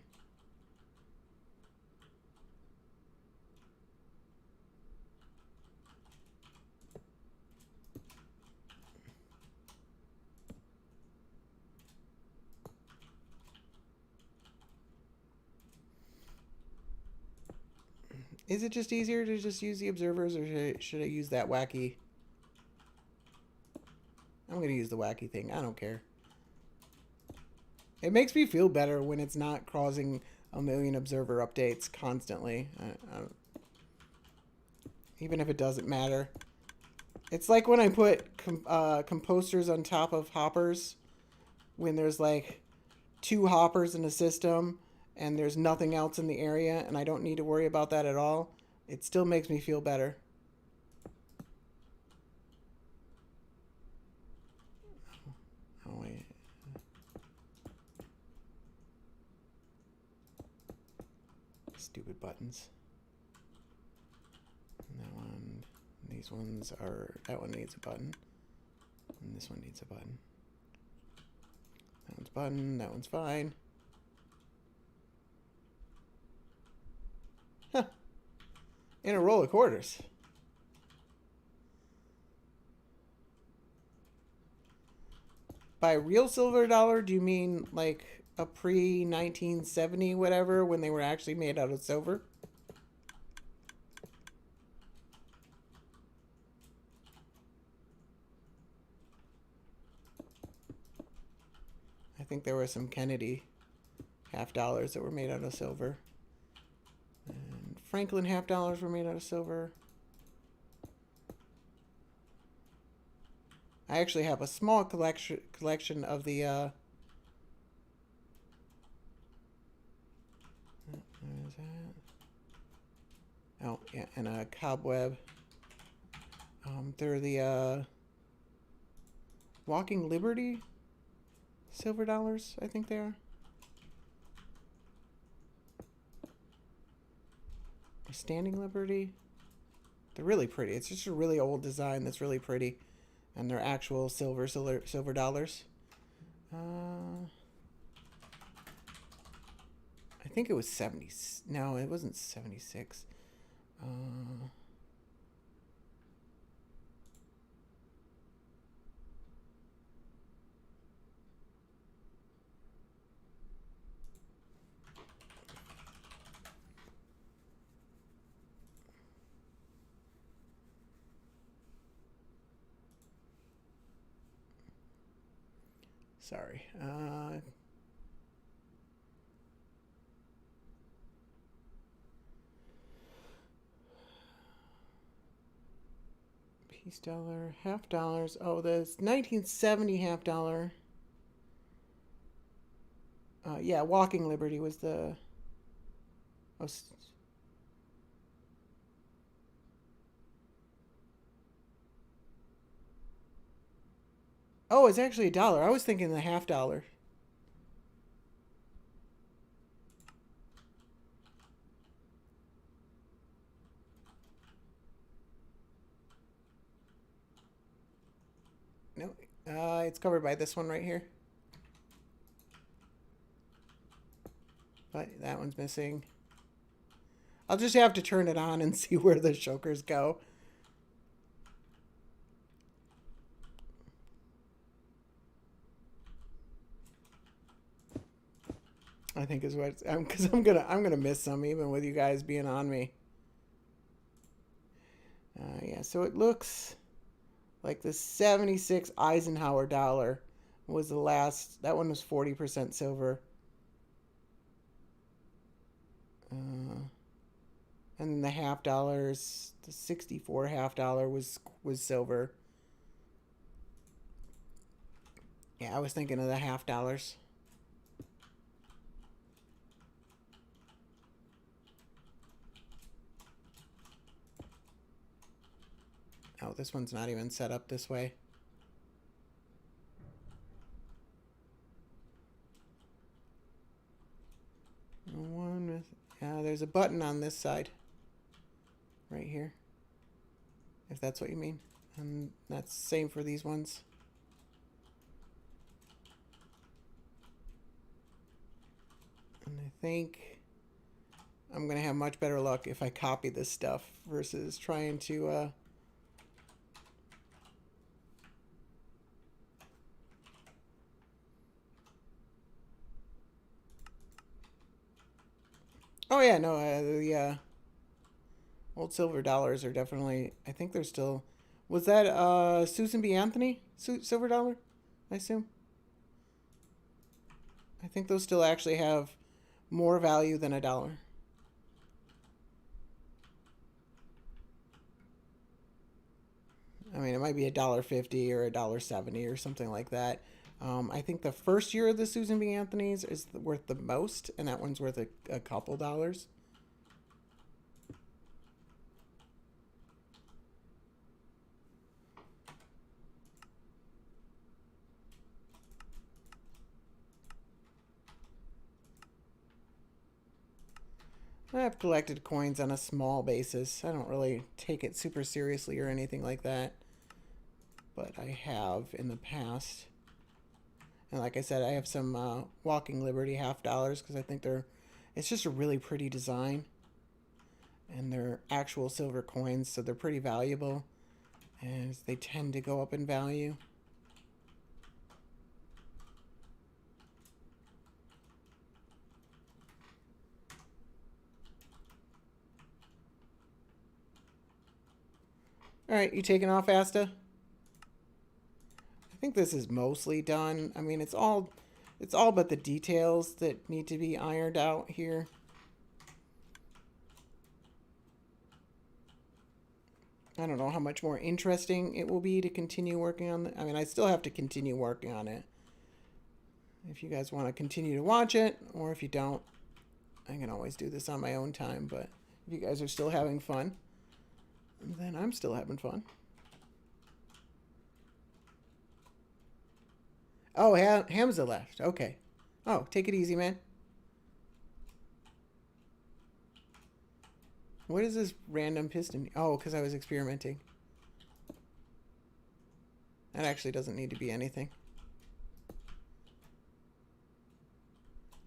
Is it just easier to just use the observers, or should I use that wacky? I'm going to use the wacky thing. I don't care. It makes me feel better when it's not causing a million observer updates constantly. Even if it doesn't matter. It's like when I put composters on top of hoppers. When there's like 2 hoppers in a system and there's nothing else in the area and I don't need to worry about that at all. It still makes me feel better. Oh, wait. Stupid buttons. And that one. These ones are... That one needs a button. And this one needs a button. That one's button. That one's fine. Huh. In a roll of quarters. By real silver dollar, do you mean like a pre-1970 whatever when they were actually made out of silver? I think there were some Kennedy half-dollars that were made out of silver. And Franklin half-dollars were made out of silver. I actually have a small collection of the where is that? Oh, yeah, and a cobweb. They're the Walking Liberty silver dollars, I think they are. Standing Liberty. They're really pretty. It's just a really old design that's really pretty. And they're actual silver dollars. I think it was 70. No, it wasn't 76. Sorry. Piece dollar, half dollars. Oh, the 1970 half dollar. Yeah, Walking Liberty was the. Oh, oh, it's actually $1. I was thinking the half dollar. No, it's covered by this one right here. But that one's missing. I'll just have to turn it on and see where the shulkers go. I think is what, because I'm gonna miss some even with you guys being on me. Yeah, so it looks like the 76 Eisenhower dollar was the last. That one was 40% silver. And then the half dollars, the 64 half dollar was silver. Yeah, I was thinking of the half dollars. Oh, this one's not even set up this way. One with, there's a button on this side. Right here. If that's what you mean. And that's the same for these ones. think I'm going to have much better luck if I copy this stuff versus trying to... Oh, yeah, no, the old silver dollars are definitely... I think they're still... Was that Susan B. Anthony? Silver dollar, I assume? I think those still actually have more value than a dollar. I mean, it might be $1.50 or $1.70 or something like that. I think the first year of the Susan B. Anthony's is worth the most, and that one's worth a couple dollars. I've collected coins on a small basis. I don't really take it super seriously or anything like that. But I have in the past. And like I said, I have some Walking Liberty $half because I think it's just a really pretty design. And they're actual silver coins, so they're pretty valuable. And they tend to go up in value. All right, you taking off, Asta? I think this is mostly done. I mean, it's all but the details that need to be ironed out here. I don't know how much more interesting it will be to continue working on it. I mean, I still have to continue working on it. If you guys want to continue to watch it, or if you don't, I can always do this on my own time. But if you guys are still having fun, then I'm still having fun. Oh, Hamza left. Okay. Oh, take it easy, man. What is this random piston? Oh, because I was experimenting. That actually doesn't need to be anything.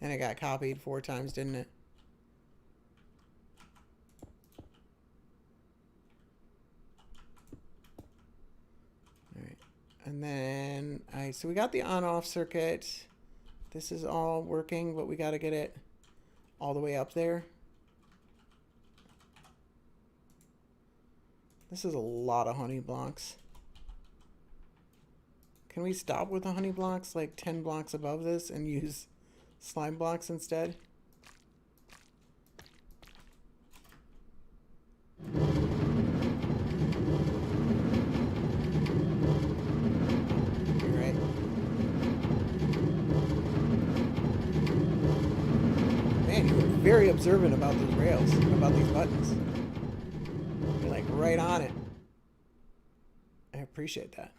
And it got copied 4 times, didn't it? Alright. And then, so we got the on-off circuit. This is all working, but we got to get it all the way up there. This is a lot of honey blocks. Can we stop with the honey blocks like 10 blocks above this and use slime blocks instead? You're right. Man, you were very observant about those rails, about these buttons. You're like right on it. I appreciate that.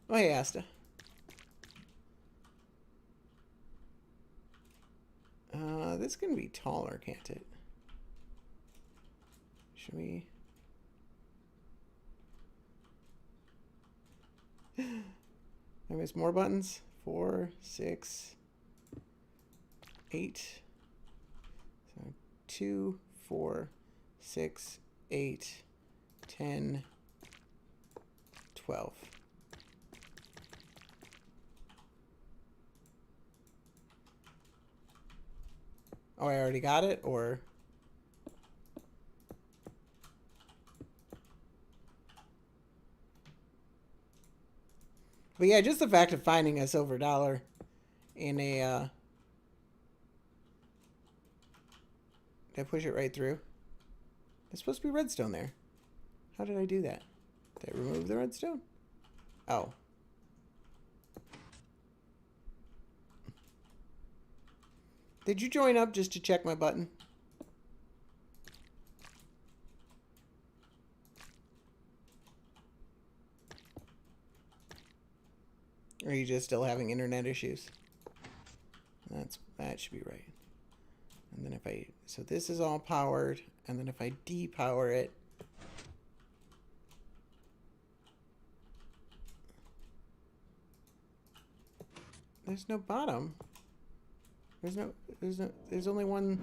Oh, hey, Asta. This can be taller, can't it? Should we? I missed more buttons. 4, 6, 8. So 2, 4, 6, 8, 10, 12. Oh, I already got it, or? But yeah, just the fact of finding a silver dollar in a, did I push it right through? There's supposed to be redstone there. How did I do that? Did I remove the redstone? Oh. Did you join up just to check my button? Or are you just still having internet issues? That should be right. And then so this is all powered, and then if I depower it, there's no bottom. There's only one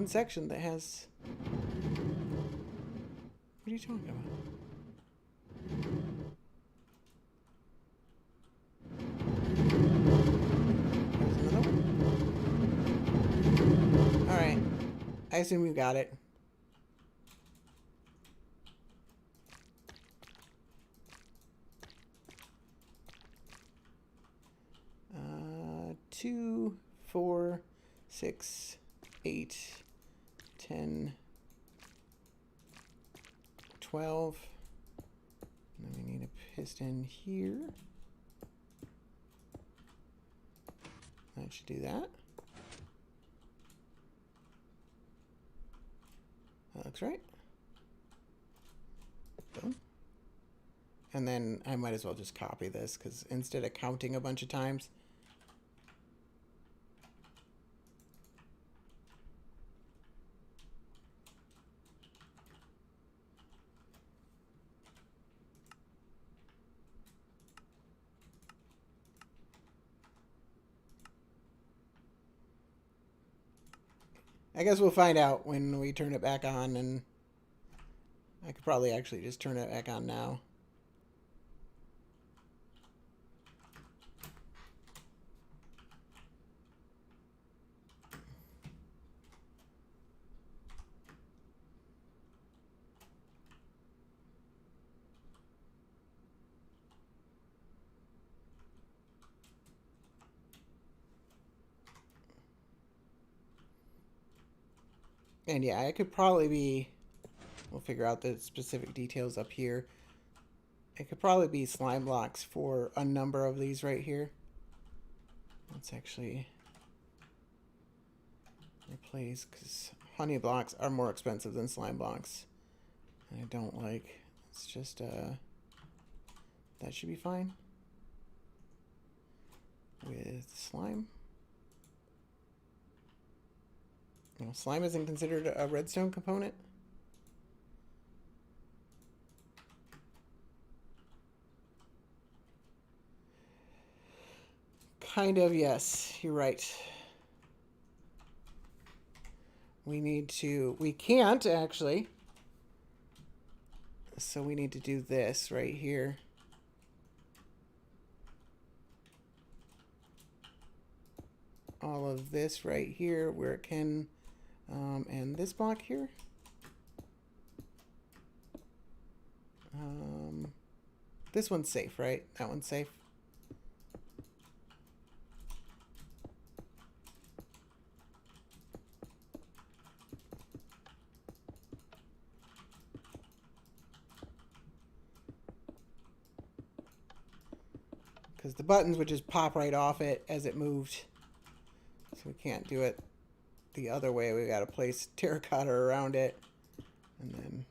section that has. What are you talking about? There's another one? Alright. I assume you got it. Two, 4, 6, 8, 10, 12. And then we need a piston here. That should do that. That looks right. Boom. And then I might as well just copy this, because instead of counting a bunch of times, I guess we'll find out when we turn it back on, and I could probably actually just turn it back on now. And yeah, it could probably be, we'll figure out the specific details up here. It could probably be slime blocks for a number of these right here. Let's actually replace, because honey blocks are more expensive than slime blocks. And I don't like, it's just, that should be fine. With slime. Well, slime isn't considered a redstone component. Kind of, yes. You're right. We can't actually. So we need to do this right here. All of this right here where it can, and this block here. This one's safe, right? That one's safe. Because the buttons would just pop right off it as it moved. So we can't do it the other way. We got to place terracotta around it. And then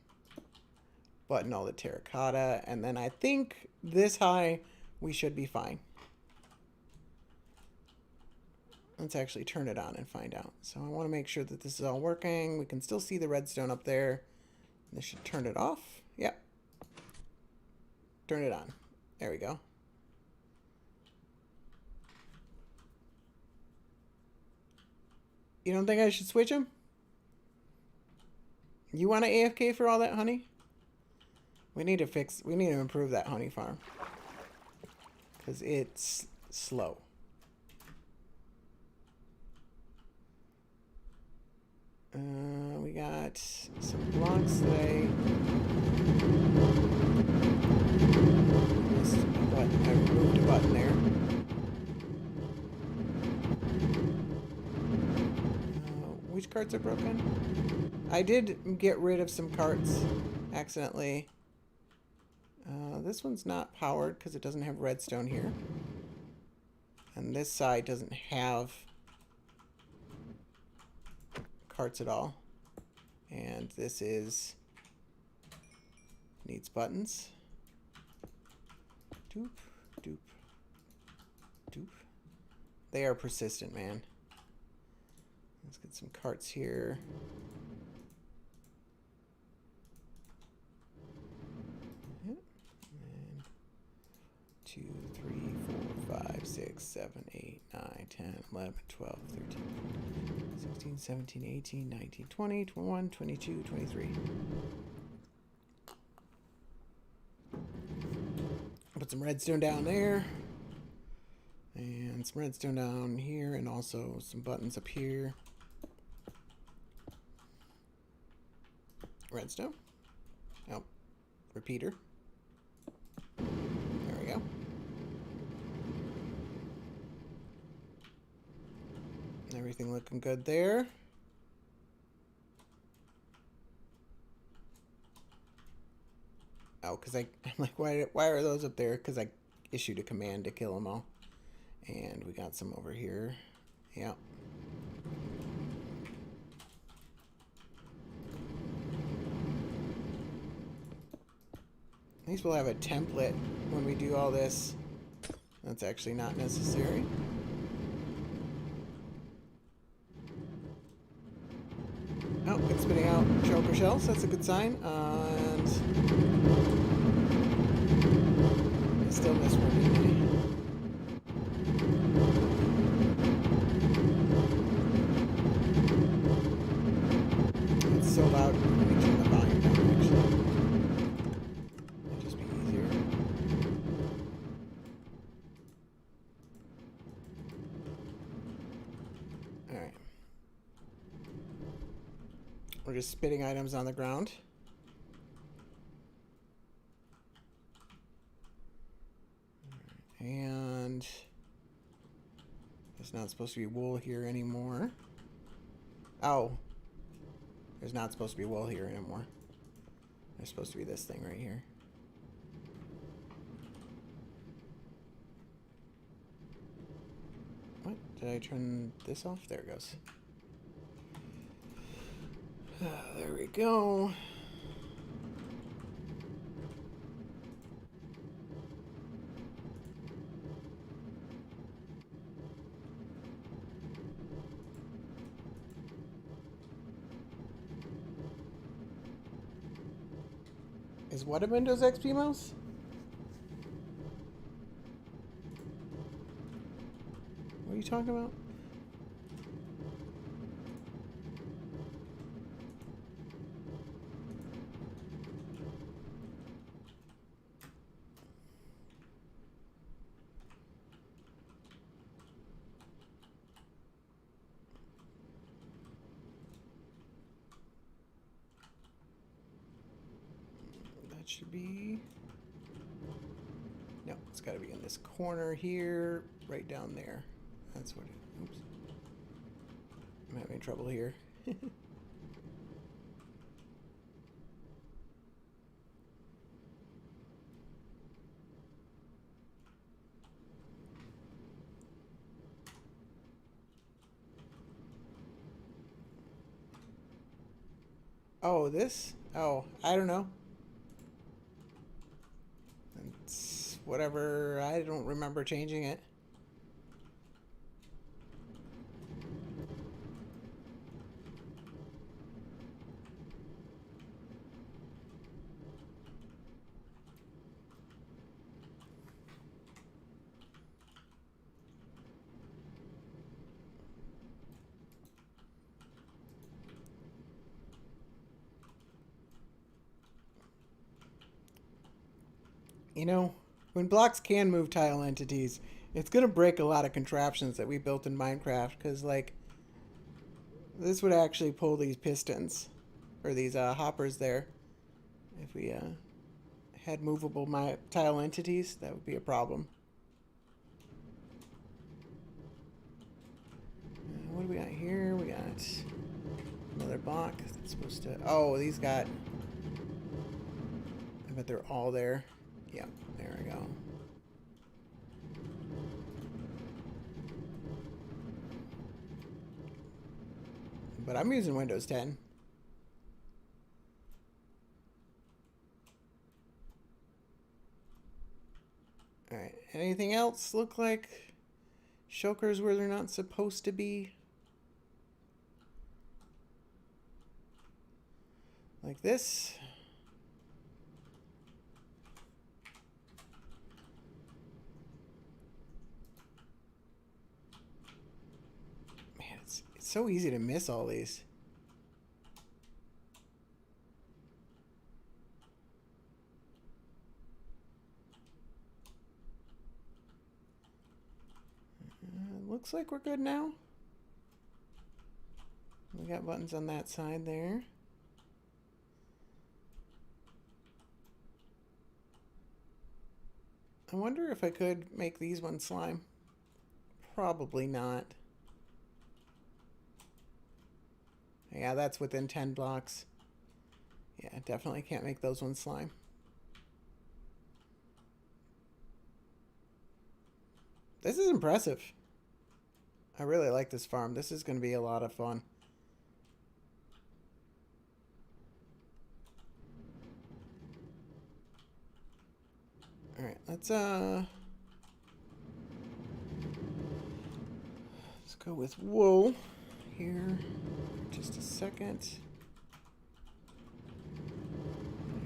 button all the terracotta. And then I think this high, we should be fine. Let's actually turn it on and find out. So I want to make sure that this is all working. We can still see the redstone up there. This should turn it off. Yep. Turn it on. There we go. You don't think I should switch them? You want to AFK for all that honey? We need to improve that honey farm. Because it's slow. We got some blocks today. I removed a button there. Which carts are broken? I did get rid of some carts accidentally. This one's not powered because it doesn't have redstone here. And this side doesn't have carts at all. And this needs buttons. Doop, doop, doop. They are persistent, man. Let's get some carts here. And 2, 3, 4, 5, 6, 6, 7, 8, 9, 10, 11, 12, 13, 16, 17, 18, 19, 20, 21, 22, 23. Put some redstone down there. And some redstone down here, and also some buttons up here. Redstone. Oh, repeater. There we go. Everything looking good there. Oh, because I'm like, why are those up there? Because I issued a command to kill them all. And we got some over here. Yeah. At least we'll have a template when we do all this. That's actually not necessary. Oh, it's spitting out shulker shells. That's a good sign. And I still missed one, didn't I? It's so loud. Let me turn the volume down, actually. It'd just be easier. Alright. We're just spitting items on the ground. And there's not supposed to be wool here anymore. Oh. There's not supposed to be wool here anymore. There's supposed to be this thing right here. What? Did I turn this off? There it goes. There we go. Is what a Windows XP mouse? What are you talking about? Should be, no, it's got to be in this corner here, right down there. That's what it, oops, I'm having trouble here. Oh, this? Oh, I don't know. It's whatever, I don't remember changing it. You know, when blocks can move tile entities, it's going to break a lot of contraptions that we built in Minecraft, because, like, this would actually pull these pistons, or these hoppers there. If we had movable tile entities, that would be a problem. What do we got here? We got another block that's supposed to... Oh, these got... I bet they're all there. Yeah, there we go. But I'm using Windows 10. Alright, anything else look like shulkers where they're not supposed to be? Like this? It's so easy to miss all these. Looks like we're good now. We got buttons on that side there. I wonder if I could make these ones slime. Probably not. Yeah, that's within 10 blocks. Yeah, definitely can't make those ones slime. This is impressive. I really like this farm. This is going to be a lot of fun. Alright, let's go with wool here for just a second.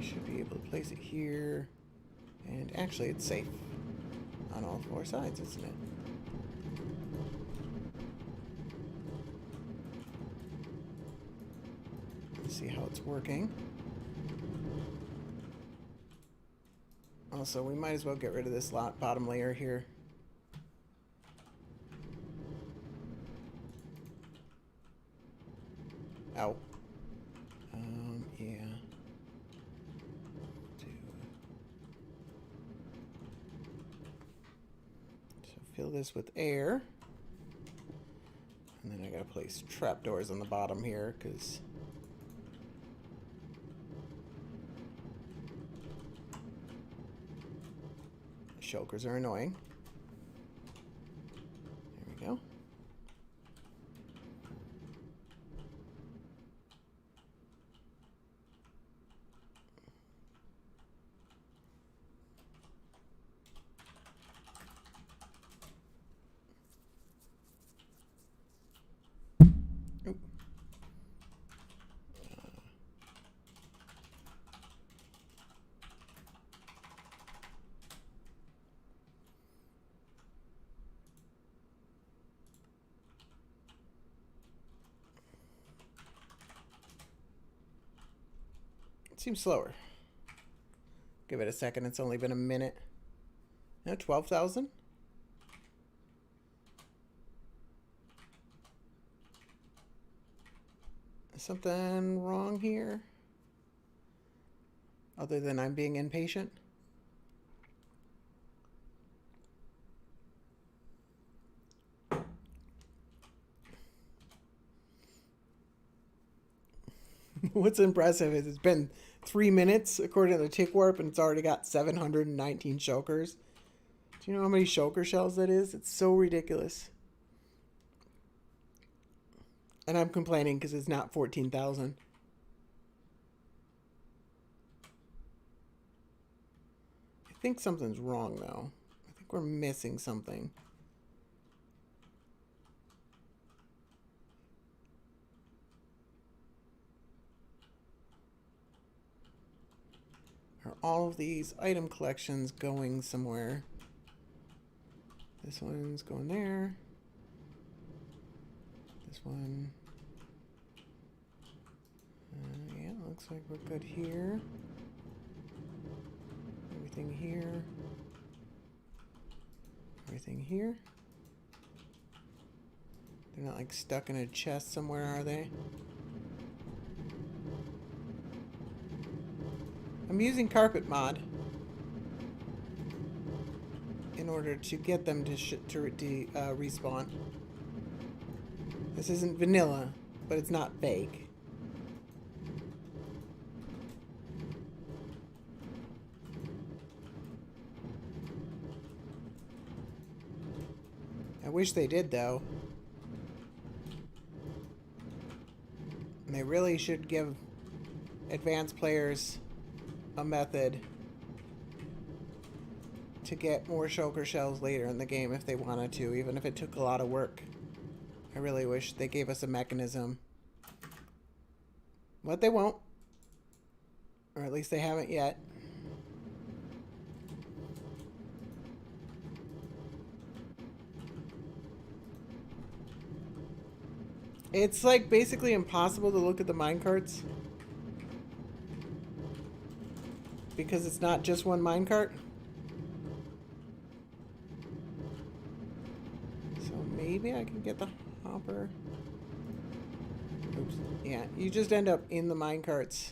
I should be able to place it here. And actually, it's safe on all four sides, isn't it? Let's see how it's working. Also, we might as well get rid of this bottom layer here. Ow. Yeah. So fill this with air. And then I gotta place trapdoors on the bottom here, because shulkers are annoying. There we go. Oop. It seems slower. Give it a second. It's only been a minute. No, 12,000? Is something wrong here? Other than I'm being impatient? What's impressive is it's been 3 minutes according to the tick warp, and it's already got 719 shulkers. Do you know how many shulker shells that is? It's so ridiculous. And I'm complaining because it's not 14,000. I think something's wrong, though. I think we're missing something. Are all of these item collections going somewhere? This one's going there. This one. Yeah, looks like we're good here. Everything here. Everything here. They're not like stuck in a chest somewhere, are they? I'm using Carpetmod in order to get them to respawn. This isn't vanilla, but it's not fake. I wish they did, though. And they really should give advanced players a method to get more shulker shells later in the game if they wanted to, even if it took a lot of work. I really wish they gave us a mechanism. But they won't. Or at least they haven't yet. It's like basically impossible to look at the minecarts because it's not just one minecart. So maybe I can get the hopper. Oops. Yeah, you just end up in the minecarts.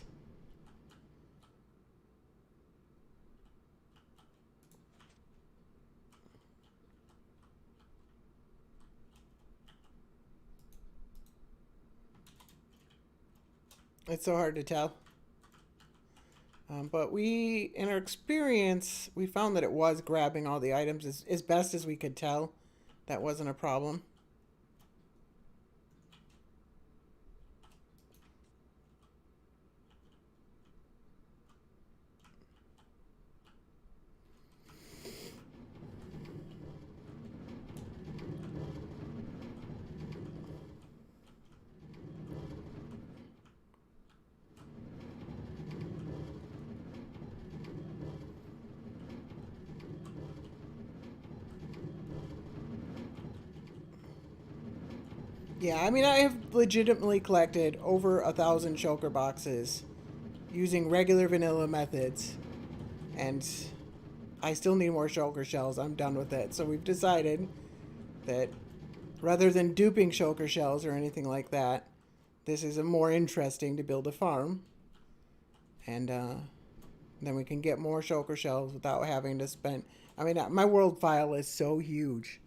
It's so hard to tell. But in our experience, we found that it was grabbing all the items as best as we could tell. That wasn't a problem. Yeah, I mean, I have legitimately collected over 1,000 shulker boxes using regular vanilla methods, and I still need more shulker shells. I'm done with it. So we've decided that rather than duping shulker shells or anything like that, this is a more interesting to build a farm, and then we can get more shulker shells without having to spend. I mean, my world file is so huge,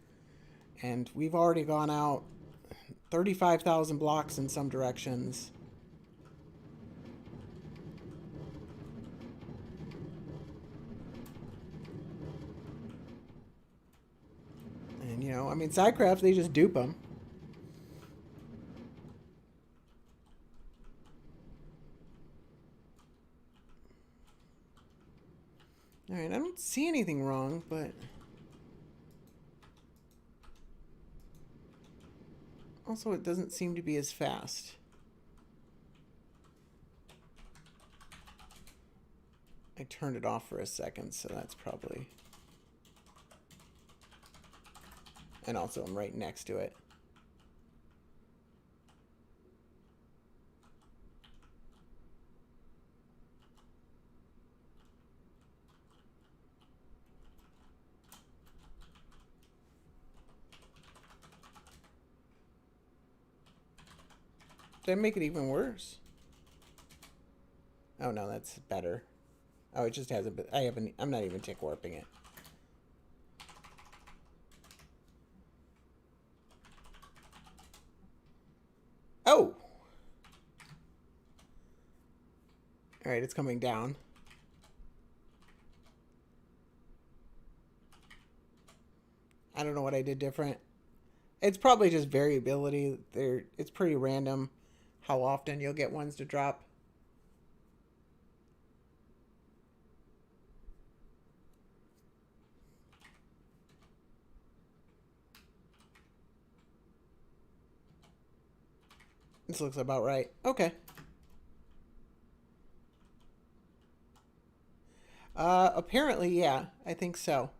and we've already gone out 35,000 blocks in some directions. And, you know, I mean, Sidecraft, they just dupe them. Alright, I don't see anything wrong, but... also, it doesn't seem to be as fast. I turned it off for a second, so that's probably... and also, I'm right next to it. Did I make it even worse? Oh no, that's better. Oh, it just has a bit. I'm not even tick warping it. Oh! Alright, it's coming down. I don't know what I did different. It's probably just variability. It's pretty random how often you'll get ones to drop. This looks about right. Okay. Apparently, yeah. I think so.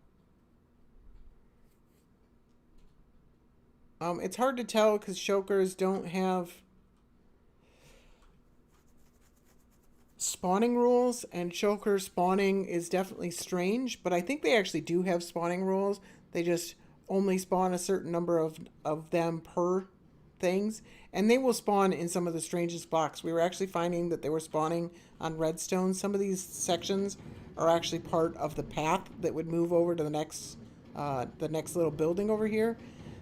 It's hard to tell because shulkers don't have spawning rules, and shulker spawning is definitely strange, but I think they actually do have spawning rules. They just only spawn a certain number of them per things, and they will spawn in some of the strangest blocks. We were actually finding that they were spawning on redstone. Some of these sections are actually part of the path that would move over to the next little building over here.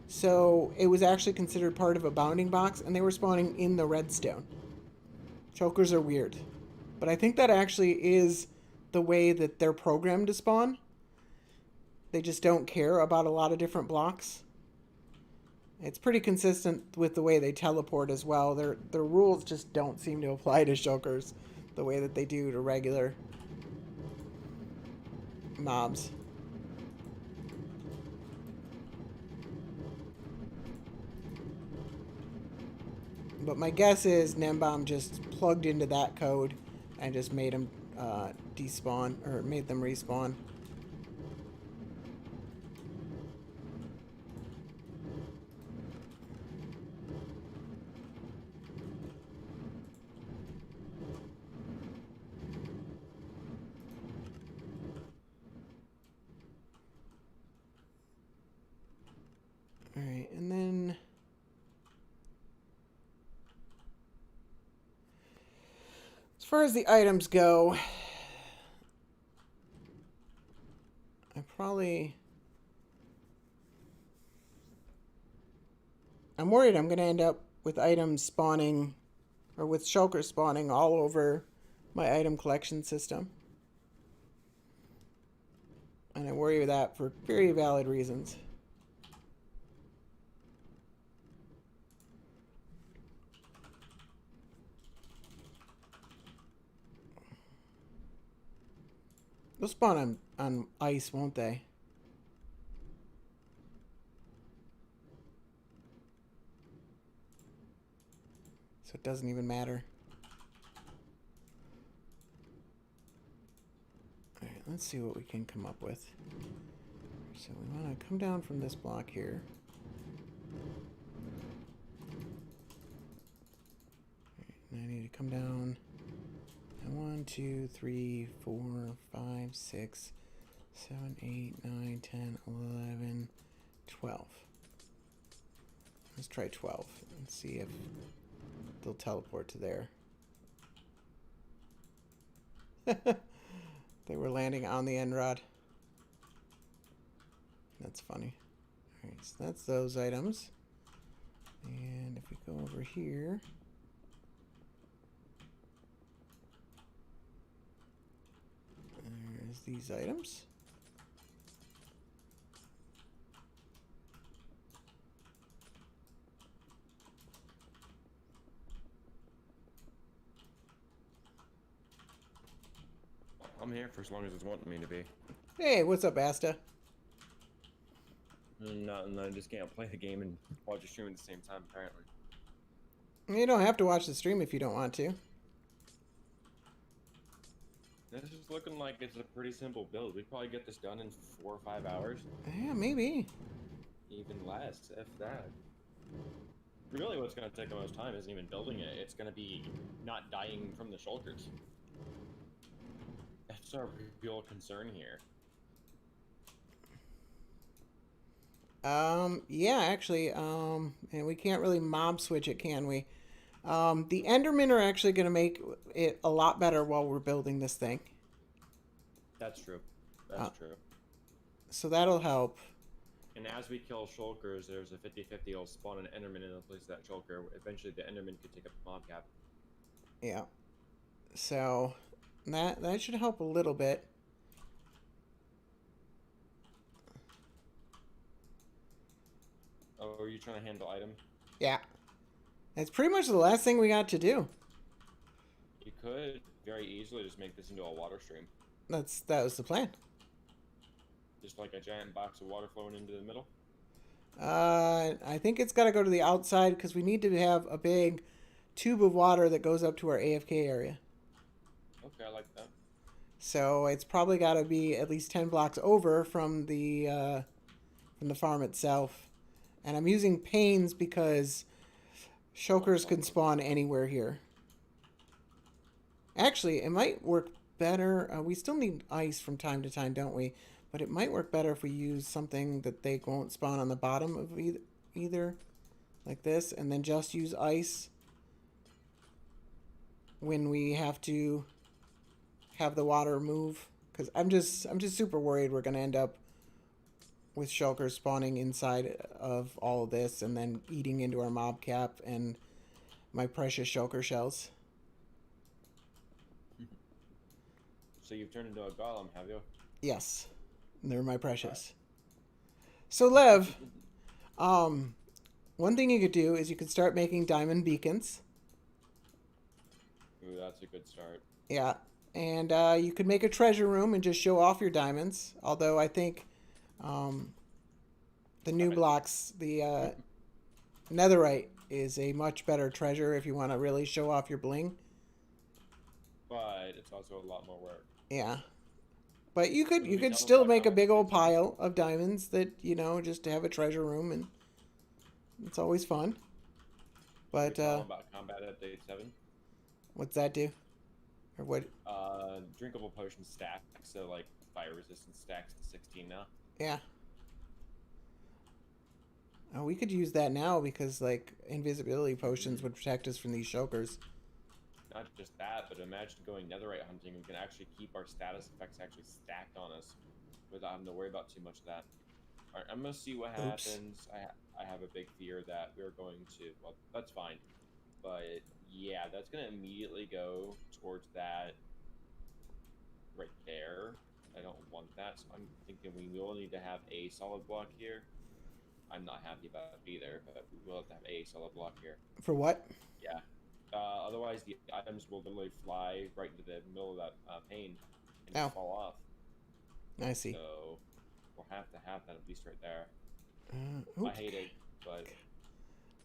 So it was actually considered part of a bounding box, and they were spawning in the redstone. Shulkers are weird. But I think that actually is the way that they're programmed to spawn. They just don't care about a lot of different blocks. It's pretty consistent with the way they teleport as well. Their rules just don't seem to apply to shulkers the way that they do to regular mobs. But my guess is Nembomb just plugged into that code and just made them despawn, or made them respawn. far as the items go, I'm worried I'm going to end up with items spawning, or with shulkers spawning all over my item collection system. And I worry with that for very valid reasons. They'll spawn on ice, won't they? So it doesn't even matter. Alright, let's see what we can come up with. So we want to come down from this block here. And I need to come down. And 1, 2, 3, 4, 5, 6, 7, 8, 9, 10, 11, 12. Let's try 12 and see if they'll teleport to there. They were landing on the end rod. That's funny. Alright, so that's those items. And if we go over here, there's these items. I'm here for as long as it's wanting me to be. Hey, what's up, Asta? Nothing. I just can't play the game and watch a stream at the same time, apparently. You don't have to watch the stream if you don't want to. This is looking like it's a pretty simple build. We'd probably get this done in 4 or 5 hours. Yeah, maybe. Even less, if that. Really, what's going to take the most time isn't even building it. It's going to be not dying from the shulkers. That's our real concern here. Yeah, actually, and we can't really mob switch it, can we? The Endermen are actually going to make it a lot better while we're building this thing. That's true. That's true. So that'll help. And as we kill shulkers, there's a 50-50 will spawn an Enderman in the place of that shulker. Eventually, the Enderman could take up the mob cap. Yeah. So that should help a little bit. Oh, are you trying to handle item? Yeah. That's pretty much the last thing we got to do. You could very easily just make this into a water stream. That was the plan. Just like a giant box of water flowing into the middle? I think it's got to go to the outside because we need to have a big tube of water that goes up to our AFK area. Okay, I like that. So it's probably got to be at least 10 blocks over from the farm itself. And I'm using panes because shulkers can spawn anywhere here. Actually, it might work better. We still need ice from time to time, don't we? But it might work better if we use something that they won't spawn on the bottom of either. Like this. And then just use ice when we have to have the water move. Because I'm just super worried we're going to end up with shulkers spawning inside of all of this and then eating into our mob cap and my precious shulker shells. So you've turned into a golem, have you? Yes. They're my precious. So Lev, one thing you could do is you could start making diamond beacons. Ooh, that's a good start. Yeah. And you could make a treasure room and just show off your diamonds. Although I think the new blocks, the netherite is a much better treasure if you want to really show off your bling. But it's also a lot more work. Yeah. But you could still make a big old pile of diamonds that, you know, just to have a treasure room, and it's always fun. But about combat update 7. What's that do? Or what? Drinkable potion stacks, so like fire resistance stacks to 16 now. Yeah. Oh, we could use that now because like invisibility potions would protect us from these shulkers. not just that, but imagine going netherite hunting. We can actually keep our status effects actually stacked on us without having to worry about too much of that. All right, I'm gonna see what Oops. happens. I have a big fear that we're going to. Well, that's fine, but yeah, that's gonna immediately go towards that right there. I don't want that, so I'm thinking we will need to have a solid block here. I'm not happy about it either, but we will have to have a solid block here. For what? Yeah. Otherwise, the items will literally fly right into the middle of that pane and just Ow. fall off. I see. So we'll have to have that at least right there. Oops. I hate it, but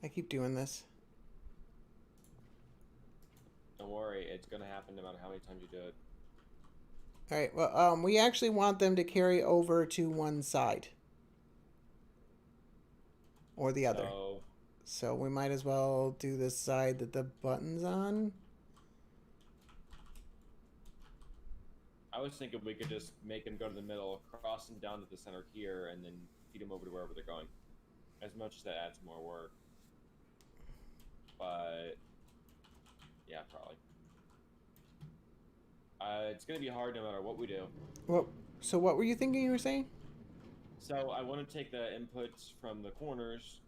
I keep doing this. don't worry, it's gonna happen no matter how many times you do it. All right. Well, we actually want them to carry over to one side or the other. So we might as well do this side that the button's on. I was thinking we could just make them go to the middle, cross them down to the center here, and then feed them over to wherever they're going. As much as that adds more work. But yeah, probably. It's going to be hard no matter what we do. Well, so what were you thinking you were saying? So I want to take the inputs from the corners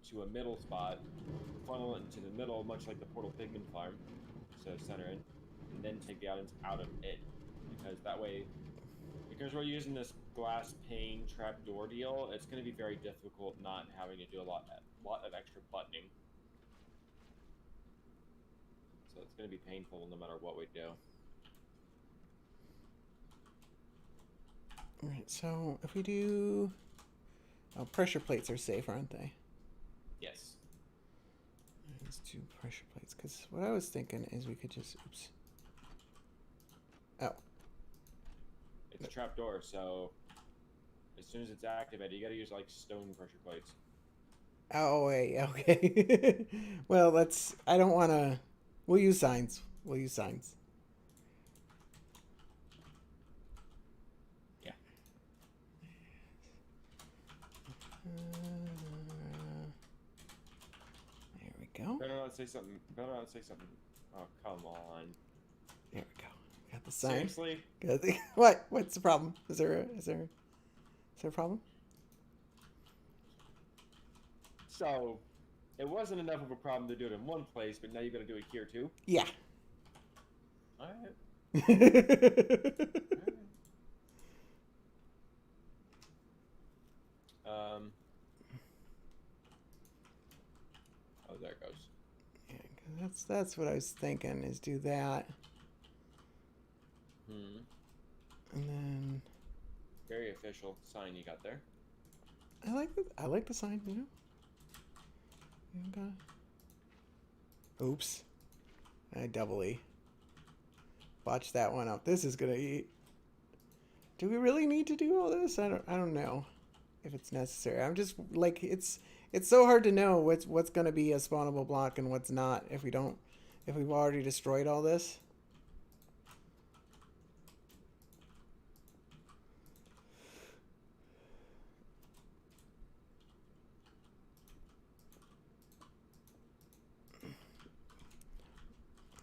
to a middle spot, funnel it into the middle, much like the Portal Pigman farm, so center in, and then take the items out of it. Because that way, because we're using this glass pane trapdoor deal, it's going to be very difficult not having to do a lot of extra buttoning. So it's going to be painful no matter what we do. All right. So if we do, pressure plates are safe, aren't they? Yes. Let's do pressure plates, because what I was thinking is we could just, oops. Oh. It's a trapdoor, so as soon as it's activated, you got to use like stone pressure plates. Oh, wait, okay. Well, I don't want to, we'll use signs. We'll use signs. Yeah. There we go. Better not say something. Better not say something. Oh, come on. There we go. Got the sign. Seriously? Got the, what? What's the problem? Is there a problem? So, it wasn't enough of a problem to do it in one place, but now you got to do it here too. Yeah. All right. Oh, there it goes. Yeah, 'cause that's what I was thinking, is do that. And then Very official sign you got there. I like the sign, you know. You got. Oops. I doubly botched that one up. This is gonna eat. Do we really need to do all this? I don't know if it's necessary. I'm just like it's so hard to know what's gonna be a spawnable block and what's not if we've already destroyed all this.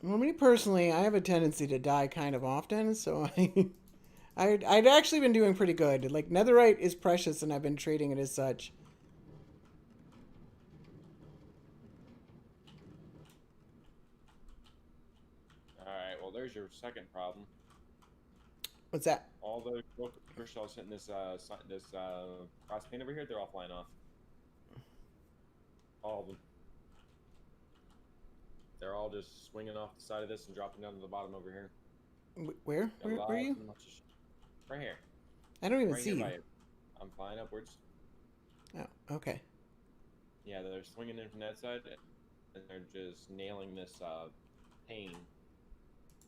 Well, me personally, I have a tendency to die kind of often, so I'd actually been doing pretty good. Like, netherite is precious, and I've been treating it as such. Alright, well, there's your second problem. What's that? All the shulker shells hitting this glass pane over here, they're all flying off. All of them. They're all just swinging off the side of this and dropping down to the bottom over here. Where? Where are you? Right here. I don't even Right see you. I'm flying upwards. Oh, okay. Yeah, they're swinging in from that side, and they're just nailing this pane.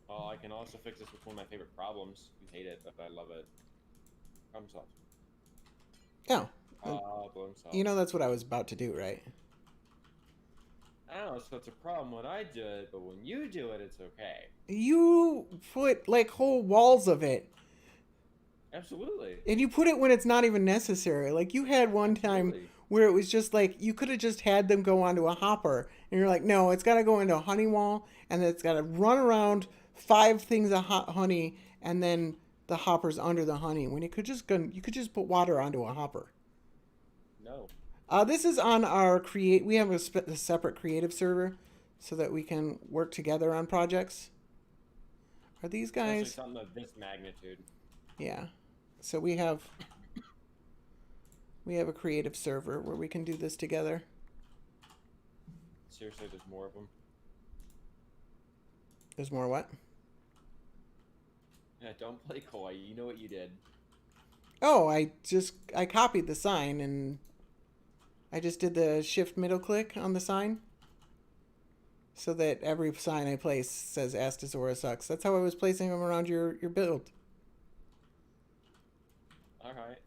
Well, I can also fix this with one of my favorite problems. You hate it, but I love it. Problem solved. Oh. Problem solved. You know that's what I was about to do, right? I don't know, so it's a problem when I do it, but when you do it, it's okay. You put, like, whole walls of it. Absolutely. And you put it when it's not even necessary. Like, you had one time where it was just like you could have just had them go onto a hopper, and you're like, no, it's got to go into a honey wall, and then it's got to run around 5 things of hot honey, and then the hopper's under the honey. When you could just put water onto a hopper. No. This is on our create. We have a separate creative server, so that we can work together on projects. Are these Especially guys? something of this magnitude. Yeah. So we have a creative server where we can do this together. Seriously, there's more of them. There's more what? Yeah, don't play coy. You know what you did. Oh, I copied the sign and I just did the shift middle click on the sign so that every sign I place says Astazora sucks. That's how I was placing them around your build. All right.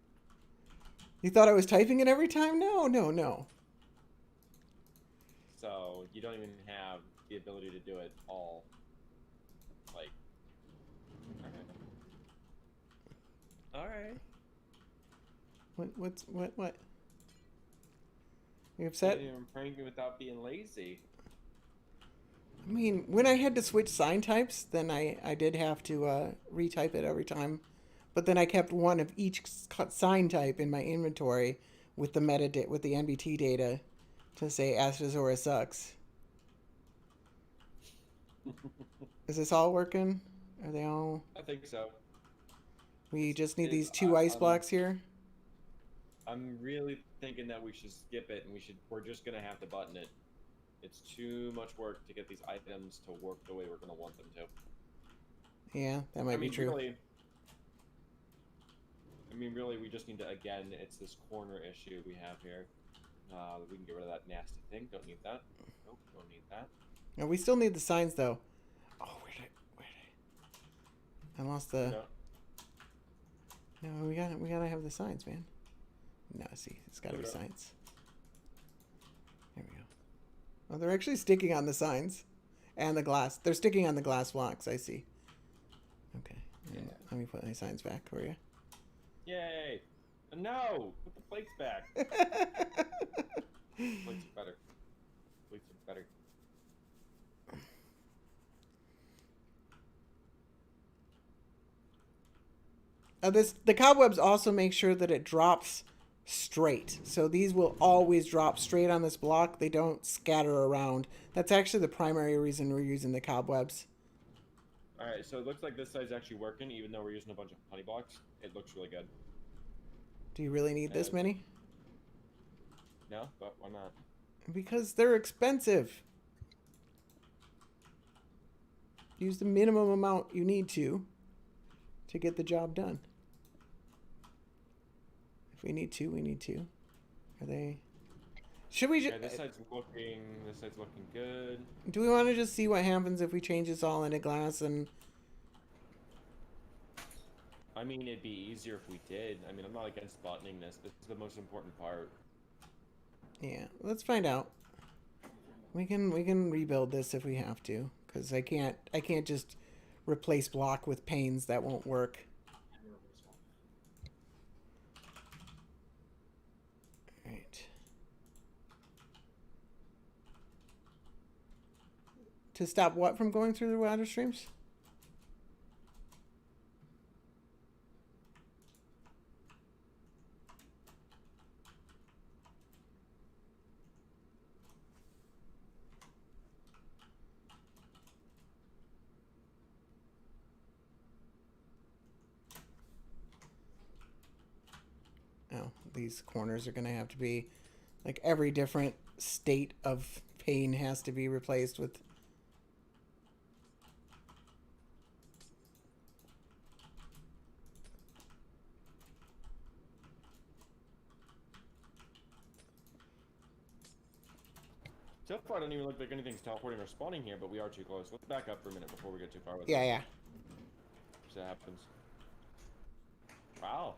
You thought I was typing it every time? No. So you don't even have the ability to do it all. Like. All right. What? You upset? I'm pranking without being lazy. I mean, when I had to switch sign types, then I did have to retype it every time. But then I kept one of each sign type in my inventory with the metadata, with the NBT data to say Astazora sucks. Is this all working? Are they all? I think so. We just need these 2 ice blocks here. I'm really thinking that we should skip it, and we're just gonna have to button it. It's too much work to get these items to work the way we're gonna want them to. Yeah, that might be true. Really, we just need to, again, it's this corner issue we have here. We can get rid of that nasty thing. Don't need that. Nope, don't need that. No, we still need the signs though. Oh, where did I lost the. No, we gotta have the signs, man. No, see, it's gotta be signs. There we go. Oh, they're actually sticking on the signs, and the glass. They're sticking on the glass blocks. I see. Okay, Yeah. let me put my signs back for you. Yay! No! Put the plates back. Plates are better. Plates are better. The cobwebs also make sure that it drops straight. So these will always drop straight on this block. They don't scatter around. That's actually the primary reason we're using the cobwebs. Alright, so it looks like this side's actually working, even though we're using a bunch of honey blocks. It looks really good. Do you really need this many? No, but why not? Because they're expensive. Use the minimum amount you need to get the job done. If we need to, we need to. Are they? Should we just? Yeah, this side's looking good. Do we want to just see what happens if we change this all into glass and? I mean, it'd be easier if we did. I mean, I'm not against buttoning this. This is the most important part. Yeah, let's find out. We can rebuild this if we have to, because I can't just replace block with panes. That won't work. Right. To stop what from going through the water streams? Oh, these corners are going to have to be, like, every different state of pane has to be replaced with. So far, it doesn't even look like anything's teleporting or spawning here, but we are too close. Let's back up for a minute before we get too far with it. Yeah. So that happens. Wow.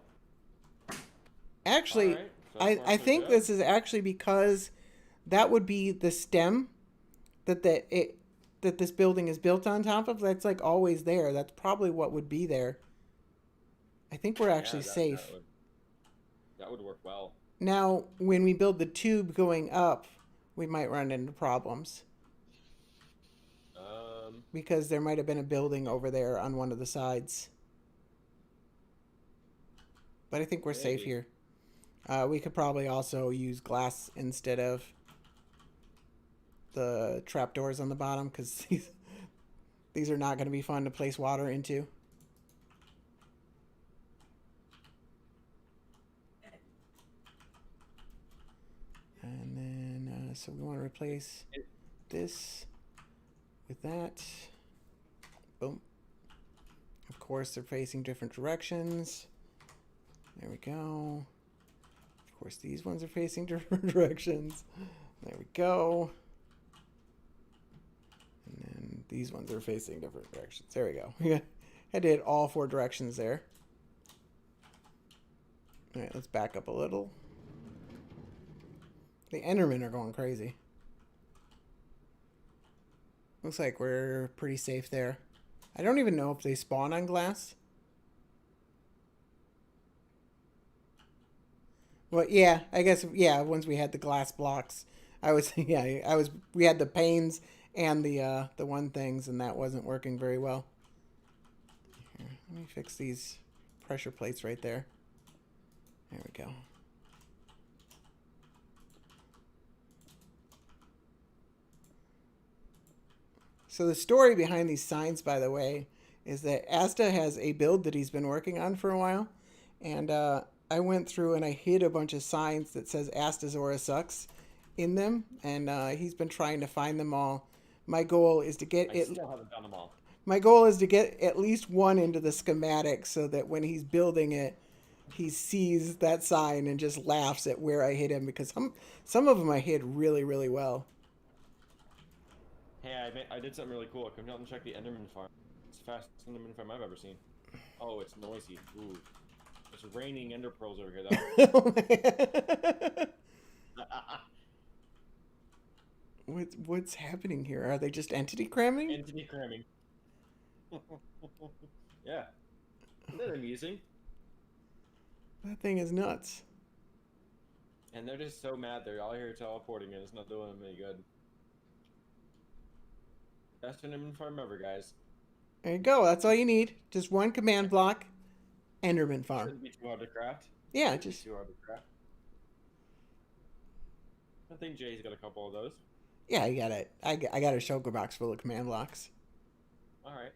Actually, Right. So I think this is actually because that would be the stem that this building is built on top of. That's like always there. That's probably what would be there. I think we're actually safe. That would work well. Now, when we build the tube going up, we might run into problems because there might have been a building over there on one of the sides. But I think we're safe Maybe. here. We could probably also use glass instead of the trapdoors on the bottom because these are not going to be fun to place water into. And then, so we want to replace this with that. Boom. Of course, they're facing different directions. There we go. Of course, these ones are facing different directions. There we go. And then these ones are facing different directions. There we go. Yeah, I did all 4 directions there. All right, let's back up a little. The Endermen are going crazy. Looks like we're pretty safe there. I don't even know if they spawn on glass. Well, yeah, I guess, yeah, once we had the glass blocks, we had the panes and the one things, and that wasn't working very well. Here, let me fix these pressure plates right there. There we go. So the story behind these signs, by the way, is that Asta has a build that he's been working on for a while, and I went through and I hid a bunch of signs that says Astazora sucks in them, and he's been trying to find them all. My goal is to get I still haven't done them all. My goal is to get at least one into the schematic so that when he's building it, he sees that sign and just laughs at where I hid him, because some of them I hid really, really well. Hey, I did something really cool. Come out and check the Enderman farm. It's the fastest Enderman farm I've ever seen. Oh, it's noisy. Ooh. It's raining Ender pearls over here, though. What's happening here? Are they just entity cramming? Entity cramming. Yeah. Isn't that amusing? That thing is nuts. And they're just so mad they're all here teleporting and it's not doing them any good. Best Enderman farm ever, guys. There you go. That's all you need. Just one command block. Enderman farm. Shouldn't be too hard to craft. Yeah, Shouldn't be just too hard to craft. I think Jay's got a couple of those. yeah. I got it. I got a shulker box full of command blocks. All right.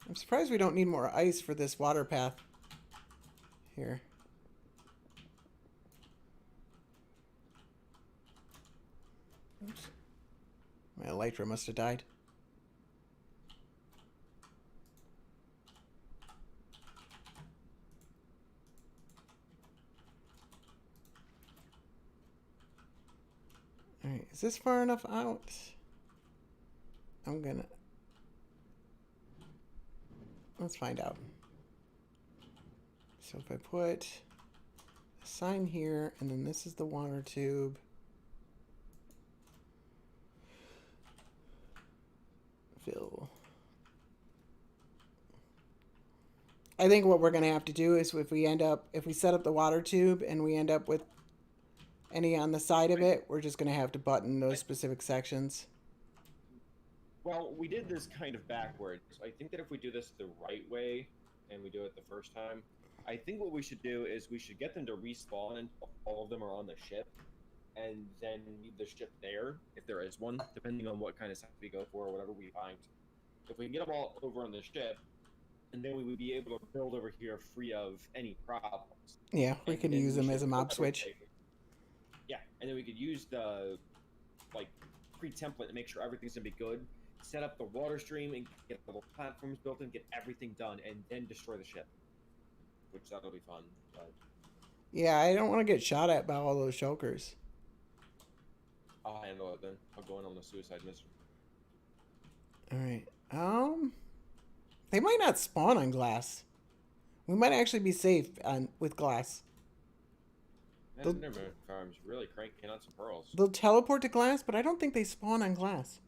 I'm surprised we don't need more ice for this water path here. Oops. My elytra must have died. Alright, is this far enough out? Let's find out. So if I put a sign here, and then this is the water tube. Fill. I think what we're going to have to do is if we set up the water tube and we end up with any on the side of it, we're just going to have to button those specific sections. Well, we did this kind of backwards. I think that if we do this the right way, and we do it the first time, I think what we should do is we should get them to respawn until all of them are on the ship, and then leave the ship there, if there is one, depending on what kind of stuff we go for or whatever we find. If we can get them all over on the ship, and then we would be able to build over here free of any problems. Yeah, we can use them as a mob switch. Yeah, and then we could use the pre-template to make sure everything's gonna be good. Set up the water stream and get the platforms built and get everything done, and then destroy the ship. Which that'll be fun. But yeah, I don't want to get shot at by all those shulkers. I'll handle it then. I'll go in on the suicide mission. All right. They might not spawn on glass. We might actually be safe with glass. Enderman farms really cranking out some pearls. They'll teleport to glass, but I don't think they spawn on glass.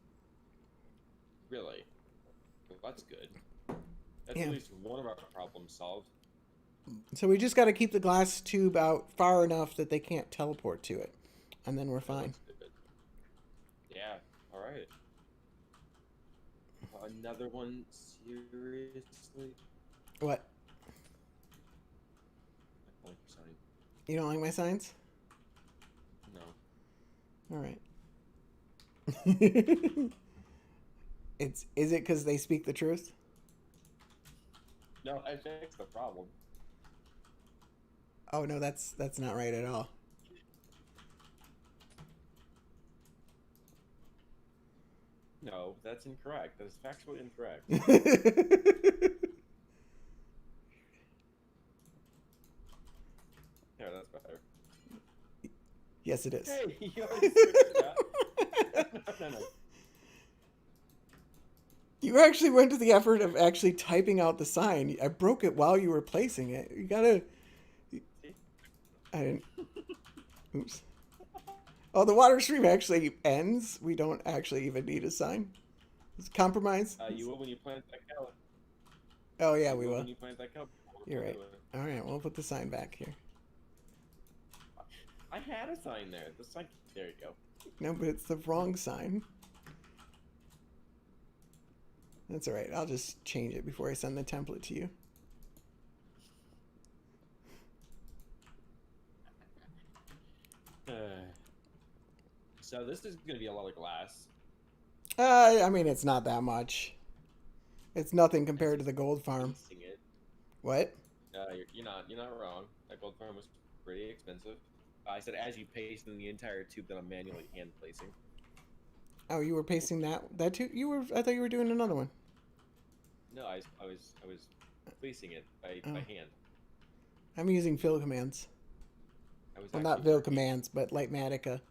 Really? Well, that's good. That's Yeah. at least one of our problems solved. So we just got to keep the glass tube out far enough that they can't teleport to it, and then we're That fine. looks good. Yeah. All right. Another one. Seriously? What? I like your sign. You don't like my signs? No. All right. Is it because they speak the truth? No, I fixed the problem. Oh no, that's not right at all. No, that's incorrect. That is factually incorrect. Yeah, that's better. Yes, it is. Hey, you already switched it up. No. You actually went to the effort of actually typing out the sign. I broke it while you were placing it. You gotta. I didn't. Oops. Oh, the water stream actually ends. We don't actually even need a sign. It's compromise. You will when you plant that cow. Oh yeah, we will. When you plant that cow. You're right. All right, we'll put the sign back here. I had a sign there. The sign. There you go. No, but it's the wrong sign. That's all right. I'll just change it before I send the template to you. So this is going to be a lot of glass. I mean, it's not that much. It's nothing compared to the gold farm. It. What? You're not wrong. That gold farm was pretty expensive. I said as you paste in the entire tube that I'm manually hand placing. Oh, you were pasting that too? I thought you were doing another one. No, I was placing it by hand. I'm using fill commands. Well, not fill commands, but Lightmatica.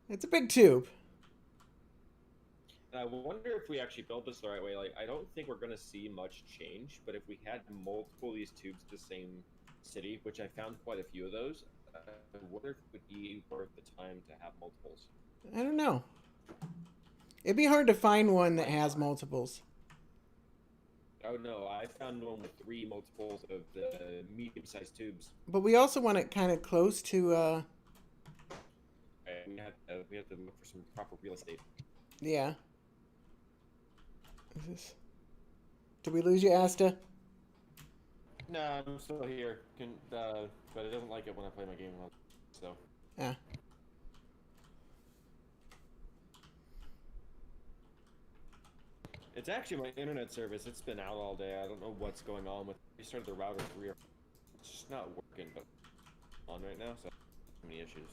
It's a big tube. And I wonder if we actually built this the right way. Like, I don't think we're going to see much change, but if we had multiple of these tubes at the same city, which I found quite a few of those, I wonder if it would be worth the time to have multiples. I don't know. It'd be hard to find one that has multiples. Oh no, I found one with 3 multiples of the medium-sized tubes. But we also want it kind of close to, we have to look for some proper real estate. Yeah. Is this... Did we lose you, Asta? No, I'm still here. But it doesn't like it when I play my game, so. Yeah. It's actually my internet service. It's been out all day. I don't know what's going on with. We started the router 3 or 4. It's just not working, but on right now, so many issues.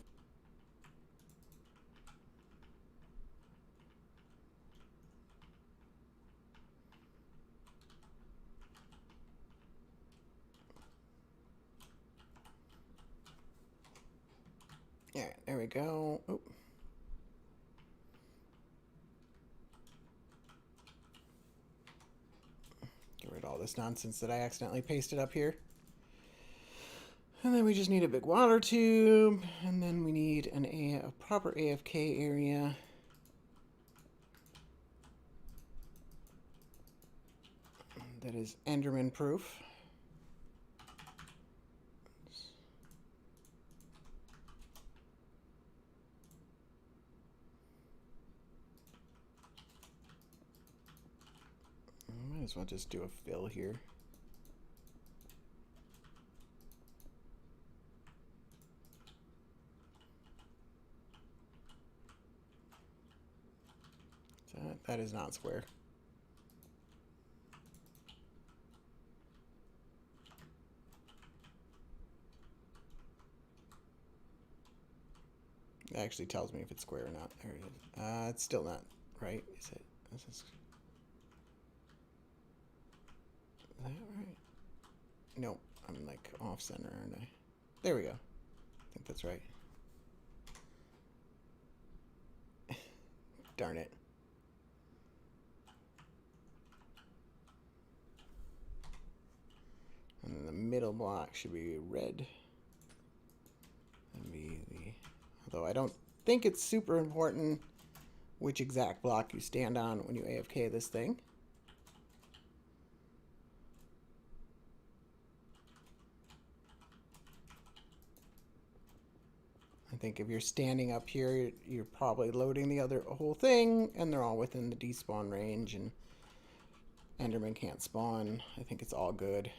Yeah, there we go. Oh. Get rid of all this nonsense that I accidentally pasted up here. And then we just need a big water tube. And then we need a proper AFK area. That is Enderman proof. Might as well just do a fill here. That is not square. It actually tells me if it's square or not. There it is. It's still not right, is it? Is that right? Nope. I'm like off center, aren't I? There we go. I think that's right. Darn it. And the middle block should be red. Although I don't think it's super important which exact block you stand on when you AFK this thing. I think if you're standing up here, you're probably loading the whole thing, and they're all within the despawn range, and Enderman can't spawn. I think it's all good.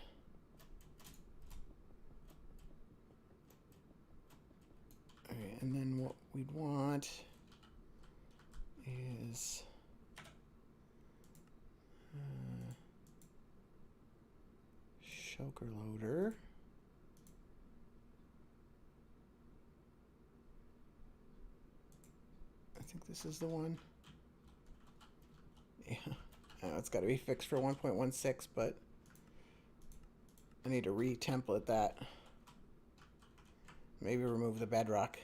Alright, and then what we'd want is shulker loader. I think this is the one. Yeah, I know it's got to be fixed for 1.16, but I need to re-template that. Maybe remove the bedrock.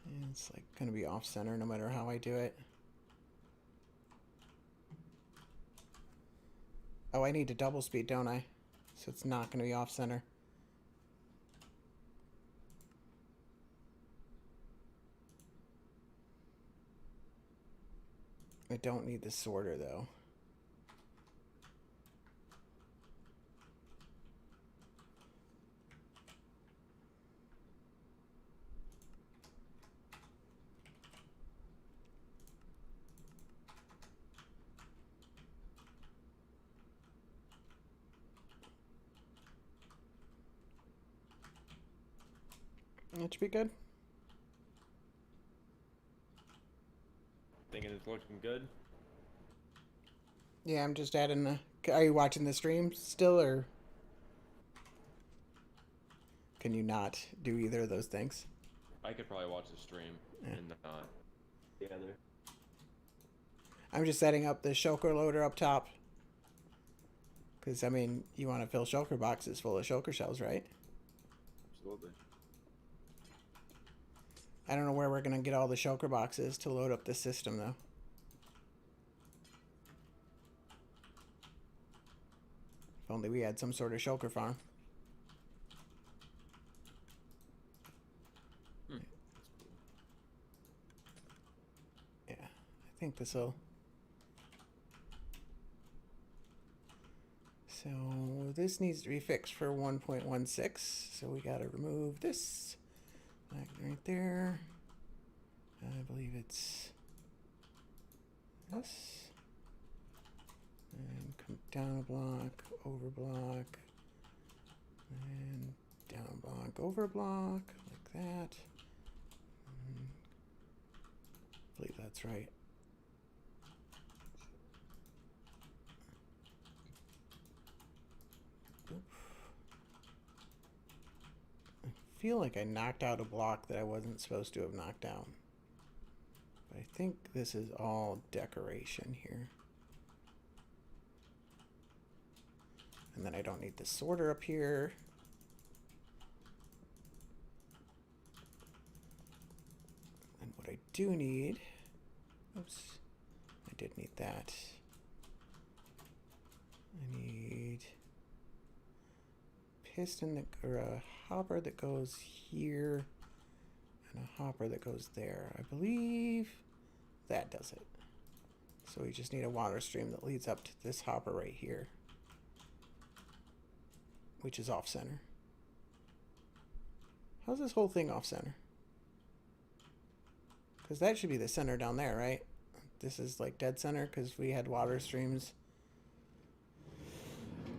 And it's like going to be off center no matter how I do it. Oh, I need to double speed, don't I? So it's not going to be off center. I don't need the sorter though. That should be good. Thinking it's looking good. Yeah, I'm just adding the... Are you watching the stream still, or... Can you not do either of those things? I could probably watch the stream and not together. I'm just setting up the shulker loader up top. Because, I mean, you want to fill shulker boxes full of shulker shells, right? Absolutely. I don't know where we're going to get all the shulker boxes to load up this system, though. If only we had some sort of shulker farm. Yeah, I think this will... So this needs to be fixed for 1.16. So we got to remove this. That right there. I believe it's this. And come down a block, over block, and down block, over block, like that. I believe that's right. I feel like I knocked out a block that I wasn't supposed to have knocked down. But I think this is all decoration here. And then I don't need the sorter up here. And what I do need... Oops. I did need that. I need... piston that, or a hopper that goes here and a hopper that goes there. I believe that does it. So we just need a water stream that leads up to this hopper right here, which is off center. How's this whole thing off center? Because that should be the center down there, right? This is like dead center because we had water streams.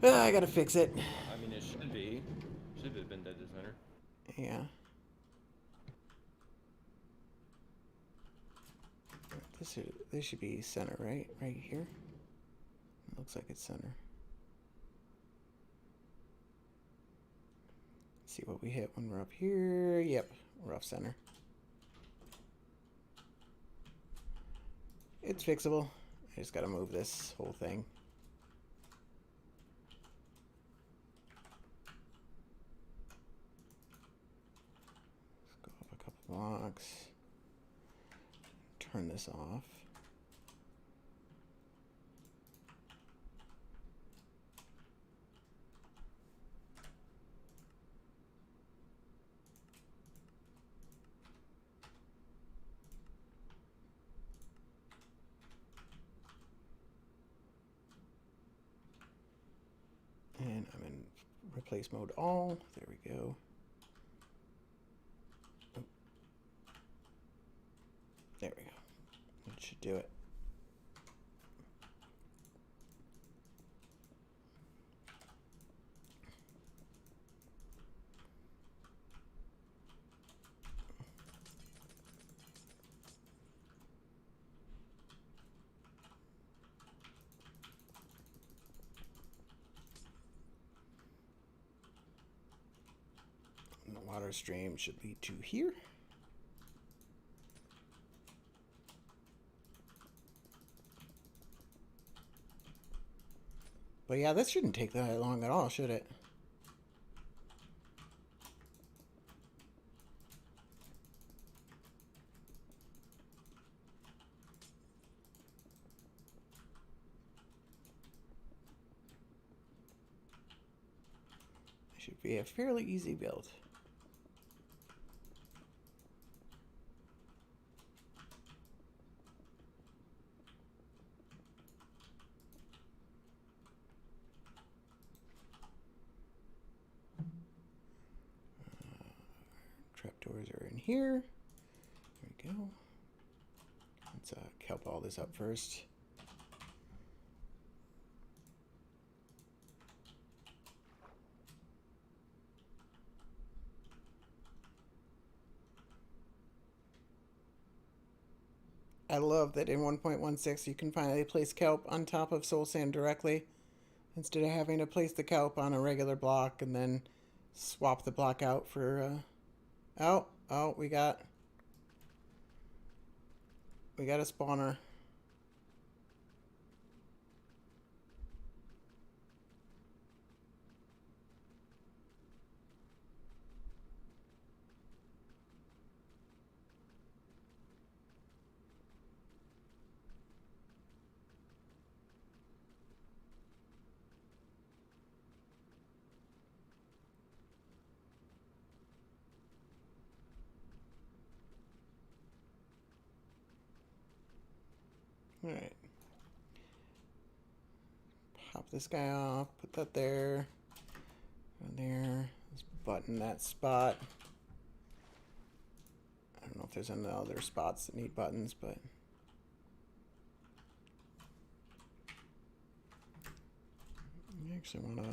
I gotta fix it. I mean, it should be. Should have been dead to center. Yeah. This should be center, right? Right here. It looks like it's center. Let's see what we hit when we're up here. Yep, we're off center. It's fixable. I just gotta move this whole thing. Let's go up a couple blocks. Turn this off. Replace mode all. There we go. Oh. There we go. That should do it. And the water stream should lead to here. But yeah, this shouldn't take that long at all, should it? Should be a fairly easy build. Trapdoors are in here. There we go. Let's kelp all this up first. I love that in 1.16 you can finally place kelp on top of soul sand directly instead of having to place the kelp on a regular block and then swap the block out for oh, we got a spawner. Alright. Pop this guy off, put that there. And there. Let's button that spot. I don't know if there's any other spots that need buttons, but I actually want to.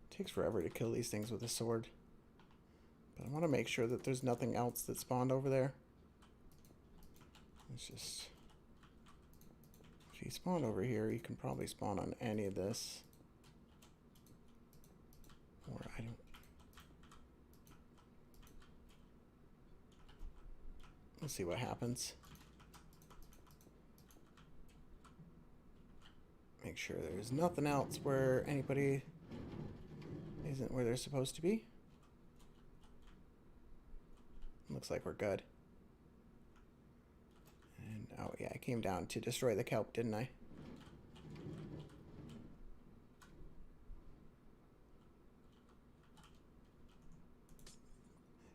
It takes forever to kill these things with a sword. But I want to make sure that there's nothing else that spawned over there. It's just, if you spawn over here, you can probably spawn on any of this. Or I don't. We'll see what happens. Make sure there's nothing else where anybody isn't where they're supposed to be. Looks like we're good. And oh yeah, I came down to destroy the kelp, didn't I?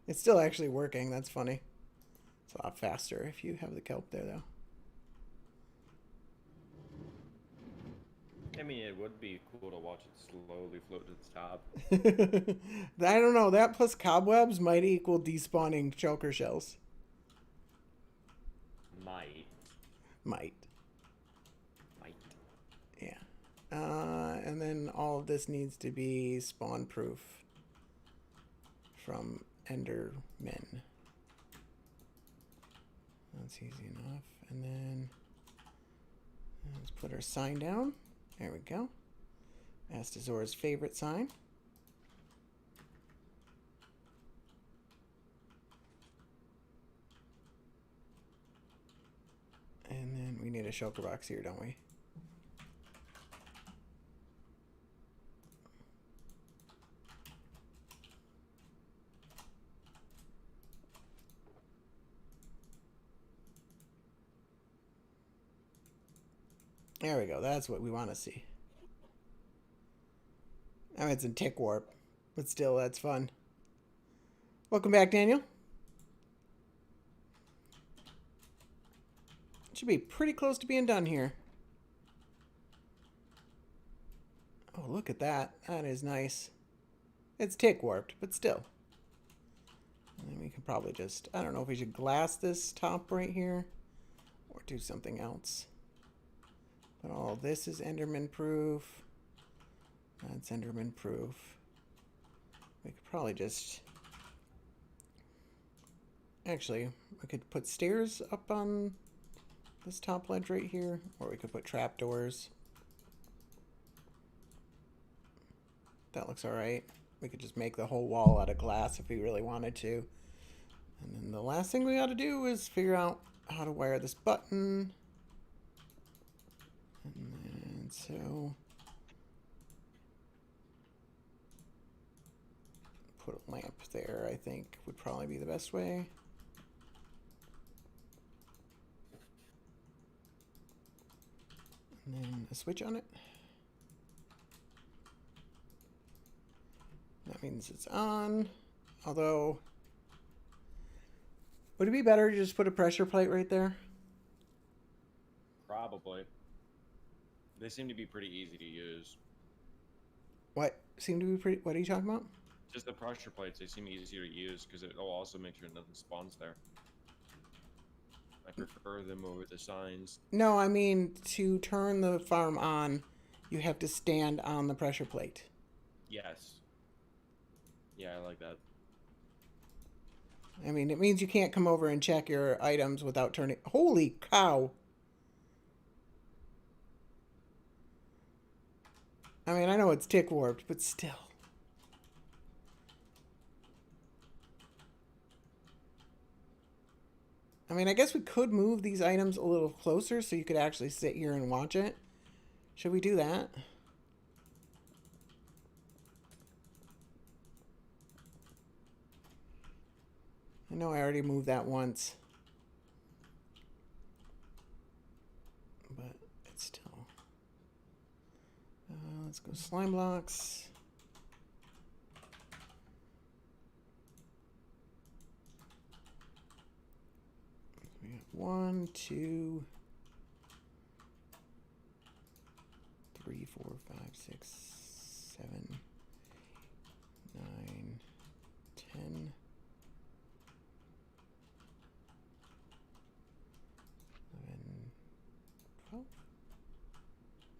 It's still actually working, that's funny. It's a lot faster if you have the kelp there though. I mean, it would be cool to watch it slowly float to the top. I don't know, that plus cobwebs might equal despawning shulker shells. Might. Yeah. And then all of this needs to be spawn proof from Endermen. That's easy enough. And then let's put our sign down. There we go. Astazor's favorite sign. And then we need a shulker box here, don't we? There we go. That's what we want to see. I mean, it's in tick warp, but still, that's fun. Welcome back, Daniel. Should be pretty close to being done here. Oh, look at that. That is nice. It's tick warped, but still. And then we can probably just, I don't know if we should glass this top right here or do something else. But all this is Enderman proof. That's Enderman proof. We could probably just, actually, we could put stairs up on this top ledge right here, or we could put trapdoors. That looks alright. We could just make the whole wall out of glass if we really wanted to. And then the last thing we got to do is figure out how to wire this button. And so put a lamp there, I think would probably be the best way. And then a switch on it. That means it's on. Although, would it be better to just put a pressure plate right there? Probably. They seem to be pretty easy to use. What seem to be pretty? What are you talking about? Just the pressure plates, they seem easier to use because it'll also make sure nothing spawns there. I prefer them over the signs. No, I mean to turn the farm on, you have to stand on the pressure plate. Yes. Yeah, I like that. I mean, it means you can't come over and check your items without turning. Holy cow! I mean, I know it's tick warped, but still. I mean, I guess we could move these items a little closer so you could actually sit here and watch it. Should we do that? I know I already moved that once. But it's still... let's go slime blocks. We got 1, 2, 3, 4, 5, 6, 7, 9, 10. 11, 12.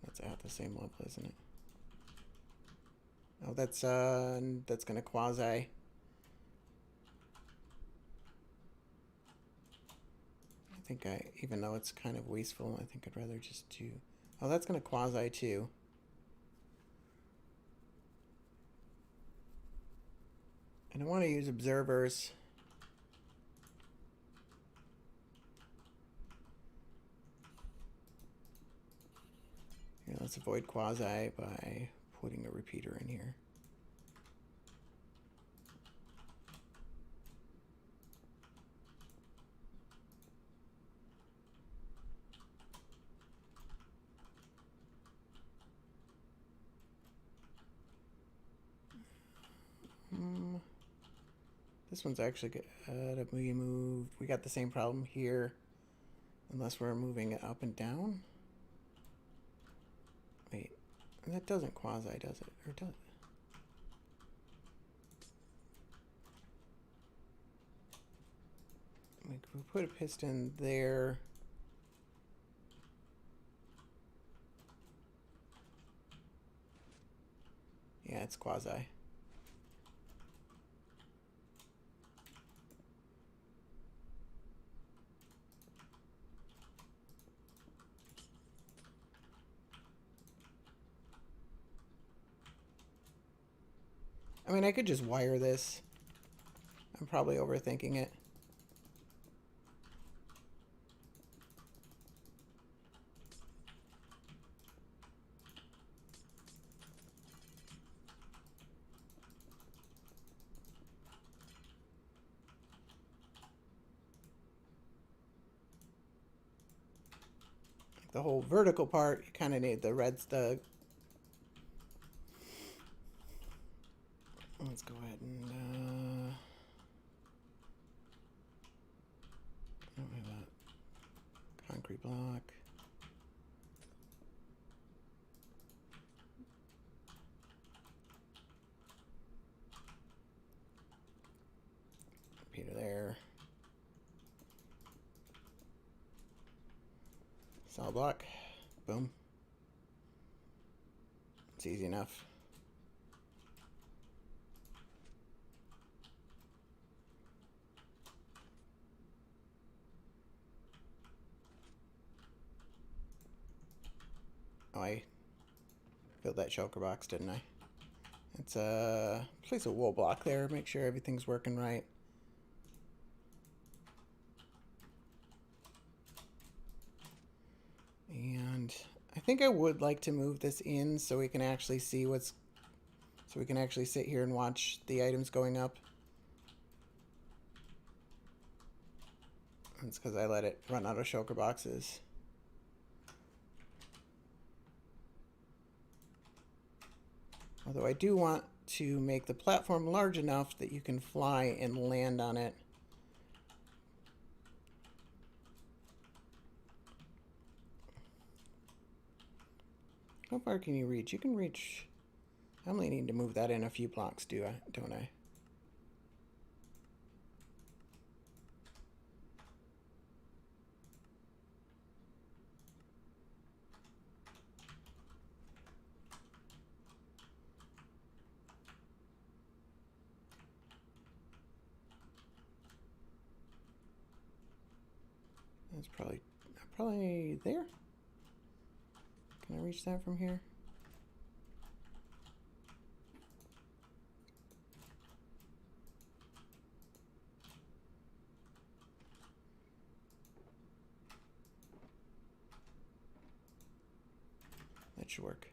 That's at the same level, isn't it? Oh, that's gonna quasi. I think even though it's kind of wasteful, I think I'd rather just do. Oh, that's gonna quasi too. And I want to use observers. Here, let's avoid quasi by putting a repeater in here. This one's actually good. We moved. We got the same problem here, unless we're moving it up and down. Wait, that doesn't quasi, does it? Or does it? Like, if we put a piston there. Yeah, it's quasi. I mean, I could just wire this. I'm probably overthinking it. The whole vertical part, you kind of need the red stug. Let's go ahead and I don't have that concrete block. Solid block. Boom. It's easy enough. Oh, I built that shulker box, didn't I? It's place a wool block there. Make sure everything's working right. And I think I would like to move this in so we can actually see what's... So we can actually sit here and watch the items going up. That's because I let it run out of shulker boxes. Although I do want to make the platform large enough that you can fly and land on it. How far can you reach? You can reach... I only need to move that in a few blocks, don't I? That's probably there. Can I reach that from here? That should work.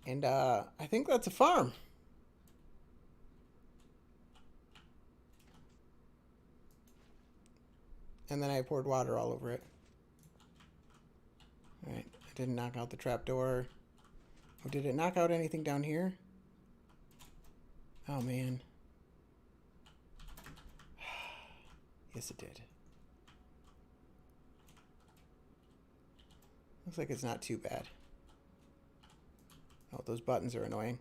And I think that's a farm. And then I poured water all over it. Alright, I didn't knock out the trapdoor. Oh, did it knock out anything down here? Oh, man. Yes, it did. Looks like it's not too bad. Oh, those buttons are annoying.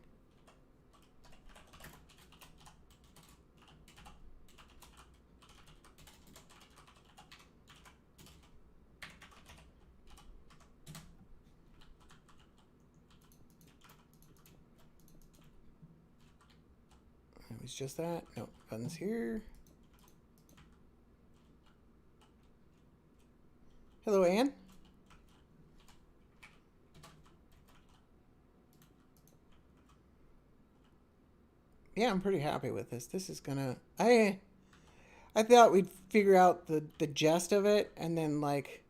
It was just that. No, buttons here. Hello, Anne. Yeah, I'm pretty happy with this. This is gonna... I thought we'd figure out the gist of it and then, like,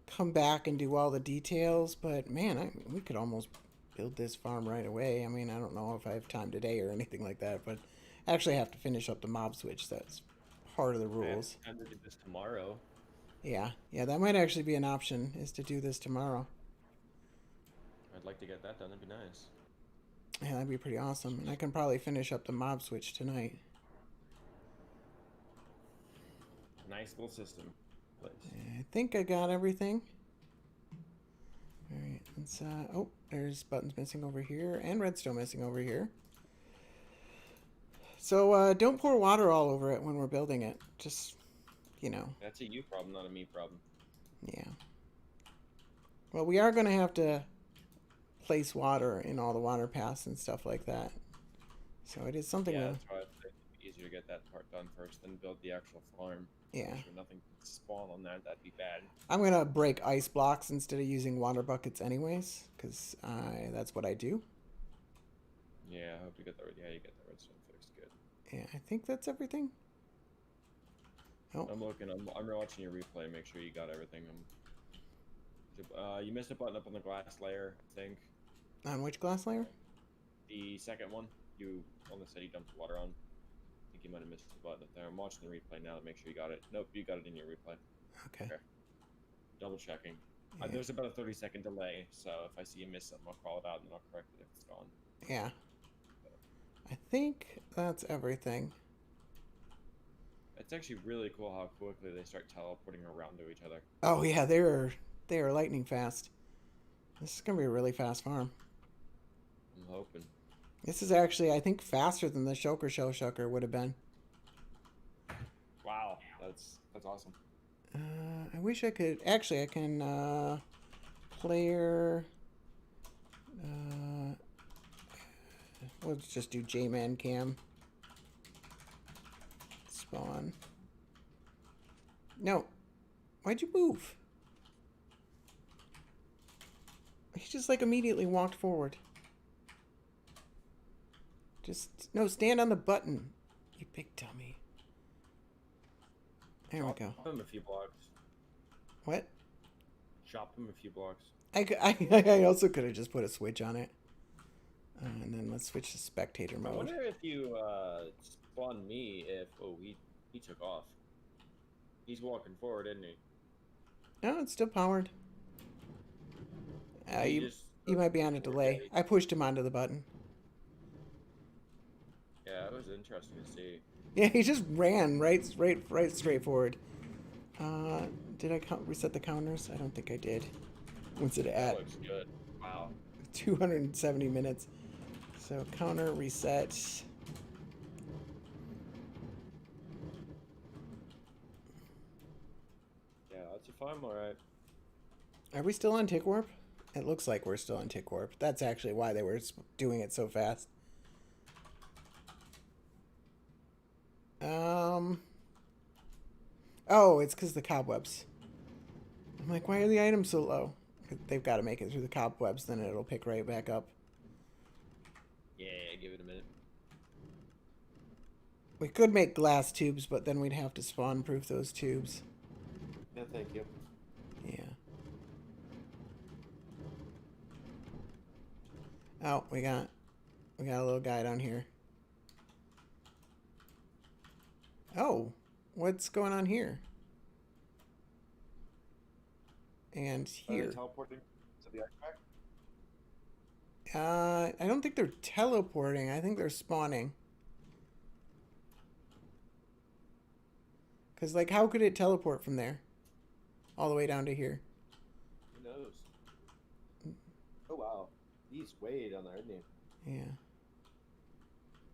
come back and do all the details. But, man, we could almost build this farm right away. I mean, I don't know if I have time today or anything like that. But I actually have to finish up the mob switch. That's part of the rules. I have to do this tomorrow. Yeah, that might actually be an option, is to do this tomorrow. I'd like to get that done. That'd be nice. Yeah, that'd be pretty awesome. And I can probably finish up the mob switch tonight. Nice little system. Place. I think I got everything. Alright, let's, oh, there's buttons missing over here, and redstone missing over here. So, don't pour water all over it when we're building it. Just, you know. That's a you problem, not a me problem. Yeah. Well, we are going to have to place water in all the water paths and stuff like that. So it is something. Yeah, that's why I think it'd be easier to get that part done first, then build the actual farm. Yeah. Make sure nothing can spawn on that. That'd be bad. I'm going to break ice blocks instead of using water buckets anyways, because that's what I do. Yeah, I hope you get that. Yeah, you get that redstone fixed. Good. Yeah, I think that's everything. Oh. I'm looking. I'm watching your replay. Make sure you got everything. You missed a button up on the glass layer, I think. On which glass layer? The second one. You almost said you dumped water on. I think you might have missed the button up there. I'm watching the replay now to make sure you got it. Nope, you got it in your replay. Okay. Double checking. Yeah. There's about a 30-second delay, so if I see you miss something, I'll call it out and then I'll correct it if it's gone. Yeah. I think that's everything. It's actually really cool how quickly they start teleporting around to each other. Oh yeah, they are lightning fast. This is gonna be a really fast farm. I'm hoping. This is actually, I think, faster than the Shulker would have been. Wow, that's awesome. I wish I could. Actually, I can. Player. We'll just do J-Man cam. Spawn. No. Why'd you move? He just like immediately walked forward. Just no, stand on the button. You big dummy. There we go. Chop him a few blocks. What? Chop him a few blocks. I also could have just put a switch on it. And then let's switch to spectator I mode. wonder if you spawn me if... Oh, he took off. He's walking forward, isn't he? No, it's still powered. He You just- might be on a delay. I pushed him onto the button. Yeah, it was interesting to see. Yeah, he just ran right straight forward. Did I reset the counters? I don't think I did. What's it That at? looks good. Wow. 270 minutes. So counter reset. Yeah, that's a farm, alright. Are we still on Tick Warp? It looks like we're still on Tick Warp. That's actually why they were doing it so fast. Oh, it's because the cobwebs. I'm like, why are the items so low? They've got to make it through the cobwebs, then it'll pick right back up. Yeah, give it a minute. We could make glass tubes, but then we'd have to spawn-proof those tubes. Yeah, thank you. Yeah. Oh, we got a little guy down here. Oh, what's going on here? And here. Teleporting to the ice pack? I don't think they're teleporting. I think they're spawning. Because, like, how could it teleport from there? All the way down to here. Who knows? Oh, wow. He's way down there, isn't he? Yeah.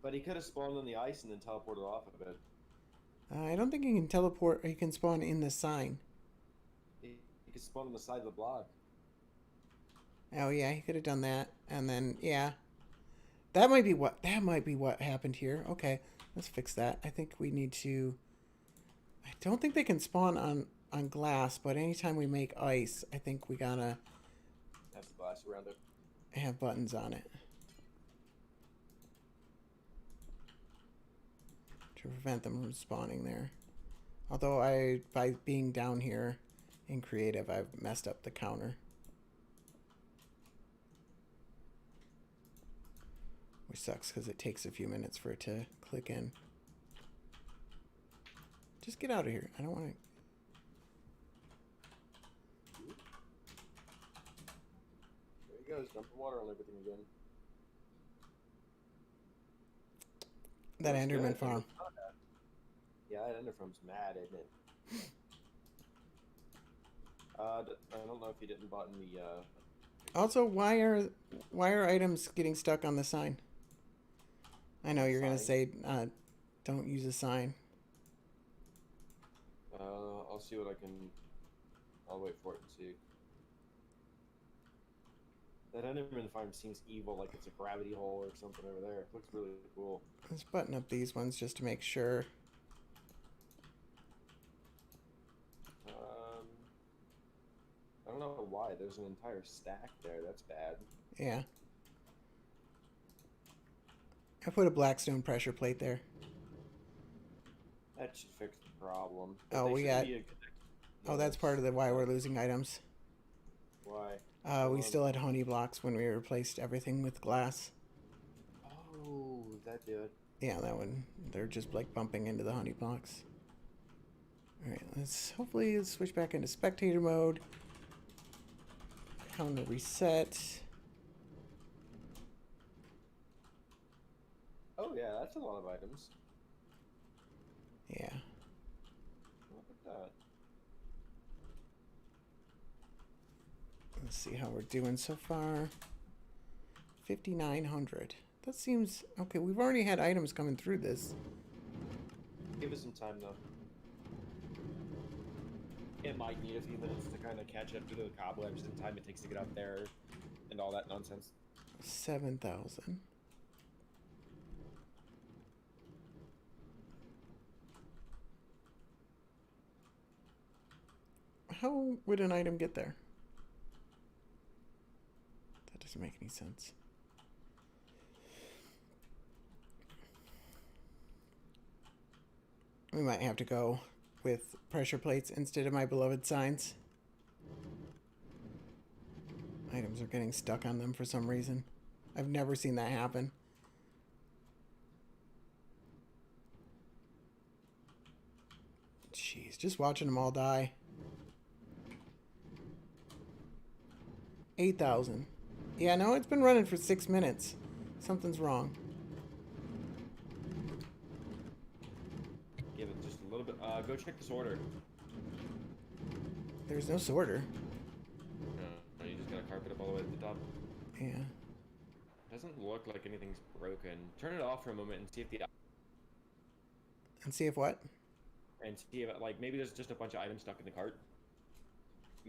But he could have spawned on the ice and then teleported off a bit. I don't think he can teleport. He can spawn in the sign. He could spawn on the side of the block. Oh yeah, he could have done that, and then yeah, that might be what happened here. Okay, let's fix that. I think we need to. I don't think they can spawn on glass, but anytime we make ice, I think we gotta Have the glass around it. have buttons on it to prevent them from spawning there. Although by being down here in creative, I've messed up the counter. Which sucks because it takes a few minutes for it to click in. Just get out of here. I don't want to... There he goes, dumping water on everything again. That That's Enderman good. farm. Yeah, that Ender farm's mad, isn't it? I don't know if he didn't button the, Also, why are items getting stuck on the sign? I know you're gonna say, don't use a sign. I'll see what I can... I'll wait for it and see. That Enderman farm seems evil, like it's a gravity hole or something over there. It looks really cool. Let's button up these ones just to make sure. I don't know why. There's an entire stack there. That's bad. Yeah. I put a Blackstone pressure plate there. That should fix the problem. Oh, we got... Oh, that's part of the why we're losing items. Why? We still had honey blocks when we replaced everything with glass. Oh, that do it. Yeah, that one. They're just like bumping into the honey blocks. Alright, let's hopefully switch back into spectator mode. Counter reset. Oh yeah, that's a lot of items. Yeah. Look at that. Let's see how we're doing so far. 5,900. That seems okay. We've already had items coming through this. Give us some time though. It might need a few minutes to kind of catch up to the cobwebs and time it takes to get up there and all that nonsense. 7,000. How would an item get there? That doesn't make any sense. We might have to go with pressure plates instead of my beloved signs. Items are getting stuck on them for some reason. I've never seen that happen. Jeez, just watching them all die. 8,000. Yeah, no, it's been running for 6 minutes. Something's wrong. Give it just a little bit. Go check the sorter. There's no sorter. No, you just gotta carpet up all the way to the top. Yeah. Doesn't look like anything's broken. Turn it off for a moment and see if And see if what? and see if like maybe there's just a bunch of items stuck in the cart.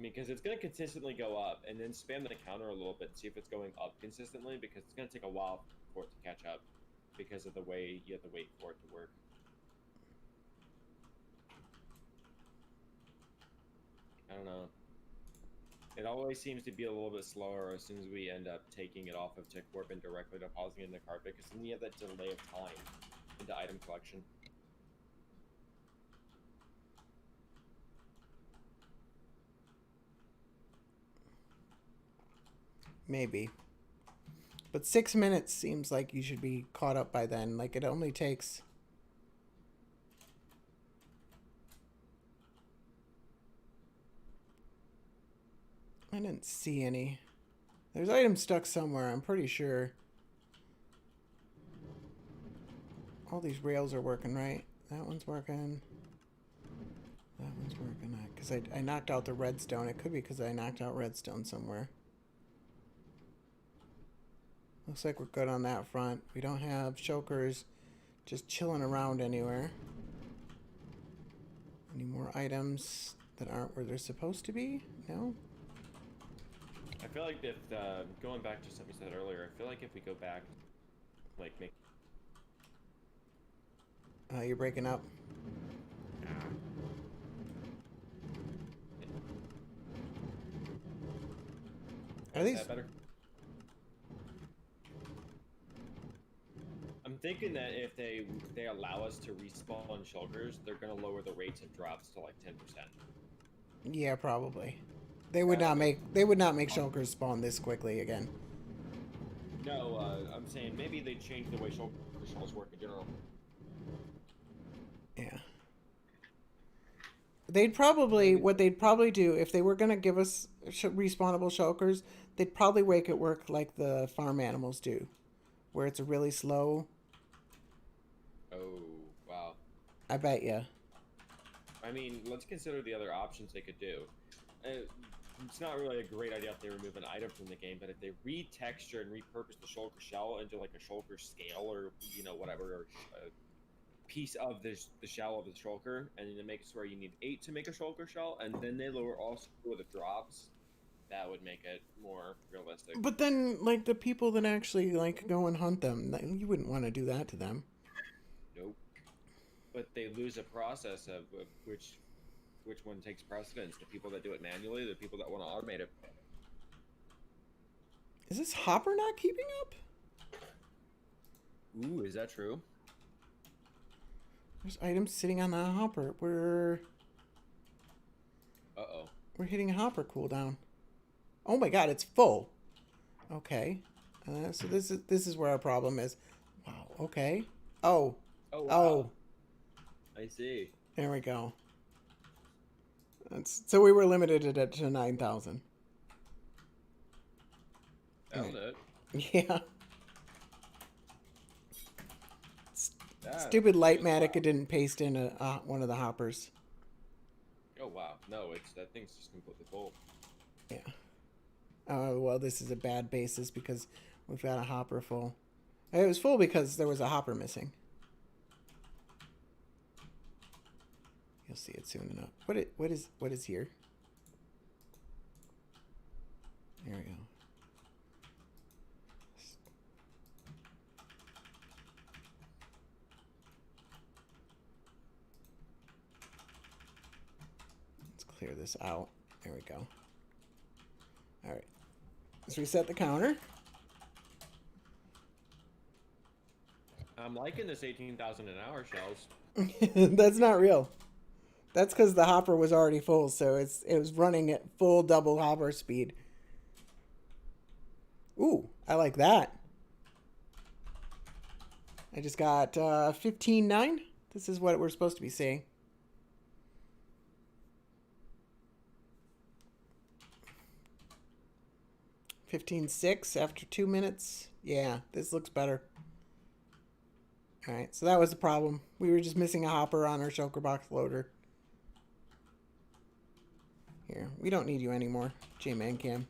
Because it's gonna consistently go up, and then spam the counter a little bit, see if it's going up consistently, because it's gonna take a while for it to catch up, because of the way you have to wait for it to work. I don't know. It always seems to be a little bit slower as soon as we end up taking it off of Tickwarp and directly depositing it in the carpet, because then you have that delay of time into item collection. Maybe. But 6 minutes seems like you should be caught up by then. Like, it only takes... I didn't see any. There's items stuck somewhere, I'm pretty sure. All these rails are working, right? That one's working. That one's working. Because I knocked out the redstone. It could be because I knocked out redstone somewhere. Looks like we're good on that front. We don't have shulkers just chilling around anywhere. Any more items that aren't where they're supposed to be? No? I feel like if, going back to something you said earlier, I feel like if we go back, like, make... You're breaking up. Are Is these... that better? I'm thinking that if they allow us to respawn shulkers, they're gonna lower the rates of drops to like 10%. Yeah, probably. They would not make shulkers spawn this quickly again. No, I'm saying maybe they change the way shells work in general. Yeah. What they'd probably do if they were gonna give us respawnable shulkers, they'd probably make it work like the farm animals do, where it's a really slow. Oh, wow. I bet ya. I mean, let's consider the other options they could do. It's not really a great idea if they remove an item from the game, but if they retexture and repurpose the shulker shell into like a shulker scale or, you know, whatever, or a piece of the shell of the shulker, and then make it where you need 8 to make a shulker shell, and then they lower also the drops, that would make it more realistic. But then, like, the people that actually, like, go and hunt them, you wouldn't want to do that to them. Nope. But they lose a process of which one takes precedence? The people that do it manually, the people that want to automate it. Is this hopper not keeping up? Ooh, is that true? There's items sitting on the hopper. We're hitting a hopper cooldown. Oh my god, it's full. Okay. So this is where our problem is. Wow. Okay. Oh. Oh. Wow. Oh. I see. There we go. So we were limited to 9,000. Found it. Yeah. That Stupid is Lightmatic wow. didn't paste in one of the hoppers. Oh wow. No, that thing's just completely full. Yeah. Oh, well, this is a bad basis because we've got a hopper full. It was full because there was a hopper missing. You'll see it soon enough. What is here? There we go. Let's clear this out. There we go. All right. Let's reset the counter. I'm liking this 18,000 an hour shells. That's not real. That's because the hopper was already full, so it was running at full double hopper speed. Ooh, I like that. I just got 15.9. This is what we're supposed to be seeing. $15.6 after 2 minutes. Yeah, this looks better. All right, so that was the problem. We were just missing a hopper on our shulker box loader. Here, we don't need you anymore, J-Man Cam.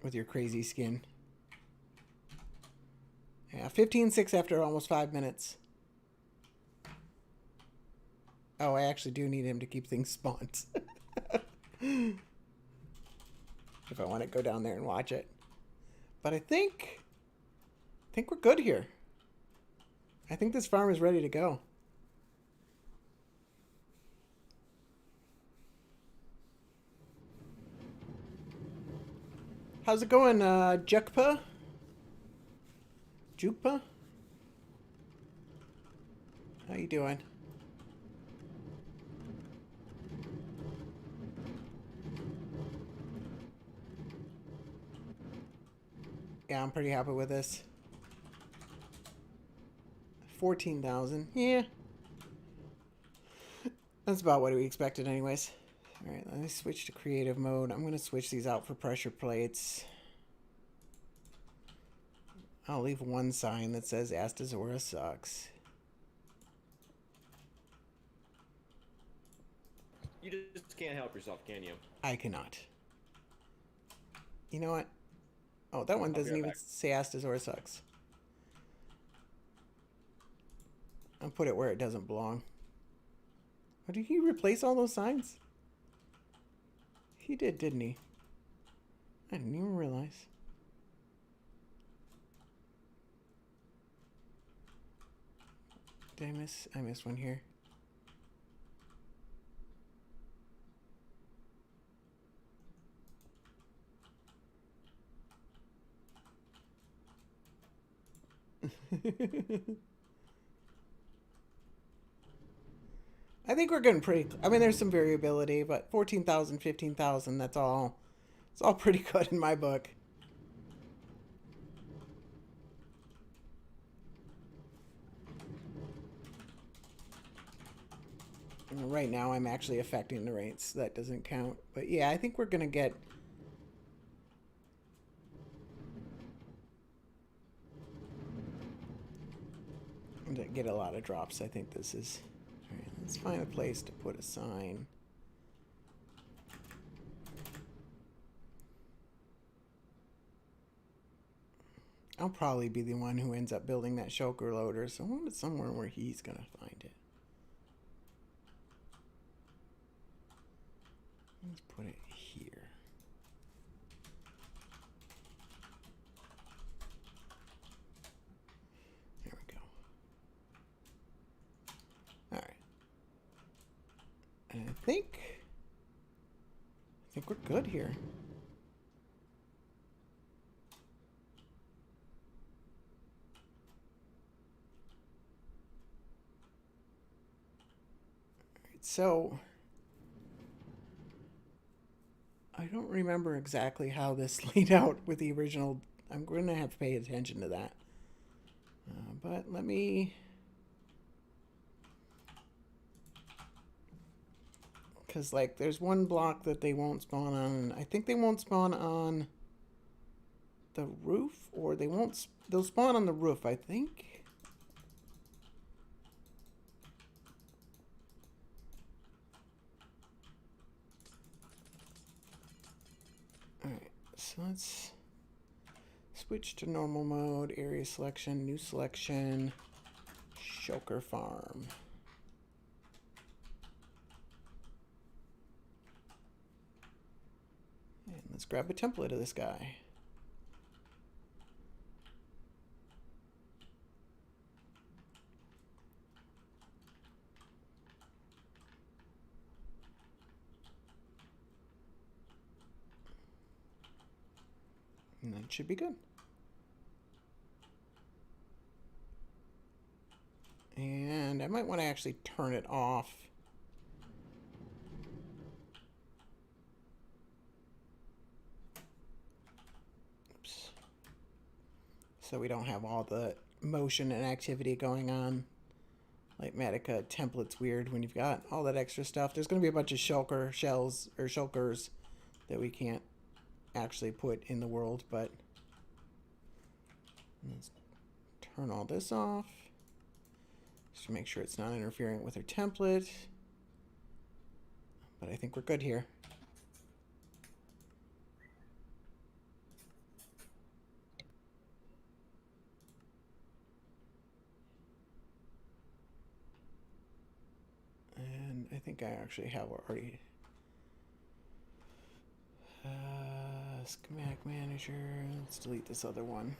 With your crazy skin. Yeah, 15.6 after almost 5 minutes. Oh, I actually do need him to keep things spawned. If I want to go down there and watch it. But I think we're good here. I think this farm is ready to go. How's it going, Jukpa? Jukpa? How you doing? Yeah, I'm pretty happy with this. 14,000. Yeah. That's about what we expected anyways. Alright, let me switch to creative mode. I'm going to switch these out for pressure plates. I'll leave one sign that says Astazora sucks. You just can't help yourself, can you? I cannot. You know what? Oh, that one doesn't even say Astazora sucks. I'll put it where it doesn't belong. Oh, did he replace all those signs? He did, didn't he? I didn't even realize. Did I miss? I missed one here. I think we're getting pretty. I mean, there's some variability, but 14,000, 15,000, that's all. It's all pretty good in my book. And right now, I'm actually affecting the rates. So that doesn't count. But yeah, I think we're going to get. Get a lot of drops. I think this is. All right, let's find a place to put a sign. I'll probably be the one who ends up building that shulker loader, so I want it somewhere where he's gonna find it. Let's put it here. There we go. All right. And I think we're good here. So, I don't remember exactly how this laid out with the original. I'm going to have to pay attention to that. But let me... Because, like, there's one block that they won't spawn on. I think they won't spawn on the roof, or they won't. They'll spawn on the roof, I think. Alright, so let's switch to normal mode, area selection, new selection, Shulker farm. And let's grab a template of this guy. And that should be good. And I might want to actually turn it off. Oops. So we don't have all the motion and activity going on. Like Matica template's weird when you've got all that extra stuff. There's going to be a bunch of shulker shells or shulkers that we can't actually put in the world, but let's turn all this off just to make sure it's not interfering with our template. But I think we're good here. And I think I actually have already schematic manager. Let's delete this other one.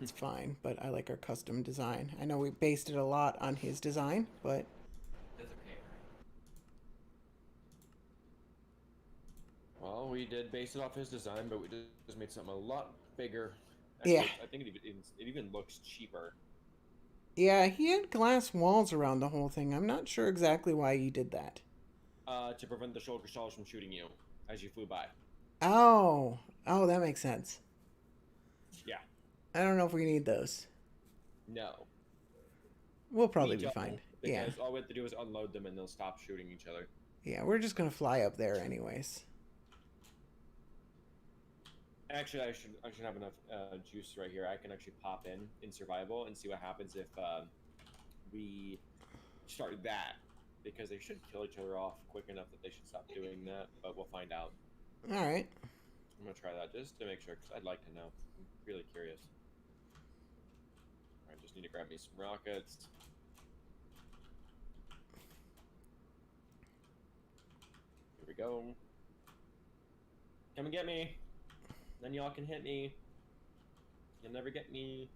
It's fine, but I like our custom design. I know we based it a lot on his design, but That's okay. Well, we did base it off his design, but we just made something a lot bigger. Actually, yeah. I think it even looks cheaper. Yeah, he had glass walls around the whole thing. I'm not sure exactly why he did that. To prevent the shulker shells from shooting you as you flew by. Oh, that makes sense. Yeah. I don't know if we need those. No. We'll probably We be don't, fine. Because Yeah. all we have to do is unload them and they'll stop shooting each other. Yeah, we're just gonna fly up there anyways. Actually, I should have enough juice right here. I can actually pop in survival and see what happens if we start that, because they should kill each other off quick enough that they should stop doing that. But we'll find out. All right. I'm gonna try that just to make sure, because I'd like to know. I'm really curious. All right, just need to grab me some rockets. Here we go. Come and get me. Then y'all can hit me. You'll never get me.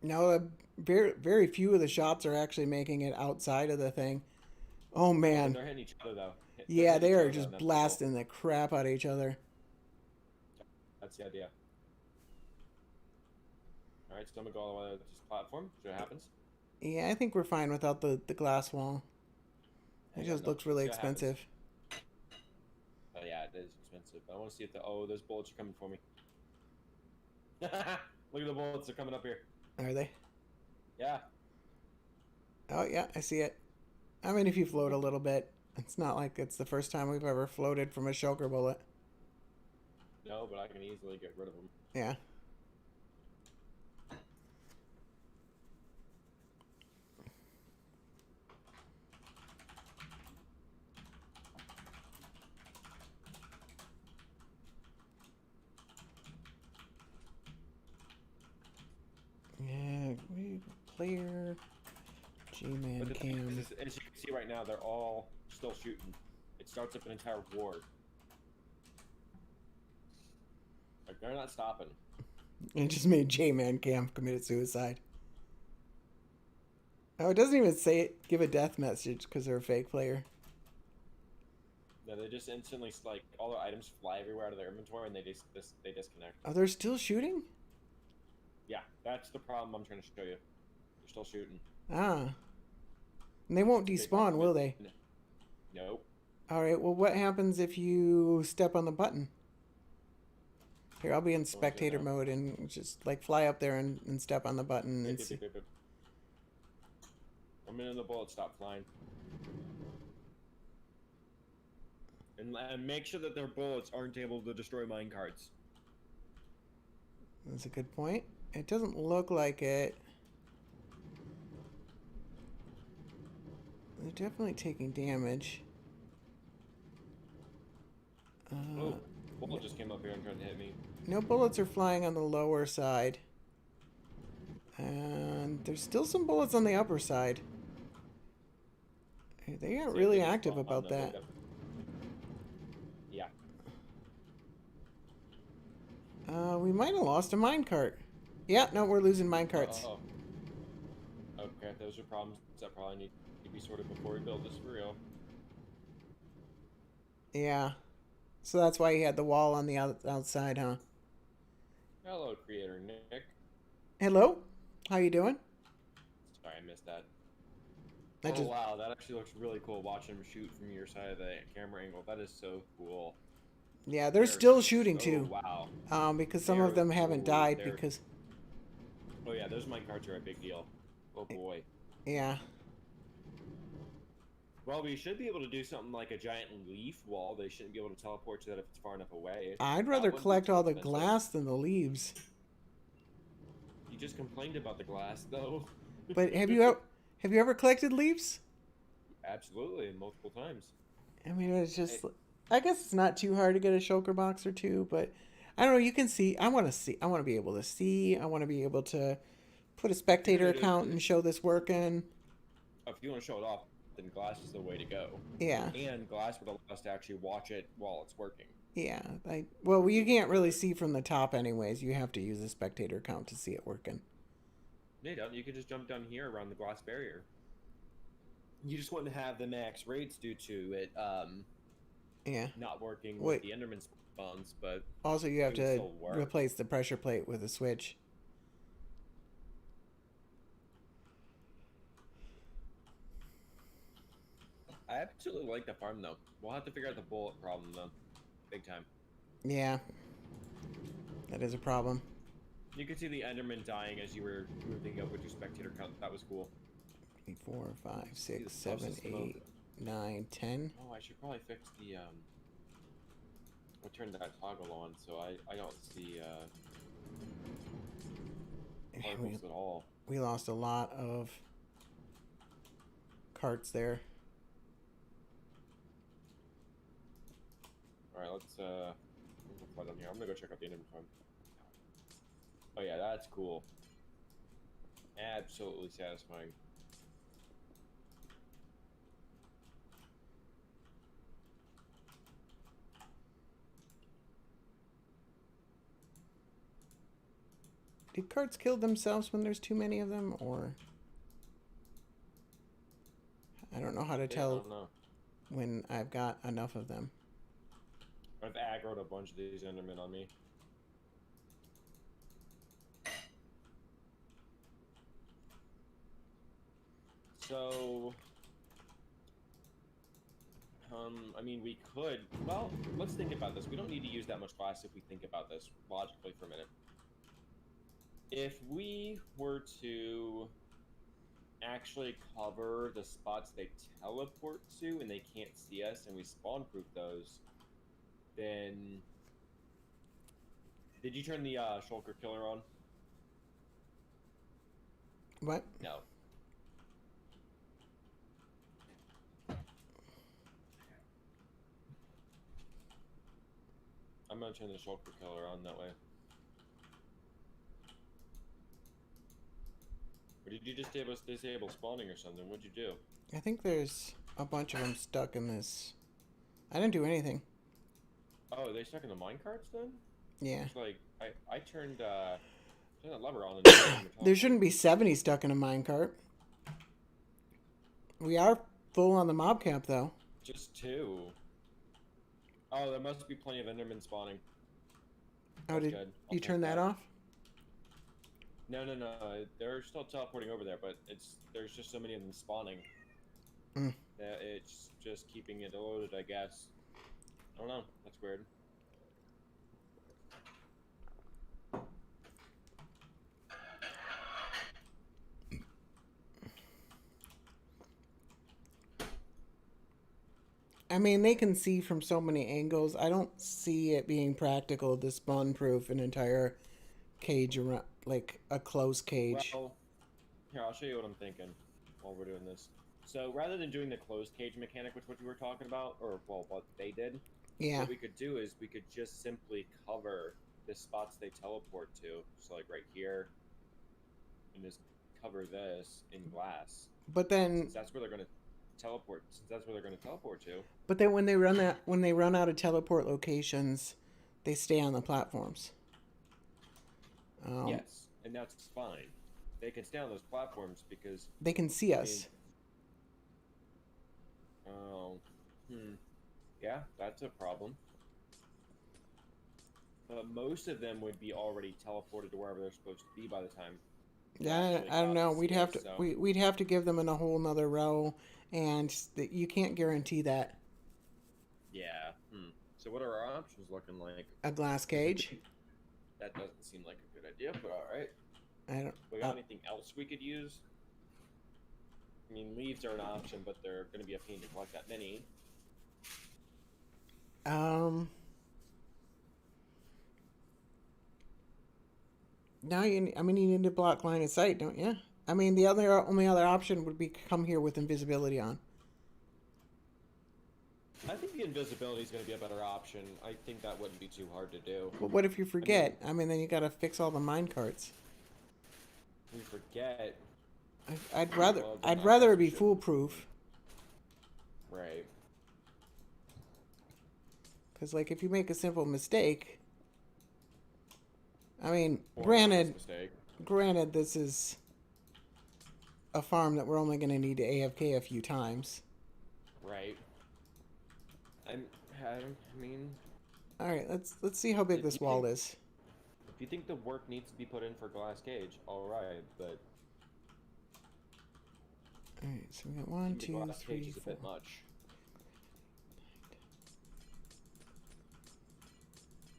No, very, very few of the shots are actually making it outside of the thing. Oh man. They're hitting each other though. Yeah, they are just blasting the crap out of each other. That's the idea. All right, so I'm gonna go all the way to this platform. See what happens. Yeah, I think we're fine without the glass wall. It Yeah, just no, looks really see what happens. expensive. Oh yeah, it is expensive. I want to see if those bullets are coming for me. Look at the bullets, they're coming up here. Are they? Yeah. Oh yeah, I see it. I mean, if you float a little bit, it's not like it's the first time we've ever floated from a shulker bullet. No, but I can easily get rid of them. Yeah. Yeah, player, G-Man But the thing cam. is, as you can see right now, they're all still shooting. It starts up an entire war. Like, they're not stopping. It just made J-Man cam committed suicide. Oh, it doesn't even say it, give a death message because they're a fake player. No, they just instantly, like, all their items fly everywhere out of their inventory and they disconnect. Oh, they're still shooting? Yeah, that's the problem I'm trying to show you. They're still shooting. Ah. And they won't despawn, will they? Nope. Alright, well what happens if you step on the button? Here, I'll be in spectator mode and just like fly up there and step on the button and see. I'm in the bullet, stop flying. And make sure that their bullets aren't able to destroy minecarts. That's a good point. It doesn't look like it. They're definitely taking damage. Oh, bullet just came up here and tried to hit me. No bullets are flying on the lower side. And there's still some bullets on the upper side. They aren't really active about that. Yeah. We might have lost a minecart. Yeah, no, we're losing minecarts. Oh. Okay, those are problems that probably need to be sorted before we build this for real. Yeah. So that's why he had the wall on the outside, huh? Hello, creator Nick. Hello? How you doing? Sorry, I missed that. I Wow, that actually looks really cool. Watching him shoot from your side of the camera angle. That is so cool. Yeah, they're still shooting so, too. Wow. Because some of them haven't died they're... because... Oh yeah, those minecarts are a big deal. Oh boy. Yeah. Well, we should be able to do something like a giant leaf wall. They shouldn't be able to teleport to that if it's far enough away. I'd rather collect all the glass than the leaves. You just complained about the glass, though. But have you ever collected leaves? Absolutely, multiple times. I mean, it's just... I guess it's not too hard to get a shulker box or two, but I don't know. You can see. I want to be able to see. I want to be able to put a spectator account and show this working. If you want to show it off, then glass is the way to go. Yeah. And glass would allow us to actually watch it while it's working. Yeah. Well, you can't really see from the top anyways. You have to use a spectator account to see it working. No, you don't. You could just jump down here around the glass barrier. You just wouldn't have the max rates due to it yeah. not working with the Enderman spawns, but also you have to replace the pressure plate with a switch. I absolutely like the farm though. We'll have to figure out the bullet problem though. Big time. Yeah. That is a problem. You could see the Enderman dying as you were moving up with your spectator count. That was cool. 3, 4, 5, 6, 7, 8, 9, 10. Oh, I should probably fix the I turned that toggle on so I don't see particles at all. We lost a lot of carts there. Alright, let's fly down here. I'm gonna go check out the Enderman farm. Oh yeah, that's cool. Absolutely satisfying. Did carts kill themselves when there's too many of them, or... I don't know how to tell when I've got enough of them. I've aggroed a bunch of these Endermen on me. So... I mean, we could... Well, let's think about this. We don't need to use that much glass if we think about this logically for a minute. If we were to actually cover the spots they teleport to and they can't see us and we spawn proof those, then... Did you turn the shulker killer on? What? No. I'm gonna turn the shulker killer on that way. Or did you just disable spawning or something? What'd you do? I think there's a bunch of them stuck in this. I didn't do anything. Oh, are they stuck in the minecarts then? Yeah. It's like, I turned that lever on. There shouldn't be 70 stuck in a minecart. We are full on the mob camp, though. Just 2. Oh, there must be plenty of Endermen spawning. Oh, did you turn that off? No. They're still teleporting over there, but there's just so many of them spawning. That it's just keeping it loaded, I guess. I don't know. That's weird. I mean, they can see from so many angles. I don't see it being practical to spawn-proof an entire cage around, like a closed cage. Well, here, I'll show you what I'm thinking while we're doing this. So rather than doing the closed cage mechanic, which what you were talking about, or well, what they did, Yeah, what we could do is we could just simply cover the spots they teleport to. So like right here, and just cover this in glass, but then, since that's where they're gonna teleport. Since that's where they're gonna teleport to. when they run out of teleport locations, they stay on the platforms. Yes, and that's fine. They can stay on those platforms because They can see I mean, us. oh, yeah, that's a problem. But most of them would be already teleported to wherever they're supposed to be by the time. They Yeah, actually I don't got know. to We'd see have it, to so. we'd have to give them in a whole nother row, and you can't guarantee that. Yeah. So what are our options looking like? A glass cage. That doesn't seem like a good idea, but all right. I don't. We got anything else we could use? I mean, leaves are an option, but they're going to be a pain to collect that many. Now I mean, you need to block line of sight, don't you? I mean, the only other option would be come here with invisibility on. I think the invisibility is going to be a better option. I think that wouldn't be too hard to do. But what if you forget? I mean, then you got to fix all the mine carts. We forget. I'd Well, then I rather guess it be we should. foolproof. Right. Because like if you make a simple mistake, I mean, Or granted, mistake. this is a farm that we're only going to need to AFK a few times. Right. I mean, All right, let's see how big this wall is. if you think the work needs to be put in for glass cage, all right, but All right, so we got I one, think the two, glass cage three, is a four. bit much.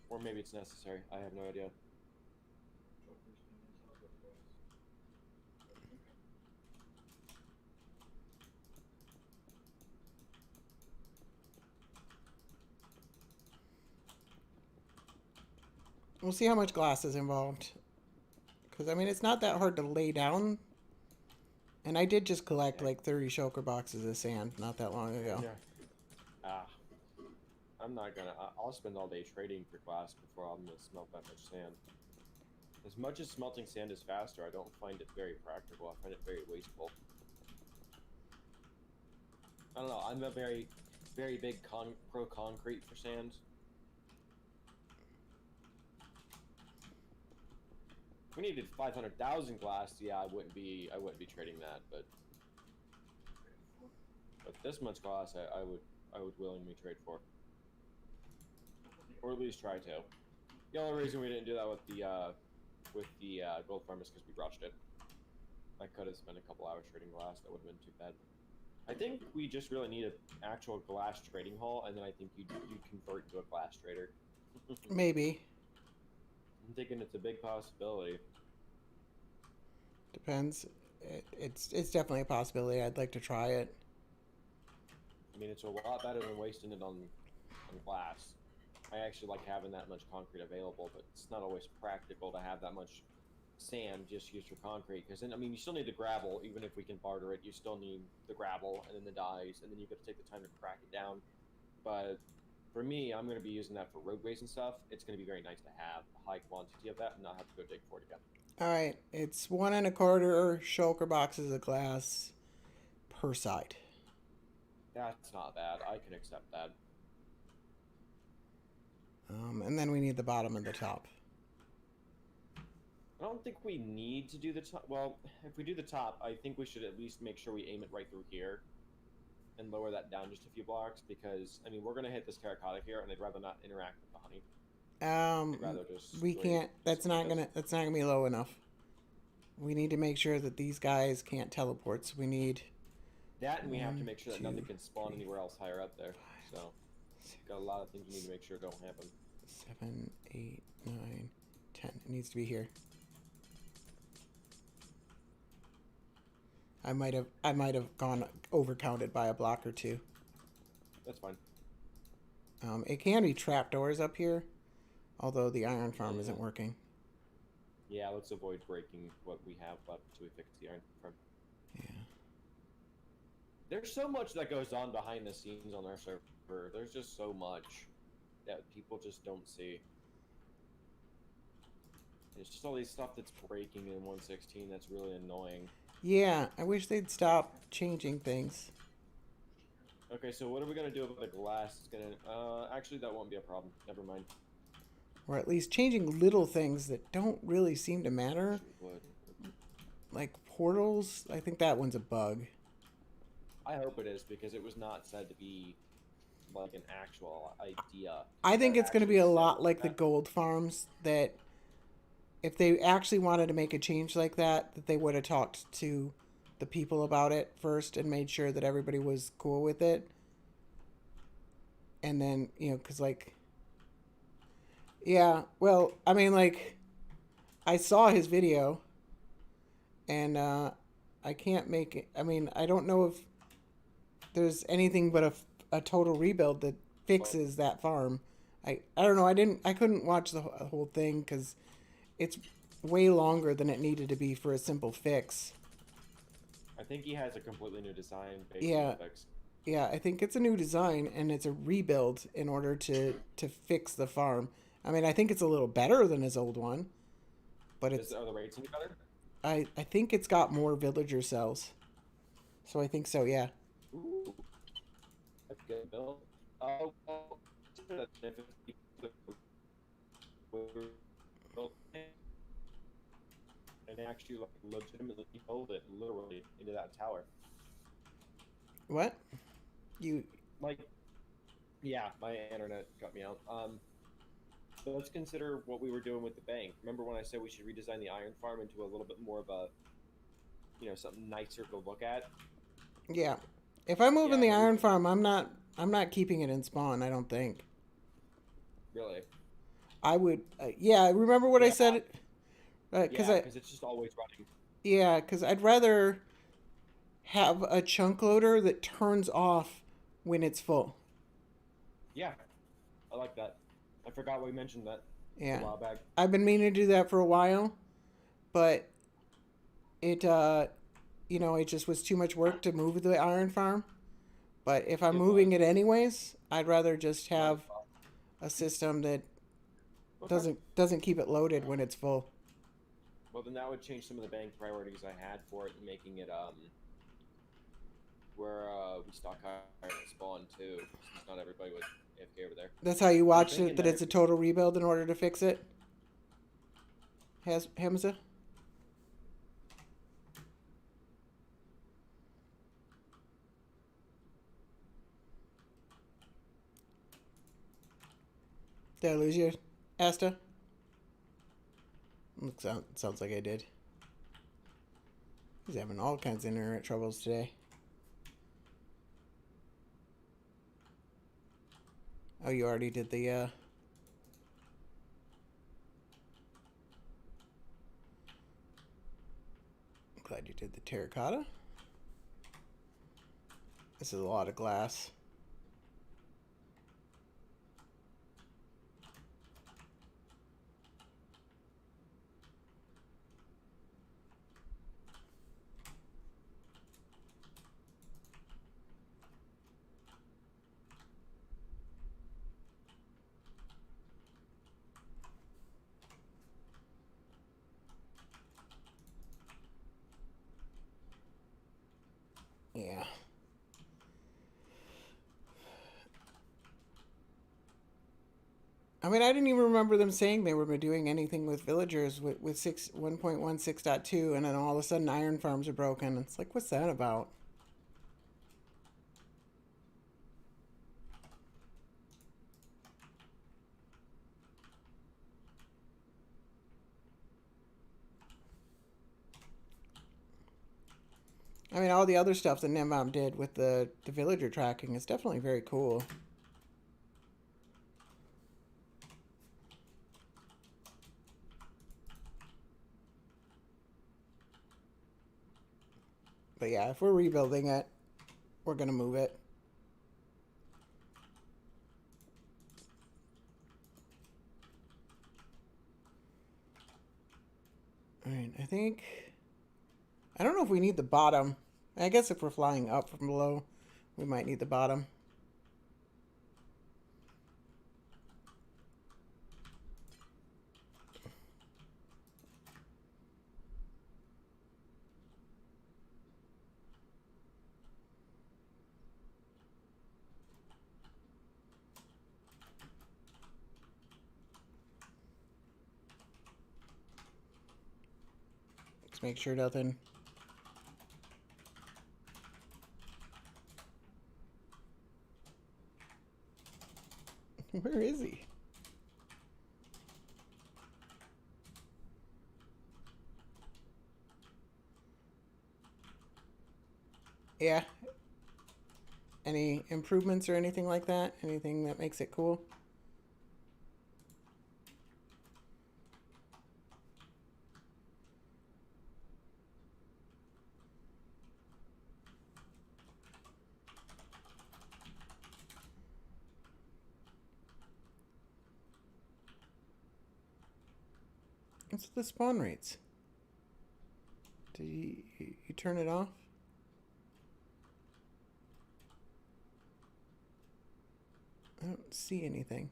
Or maybe it's necessary. I have no idea. We'll see how much glass is involved. Because I mean, it's not that hard to lay down. And I did just collect like 30 shulker boxes of sand not that long ago. Yeah. I'm not gonna. I'll spend all day trading for glass before I'm gonna smelt that much sand. As much as smelting sand is faster, I don't find it very practical. I find it very wasteful. I don't know. I'm a very, very big pro concrete for sand. If we needed 500,000 glass, yeah, I wouldn't be trading that. But this much glass, I would willingly trade for, or at least try to. The only reason we didn't do that with the gold farm is because we rushed it. I could have spent a couple hours trading glass. That would have been too bad. I think we just really need an actual glass trading hall, and then I think you'd convert into a glass trader. Maybe. I'm thinking it's a big possibility. Depends. It's definitely a possibility. I'd like to try it. I mean, it's a lot better than wasting it on glass. I actually like having that much concrete available, but it's not always practical to have that much sand just used for concrete. Because then, I mean, you still need the gravel. Even if we can barter it, you still need the gravel and then the dyes, and then you've got to take the time to crack it down. But for me, I'm going to be using that for roadways and stuff. It's going to be very nice to have a high quantity of that and not have to go dig for it again. All right, it's 1 1/4 shulker boxes of glass per side. That's not bad. I can accept that. And then we need the bottom and the top. I don't think we need to do the top. Well, if we do the top, I think we should at least make sure we aim it right through here and lower that down just a few blocks because, I mean, we're going to hit this terracotta here, and I'd rather not interact with the honey. I'd rather just We can't. That's not gonna be low enough. We need to make sure that these guys can't teleport. So we need that, and we have to make sure that nothing can spawn anywhere else higher up there. So, got a lot of things we need to make sure don't happen. 7, 8, 9, 10. It needs to be here. I might have gone overcounted by a block or two. That's fine. It can be trapdoors up here, although the iron farm isn't working. Yeah, let's avoid breaking what we have left until we fix the iron farm. Yeah. There's so much that goes on behind the scenes on our server. There's just so much that people just don't see. It's just all these stuff that's breaking in 1.16 that's really annoying. Yeah, I wish they'd stop changing things. Okay, so what are we gonna do about the glass? It's gonna actually that won't be a problem. Never mind. Or at least changing little things that don't really seem to matter. Like portals, I think that one's a bug. I hope it is, because it was not said to be like an actual idea. I think it's going to be a lot like the gold farms, that if they actually wanted to make a change like that they would have talked to the people about it first and made sure that everybody was cool with it. And then, you know, because like, yeah, well, I mean, like, I saw his video and I can't make it. I mean, I don't know if there's anything but a total rebuild that fixes that farm. I don't know. I couldn't watch the whole thing because it's way longer than it needed to be for a simple fix. I think he has a completely new design based Yeah. on the fix. Yeah, I think it's a new design and it's a rebuild in order to fix the farm. I mean, I think it's a little better than his old one, but it's. Are the rates any better? I think it's got more villager cells, so I think so. Yeah. Ooh, that's good, Bill. Well, and actually like legitimately build it literally into that tower. What? You. Like, yeah, my internet cut me out. So let's consider what we were doing with the bank. Remember when I said we should redesign the iron farm into a little bit more of a, you know, something nicer to look at? Yeah. If I move in the iron farm, I'm not keeping it in spawn. I don't think. Really? I would. Yeah. Remember what I said? Because it's just always running. Yeah, because I'd rather have a chunk loader that turns off when it's full. Yeah, I like that. I forgot we mentioned that Yeah. a while back. I've been meaning to do that for a while, but it you know, it just was too much work to move the iron farm. But if I'm moving it anyways, I'd rather just have a system that doesn't keep it loaded when it's full. Well, then that would change some of the bank priorities I had for it, and making it where we stock iron at spawn too, since not everybody was AFK over there. That's how you watched it, that it's a total rebuild in order to fix it? Hamza? Did I lose you, Asta? Sounds like I did. He's having all kinds of internet troubles today. Oh, you already did the, I'm glad you did the terracotta. This is a lot of glass. Yeah. I mean, I didn't even remember them saying they were doing anything with villagers with 1.16.2, and then all of a sudden iron farms are broken. It's like, what's that about? I mean, all the other stuff that Nimbom did with the villager tracking is definitely very cool. But yeah, if we're rebuilding it, we're going to move it. think... I don't know if we need the bottom. I guess if we're flying up from below, we might need the bottom. Let's make sure nothing... Where is he? Yeah. Any improvements or anything like that? Anything that makes it cool? What's the spawn rates? Do you turn it off? I don't see anything.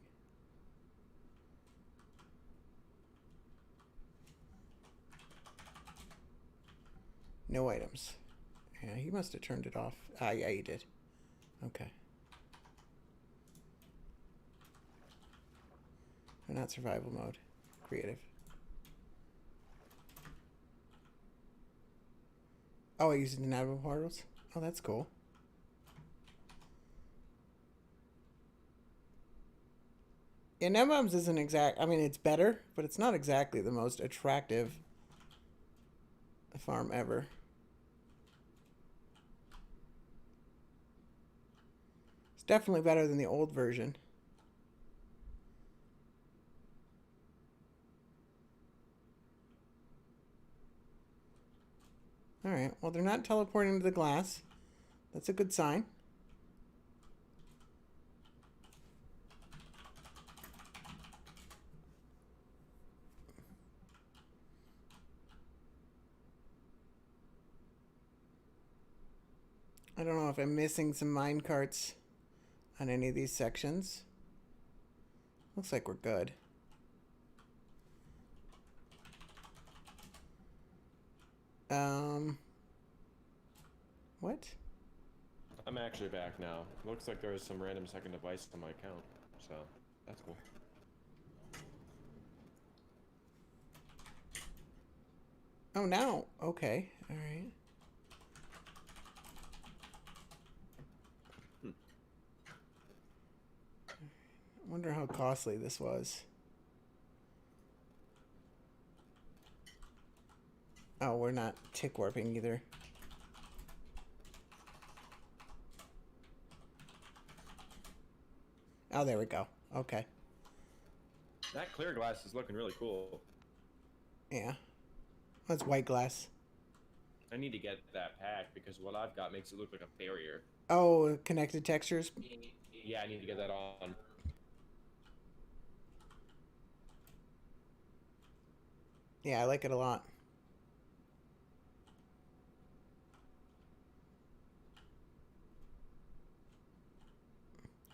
No items. Yeah, he must have turned it off. Ah, yeah, he did. Okay. Or not survival mode. Creative. Oh, I used the navigable portals? Oh, that's cool. Yeah, Nembombs isn't exact. I mean, it's better, but it's not exactly the most attractive farm ever. It's definitely better than the old version. Alright, well, they're not teleporting to the glass. That's a good sign. I don't know if I'm missing some mine carts on any of these sections. Looks like we're good. What? I'm actually back now. Looks like there was some random second device on my account, so that's cool. Oh, now. Okay. All right. I wonder how costly this was. Oh, we're not tick warping either. Oh, there we go. Okay. That clear glass is looking really cool. Yeah. That's white glass. I need to get that pack because what I've got makes it look like a barrier. Oh, connected textures. Yeah, I need to get that on. Yeah, I like it a lot.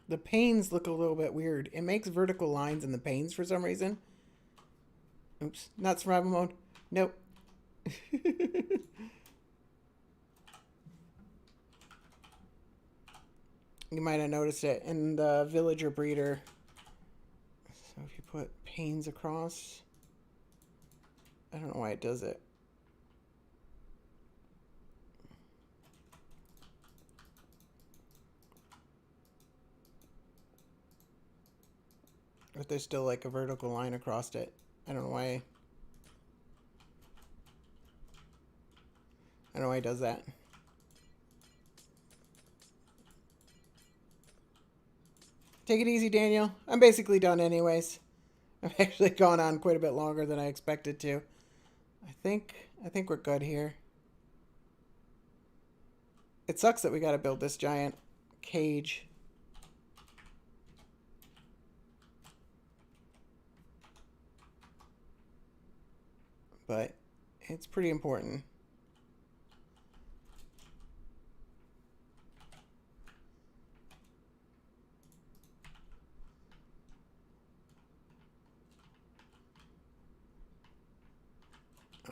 The panes look a little bit weird. It makes vertical lines in the panes for some reason. Oops, not survival mode. Nope. You might have noticed it in the villager breeder. So if you put panes across, I don't know why it does it. But there's still like a vertical line across it. I don't know why. I don't know why it does that. Take it easy, Daniel. I'm basically done anyways. I've actually gone on quite a bit longer than I expected to. I think we're good here. It sucks that we gotta build this giant cage. But It's pretty important.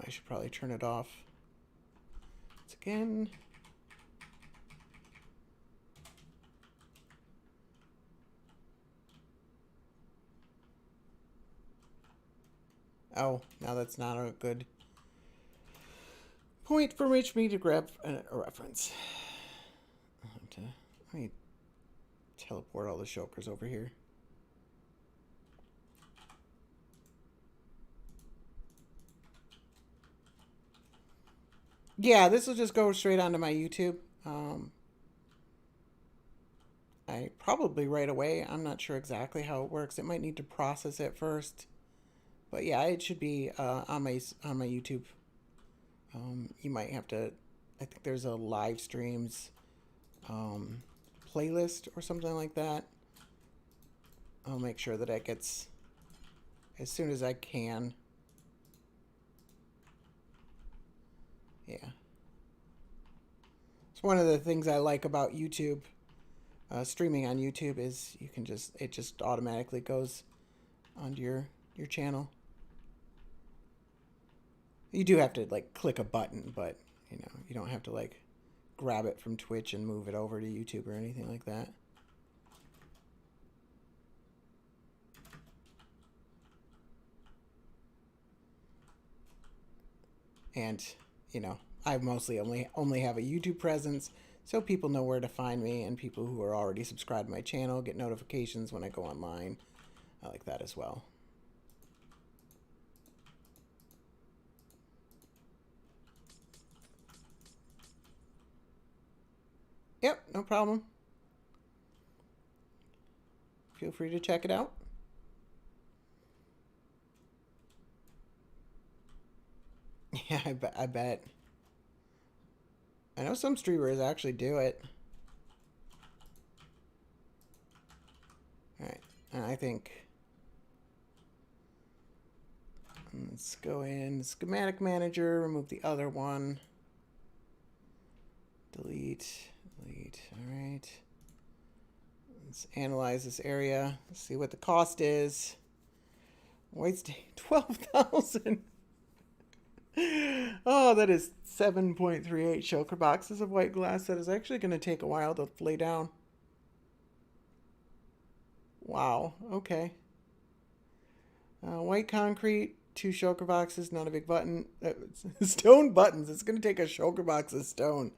I should probably turn it off. Once again. Oh, now that's not a good point from which me to grab a reference. Let me teleport all the shulkers over here. Yeah, this will just go straight onto my YouTube. I probably right away. I'm not sure exactly how it works. It might need to process it first, but yeah, it should be on my YouTube. You might have to. I think there's a live streams playlist or something like that. I'll make sure that it gets as soon as I can. Yeah. It's one of the things I like about YouTube. Streaming on YouTube is you can it just automatically goes onto your channel. You do have to like click a button, but you know, you don't have to like grab it from Twitch and move it over to YouTube or anything like that. And, you know, I mostly only have a YouTube presence, so people know where to find me, and people who are already subscribed to my channel get notifications when I go online. I like that as well. Yep, no problem. Feel free to check it out. Yeah, I bet. I know some streamers actually do it. Alright, I think... Let's go in schematic manager, remove the other one. Delete. Alright. Let's analyze this area. Let's see what the cost is. White stain, 12,000. Oh, that is 7.38 shulker boxes of white glass. That is actually going to take a while to lay down. Wow, okay. White concrete, 2 shulker boxes, not a big button. Stone buttons. It's going to take a shulker box of stone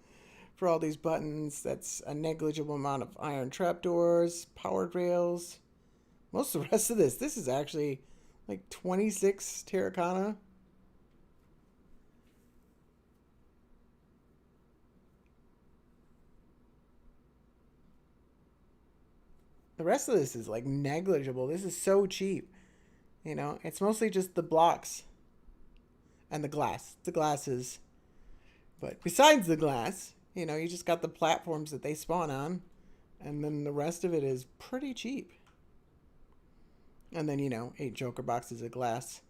for all these buttons. That's a negligible amount of iron trapdoors, powered rails. Most of the rest of this is actually like 26 terracotta. The rest of this is like negligible. This is so cheap. You know, it's mostly just the blocks and the glass. The glasses. But besides the glass, you know, you just got the platforms that they spawn on. And then the rest of it is pretty cheap. And then, you know, 8 joker boxes of glass.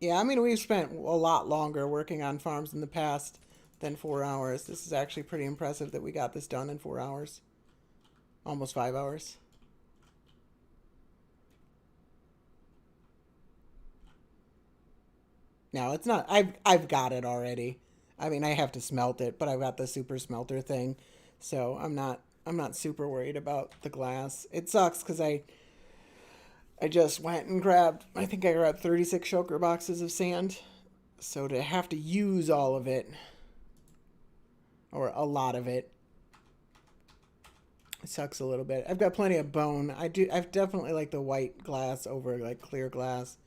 Yeah, I mean, we've spent a lot longer working on farms in the past than 4 hours. This is actually pretty impressive that we got this done in 4 hours. Almost 5 hours. No, it's not. I've got it already. I mean, I have to smelt it, but I've got the super smelter thing. So I'm not super worried about the glass. It sucks because I just went and grabbed, I think I grabbed 36 shulker boxes of sand. So to have to use all of it, or a lot of it, sucks a little bit. I've got plenty of bone. I've definitely like the white glass over like clear glass.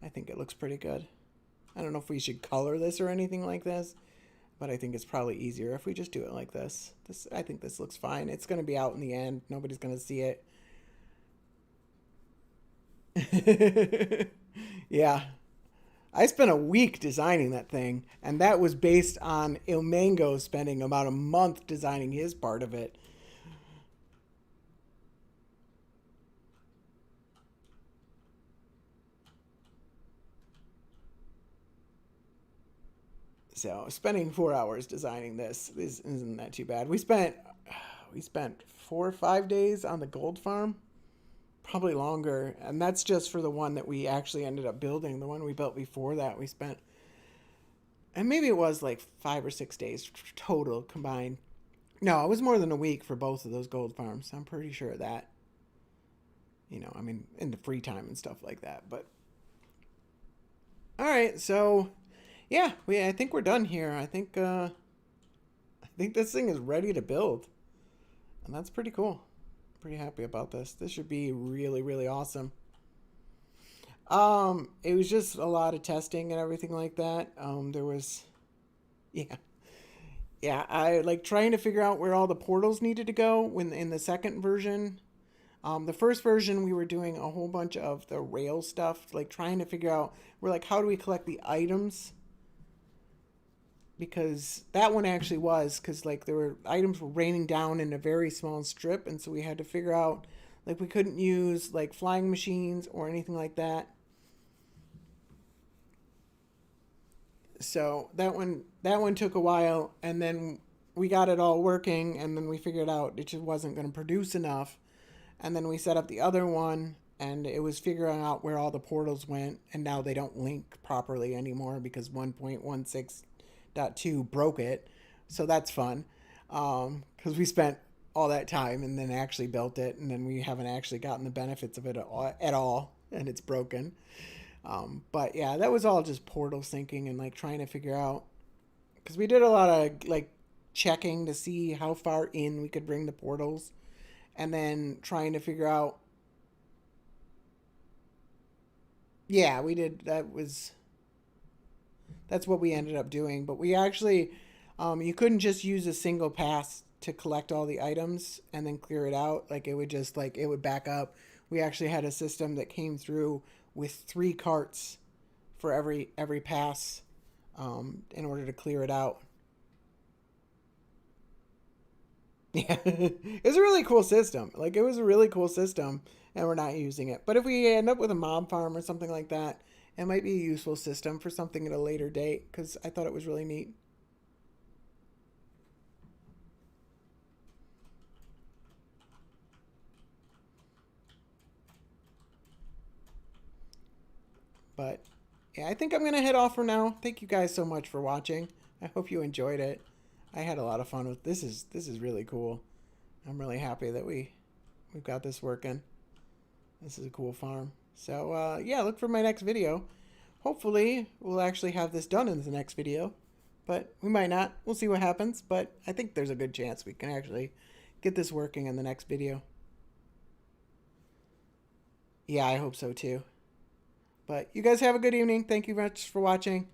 I think it looks pretty good. I don't know if we should color this or anything like this, but I think it's probably easier if we just do it like this. I think this looks fine. It's going to be out in the end. Nobody's going to see it. Yeah. I spent a week designing that thing, and that was based on Ilmango spending about a month designing his part of it. So spending 4 hours designing this isn't that too bad. We spent 4 or 5 days on the gold farm, probably longer, and that's just for the one that we actually ended up building. The one we built before that, we spent, and maybe it was like 5 or 6 days total combined. No, it was more than a week for both of those gold farms. I'm pretty sure of that. You know, I mean, in the free time and stuff like that. But all right, so yeah, I think we're done here. I think this thing is ready to build, and that's pretty cool. Pretty happy about this. This should be really, really awesome. It was just a lot of testing and everything like that. There was, yeah, I like trying to figure out where all the portals needed to go when in the second version. The first version, we were doing a whole bunch of the rail stuff, like trying to figure out, we're like, how do we collect the items? Because that one actually was, because like items were raining down in a very small strip, and so we had to figure out, like we couldn't use like flying machines or anything like that. So that one took a while, and then we got it all working, and then we figured out it just wasn't going to produce enough. And then we set up the other one, and it was figuring out where all the portals went, and now they don't link properly anymore because 1.16.2 broke it. So that's fun, because we spent all that time and then actually built it, and then we haven't actually gotten the benefits of it at all, and it's broken. But yeah, that was all just portal syncing and like trying to figure out, because we did a lot of like checking to see how far in we could bring the portals, and then trying to figure out. Yeah, we did. That's what we ended up doing. But we actually, you couldn't just use a single pass to collect all the items and then clear it out. Like it would just like, it would back up. We actually had a system that came through with 3 carts for every pass, in order to clear it out. Yeah, it's a really cool system. Like it was a really cool system, and we're not using it. But if we end up with a mob farm or something like that, it might be a useful system for something at a later date, because I thought it was really neat. But yeah, I think I'm gonna head off for now. Thank you guys so much for watching. I hope you enjoyed it. I had a lot of fun with this. This is really cool. I'm really happy that we've got this working. This is a cool farm. So yeah, look for my next video. Hopefully we'll actually have this done in the next video, but we might not. We'll see what happens, but I think there's a good chance we can actually get this working in the next video. Yeah, I hope so too. But you guys have a good evening. Thank you very much for watching.